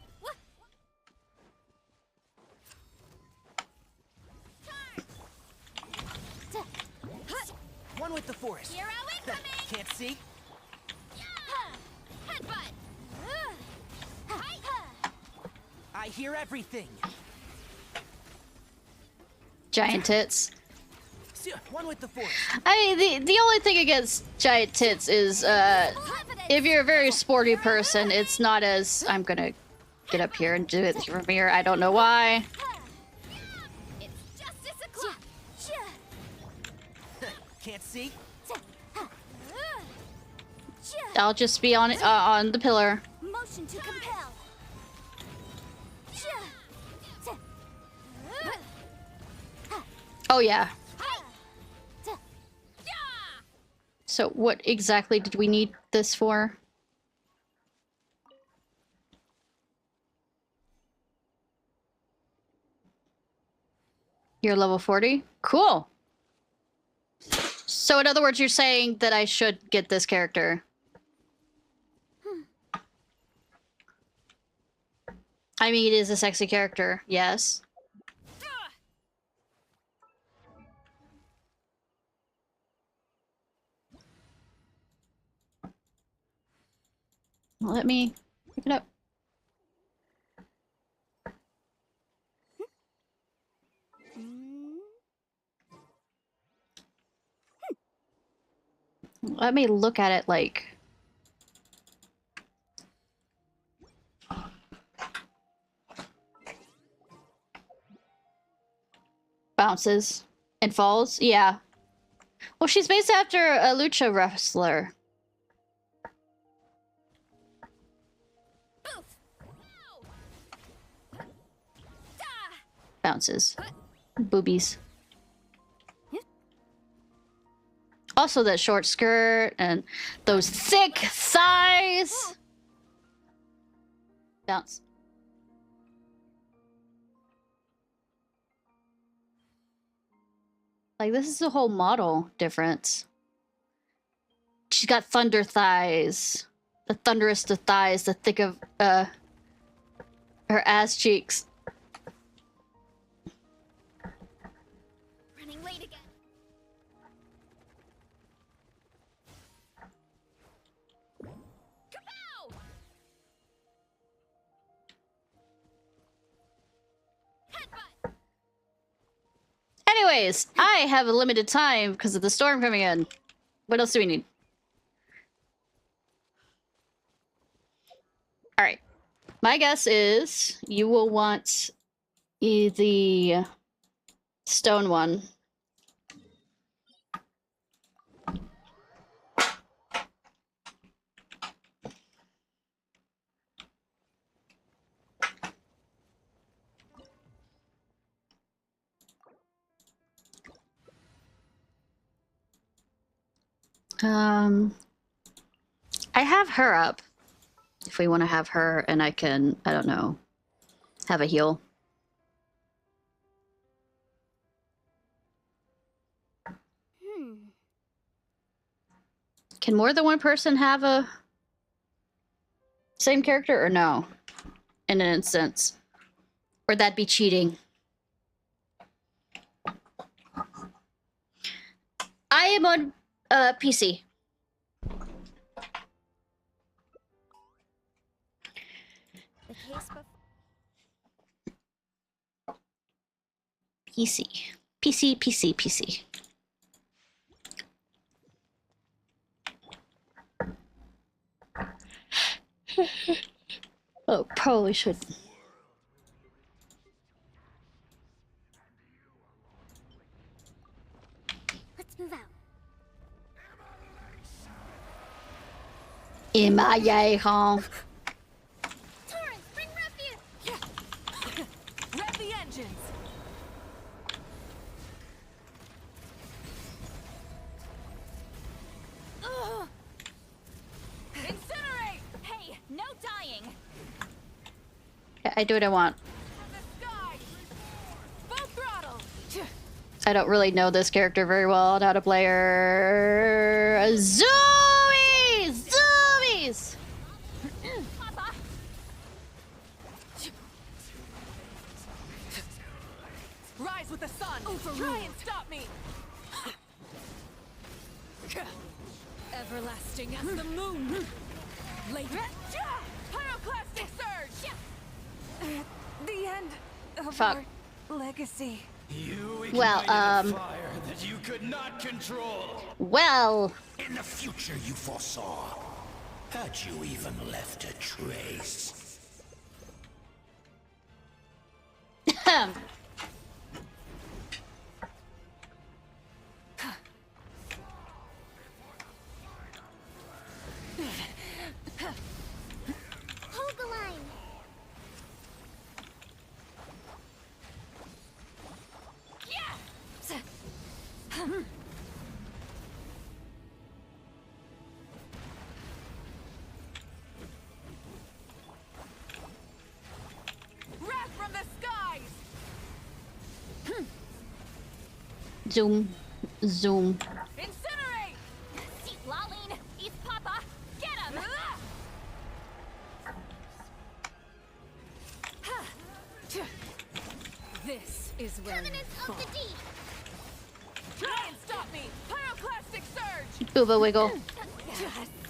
One with the forest. Hero incoming! Can't see? Headbutt! I hear everything. Giant tits. One with the forest. I mean, the only thing against giant tits is, if you're a very sporty person, it's not as... I'm gonna get up here and do it from here. I don't know why. Can't see? I'll just be on the pillar. Motion to compel. Oh yeah. So what exactly did we need this for? You're level 40? Cool. So in other words, you're saying that I should get this character. I mean, it is a sexy character, yes. Let me pick it up. Let me look at it like... Bounces and falls? Yeah. Well, she's based after a lucha wrestler. Bounces. Boobies. Also that short skirt and those thick thighs. Bounce. Like, this is a whole model difference. She's got thunder thighs. The thunderous of thighs, the thick of, her ass cheeks. late again. Kapow! Headbutt! Anyways, I have a limited time because of the storm coming in. What else do we need? Alright. My guess is you will want the stone one. I have her up. If we want to have her, and I can, I don't know, have a heal. Can more than one person have a same character, or no? In an instance. Or that'd be cheating. I am on PC. PC. Oh, probably should. Let's move out. Torrance, bring refuge! Rev the engines! Ugh. Incinerate! Hey, no dying! Yeah, I do what I want. Full throttle! I don't really know this character very well on how to play her. Zoomies! Zoomies! Papa! Rise with the sun! Try and stop me! Everlasting as the moon! Late. Pyroclastic surge! The end of Fuck. our legacy. You Well, ignited a fire that you could not control. Well. In the future you foresaw, had you even left a trace? Hold the line. Wrath from the skies! Zoom. Zoom. Incinerate! Citlali! East Papa! Get him! This is where Covenants of the Deep. Try and stop me! Pyroclastic surge! Booba wiggle.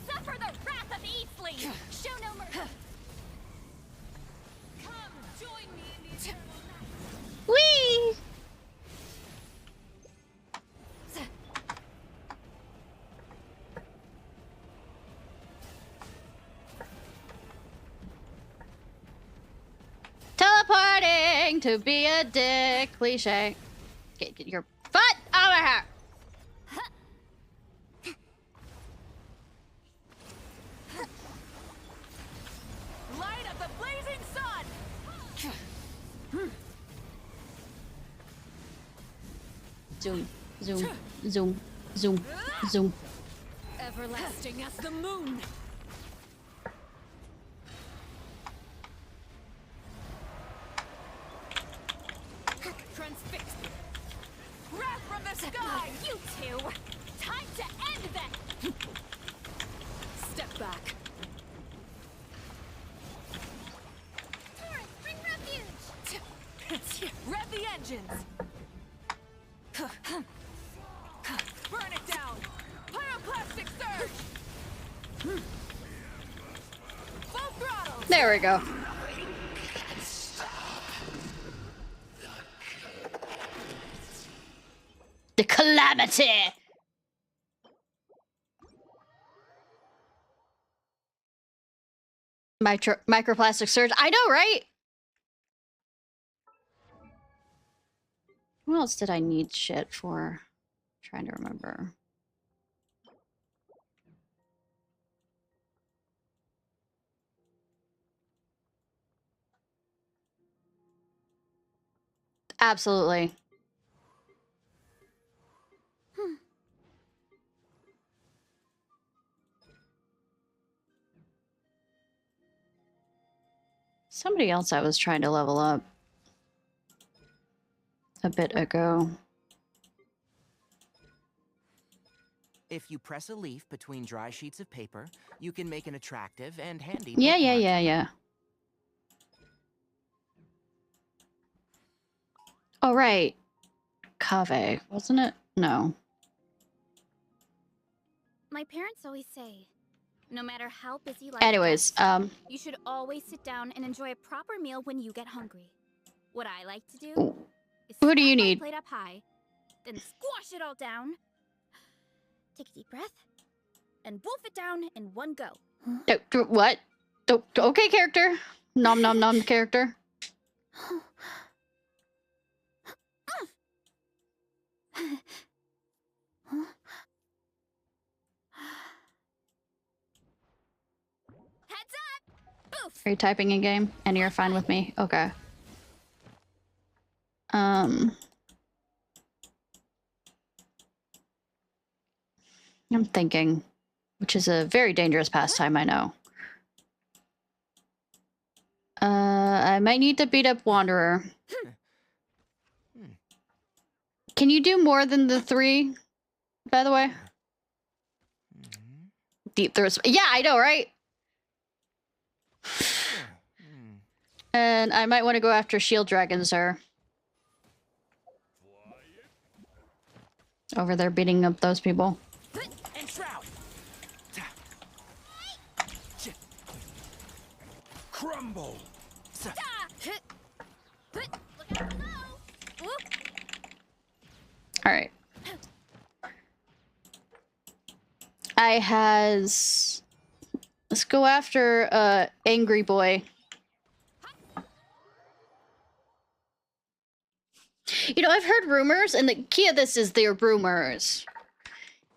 Suffer the wrath of Eastly! Show no mercy! Come, join me in the eternal night! Whee! Teleporting to be a dick cliche. Get your butt over here. Light of the blazing sun! Zoom, zoom, zoom, zoom, zoom. Everlasting as the moon! Transfixed! Wrath from the sky! You two! Time to end this! Step back. Torrance, bring refuge! Rev the engines! Burn it down! Pyroclastic surge! Full throttle! There we go. The calamity! Microplastic surge. I know, right? What else did I need shit for? Trying to remember. Absolutely. Somebody else I was trying to level up a bit ago. If you press a leaf between dry sheets of paper, you can make an attractive and handy Yeah. Oh, right. Cave, wasn't it? No. My parents always say, no matter how busy life Anyways, gets, you should always sit down and enjoy a proper meal when you get hungry. What I like to do is who do you stack my need? plate up high, then squash it all down, take a deep breath, and wolf it down in one go. What? Okay, character. Nom nom nom, character. Heads up! Boof! Are you typing in game? And you're fine with me? Okay. I'm thinking, which is a very dangerous pastime, I know. I might need to beat up Wanderer. Can you do more than the 3, by the way? Deep throats. Yeah, I know, right? And I might want to go after shield dragons, sir. Over there beating up those people. And shroud. Crumble. All right. Let's go after Angry Boy. You know, I've heard rumors, and the key of this is their rumors.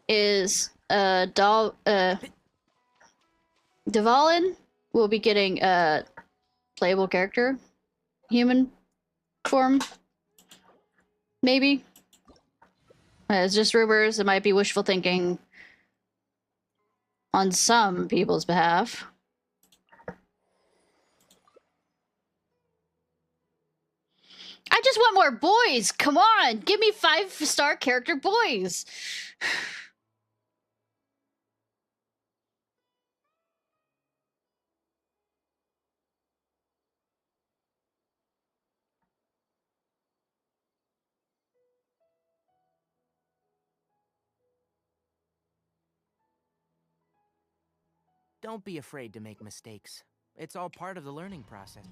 Is Dvalin will be getting a playable character, human form, maybe. It's just rumors. It might be wishful thinking on some people's behalf. I just want more boys. Come on, give me 5-star character boys. Don't be afraid to make mistakes. It's all part of the learning process.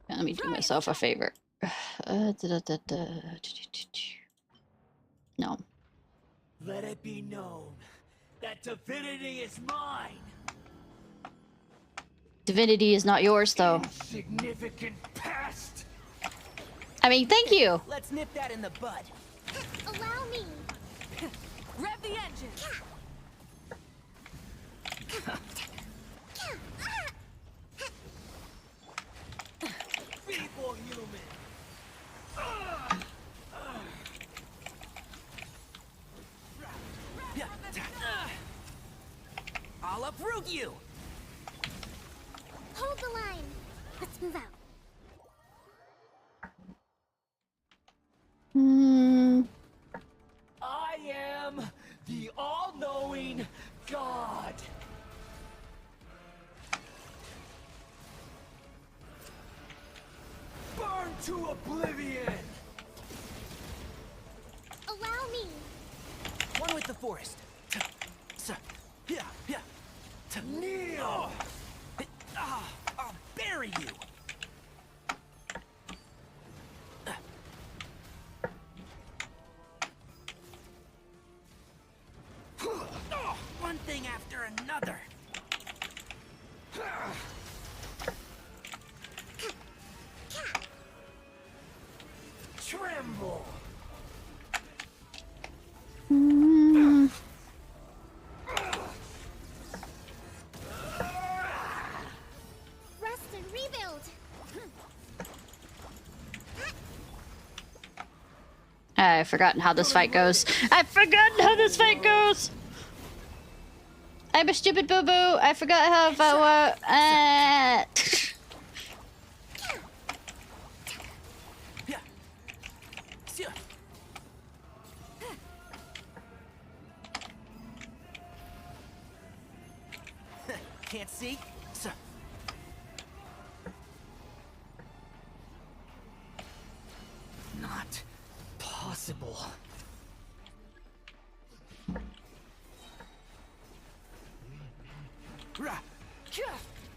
Let me do myself a favor. No. Let it be known that divinity is mine. Divinity is not yours, though. Insignificant pest. I mean, thank you. Let's nip that in the bud. Allow me. Rev the engine. Feeble human. I'll uproot you. Hold the line. Let's move out. I am the all-knowing God. To oblivion! Allow me! One with the forest. Kneel! I'll bury you! One thing after another. Tremble! Rest and rebuild! I've forgotten how this fight goes. I've forgotten how this fight goes! I'm a stupid boo-boo. I forgot how Can't see? Not possible.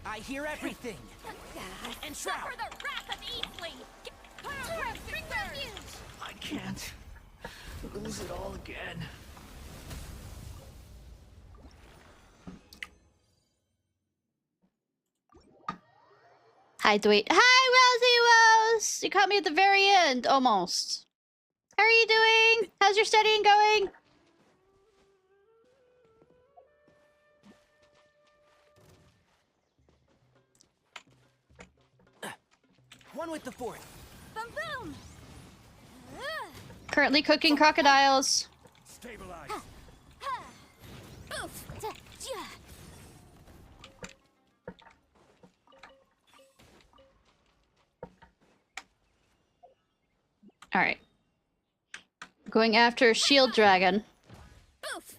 I hear everything. And suffer the wrath of Easley! I can't lose it all again. Hi, Dwayne. Hi, Rosie Rose! You caught me at the very end, almost. How are you doing? How's your studying going? One with the fourth. Boom boom! Currently cooking crocodiles. Stabilize. Oof! Alright. Going after Shield Dragon. Oof!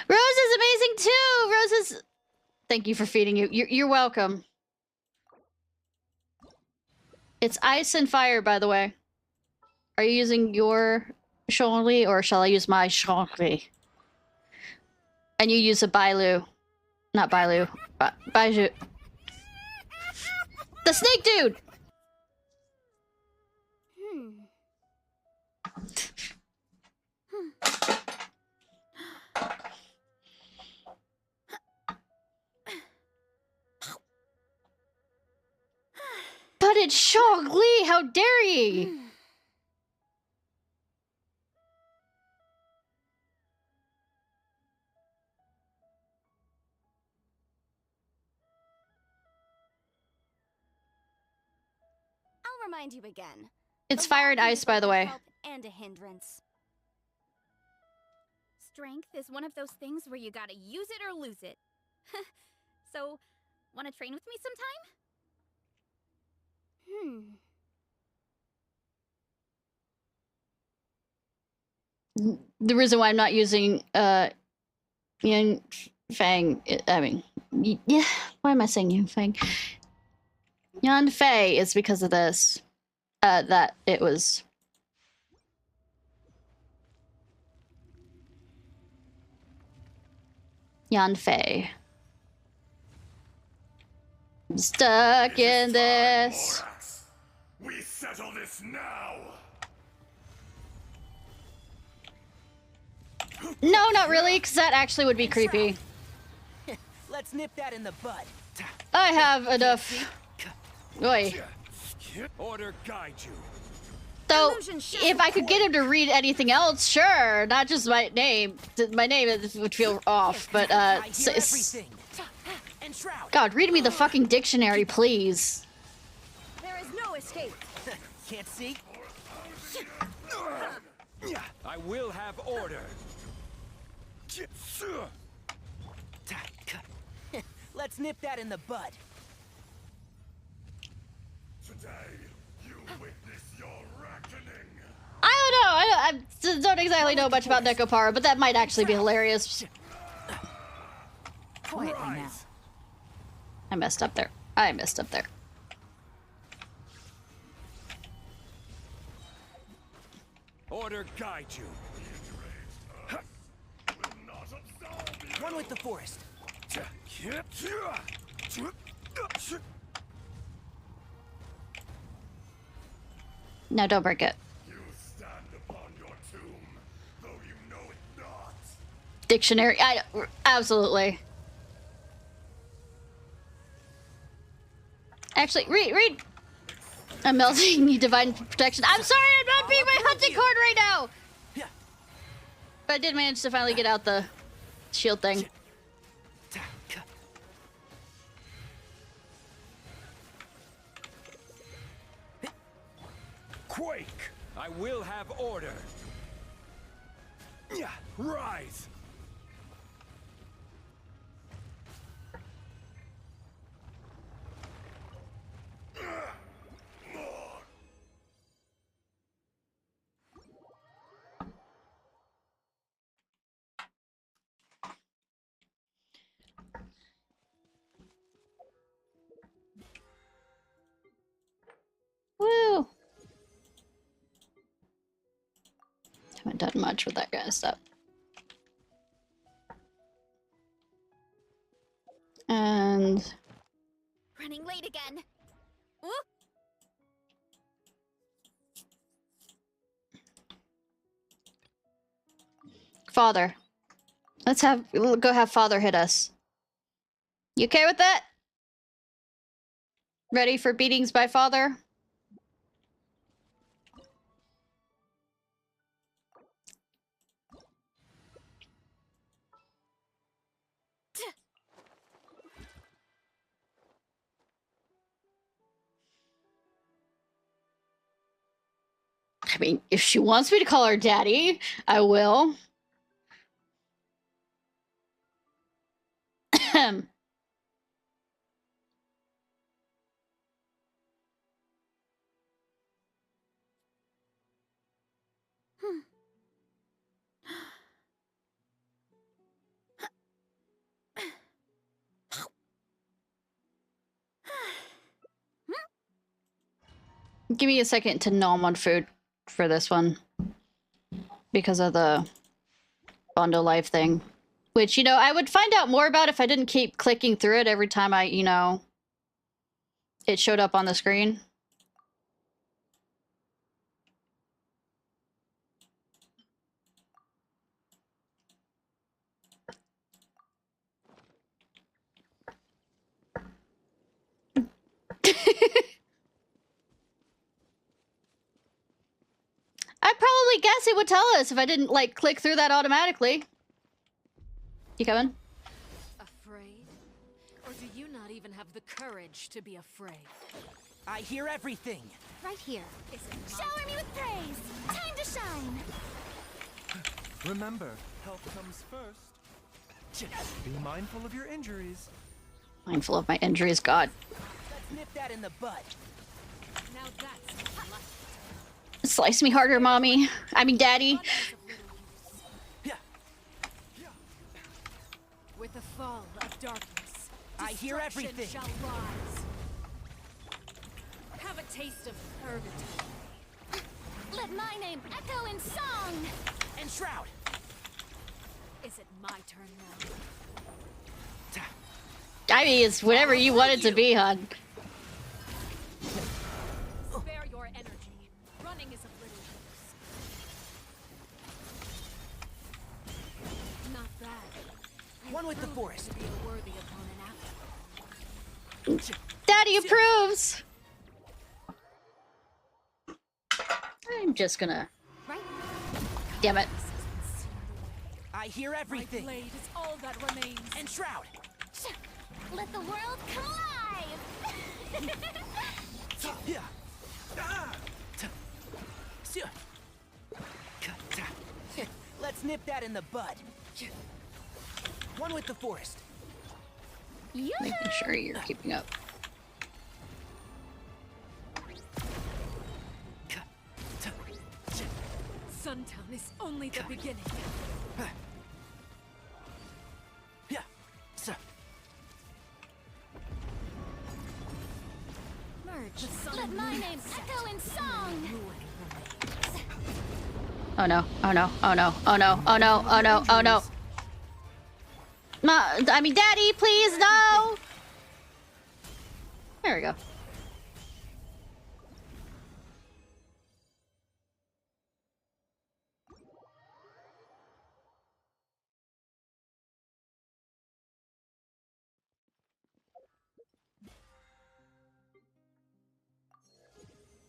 Rose is amazing too! Rose is... Thank you for feeding you. You're welcome. It's ice and fire, by the way. Are you using your Shonli or shall I use my Shonli? And you use a Bailu. Not Bailu. Baiju. The snake dude! But it's Shogli! How dare ye! I'll remind you again. It's A fire wall and can be ice, by both the a way. help and a hindrance. Strength is one of those things where you gotta use it or lose it. So, wanna train with me sometime? The reason why I'm not using Yan Fang, I mean, yeah, why am I saying Yan Fang? Yan Fei is because of this. That it was. Yan Fei. I'm stuck in this. We settle this now! No, not really, because that actually would be creepy. Let's nip that in the bud. I have enough. Oi. Order guide you. So, if I could get him to read anything else, sure. Not just my name. My name would feel off, but, God, read me the fucking dictionary, please. There is no escape. Can't see? I will have order. Let's nip that in the bud. Today, you witness your reckoning. I don't know. I don't exactly know much about Nekopara, but that might actually be hilarious. Quietly now. I messed up there. I messed up there. Order guide you. One with the forest. No, don't break it. Dictionary. Absolutely. Actually, read. I'm melting. Need divine protection. I'm sorry, I'm not being my hunting cord right now. But I did manage to finally get out the shield thing. Quake! I will have order. Rise! Woo! Haven't done much with that kind of stuff. And Running late again. Whoop. Father. We'll go have Father hit us. You okay with that? Ready for beatings by Father? I mean, if she wants me to call her daddy, I will. Give me a second to nom on food for this one. Because of the Bondo Life thing. Which, you know, I would find out more about if I didn't keep clicking through it every time it showed up on the screen. I'd probably guess it would tell us if I didn't, like, click through that automatically. You coming? Afraid? Or do you not even have the courage to be afraid? I hear everything. Right here. Is it Shower me with praise. Time to shine. Remember, health comes first. Be mindful of your injuries. Mindful of my injuries, God. Let's nip that in the bud. Now that's Slice me harder, mommy. I mean, daddy. with the fall of darkness. I hear everything. Shall rise. Have a taste of purgatory. Let my name echo in song. And Shroud. Is it my turn now? I mean, it's whatever you want it to be, hon. Spare your energy. Running is of little use. Not bad. One with the forest. To be a worthy opponent after. Daddy approves. I'm just gonna. Damn it. I hear everything. My blade is all that remains. And Shroud. Let the world come alive. Let's nip that in the bud. One with the forest. Making sure you're keeping up. Suntown is only the beginning. Yeah, sir. Merge. Let my name echo in song. Oh no, oh no, oh no, oh no, oh no, oh no, oh no. I mean, Daddy, please, no! There we go.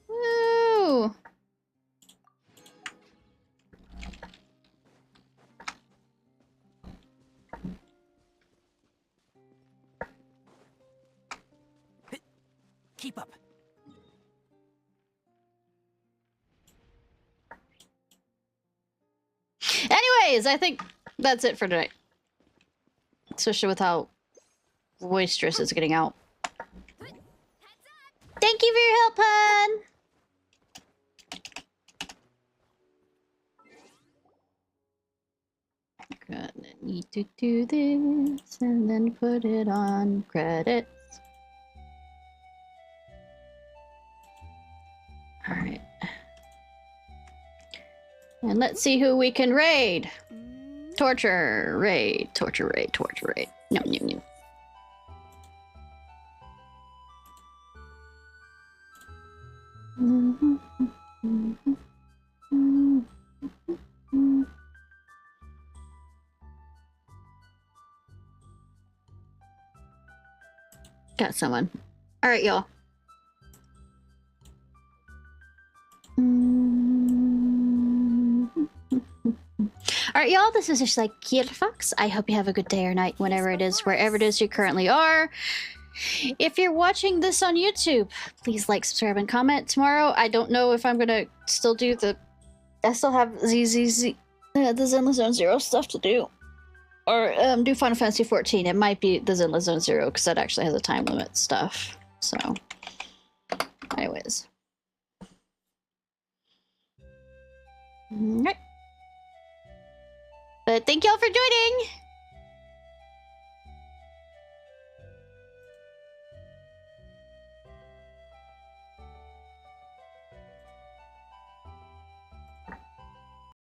Woo! Keep up. Anyways, I think that's it for tonight. Especially with how boisterous it's getting out. Thank you for your help, hon! Gonna need to do this and then put it on credits. Alright. And let's see who we can raid. Torture, raid, torture, raid, torture, raid. Yum, yum, yum. Got someone. Alright, y'all. Alright, y'all, this is just like Ciarfox. I hope you have a good day or night, whenever it is, wherever it is you currently are. If you're watching this on YouTube, please like, subscribe, and comment. Tomorrow, I don't know if I'm gonna still do the... I still have the Zenless Zone Zero stuff to do. Or do Final Fantasy 14. It might be the Zenless Zone Zero, because that actually has a time limit stuff. So, anyways. Alright. But thank y'all for joining!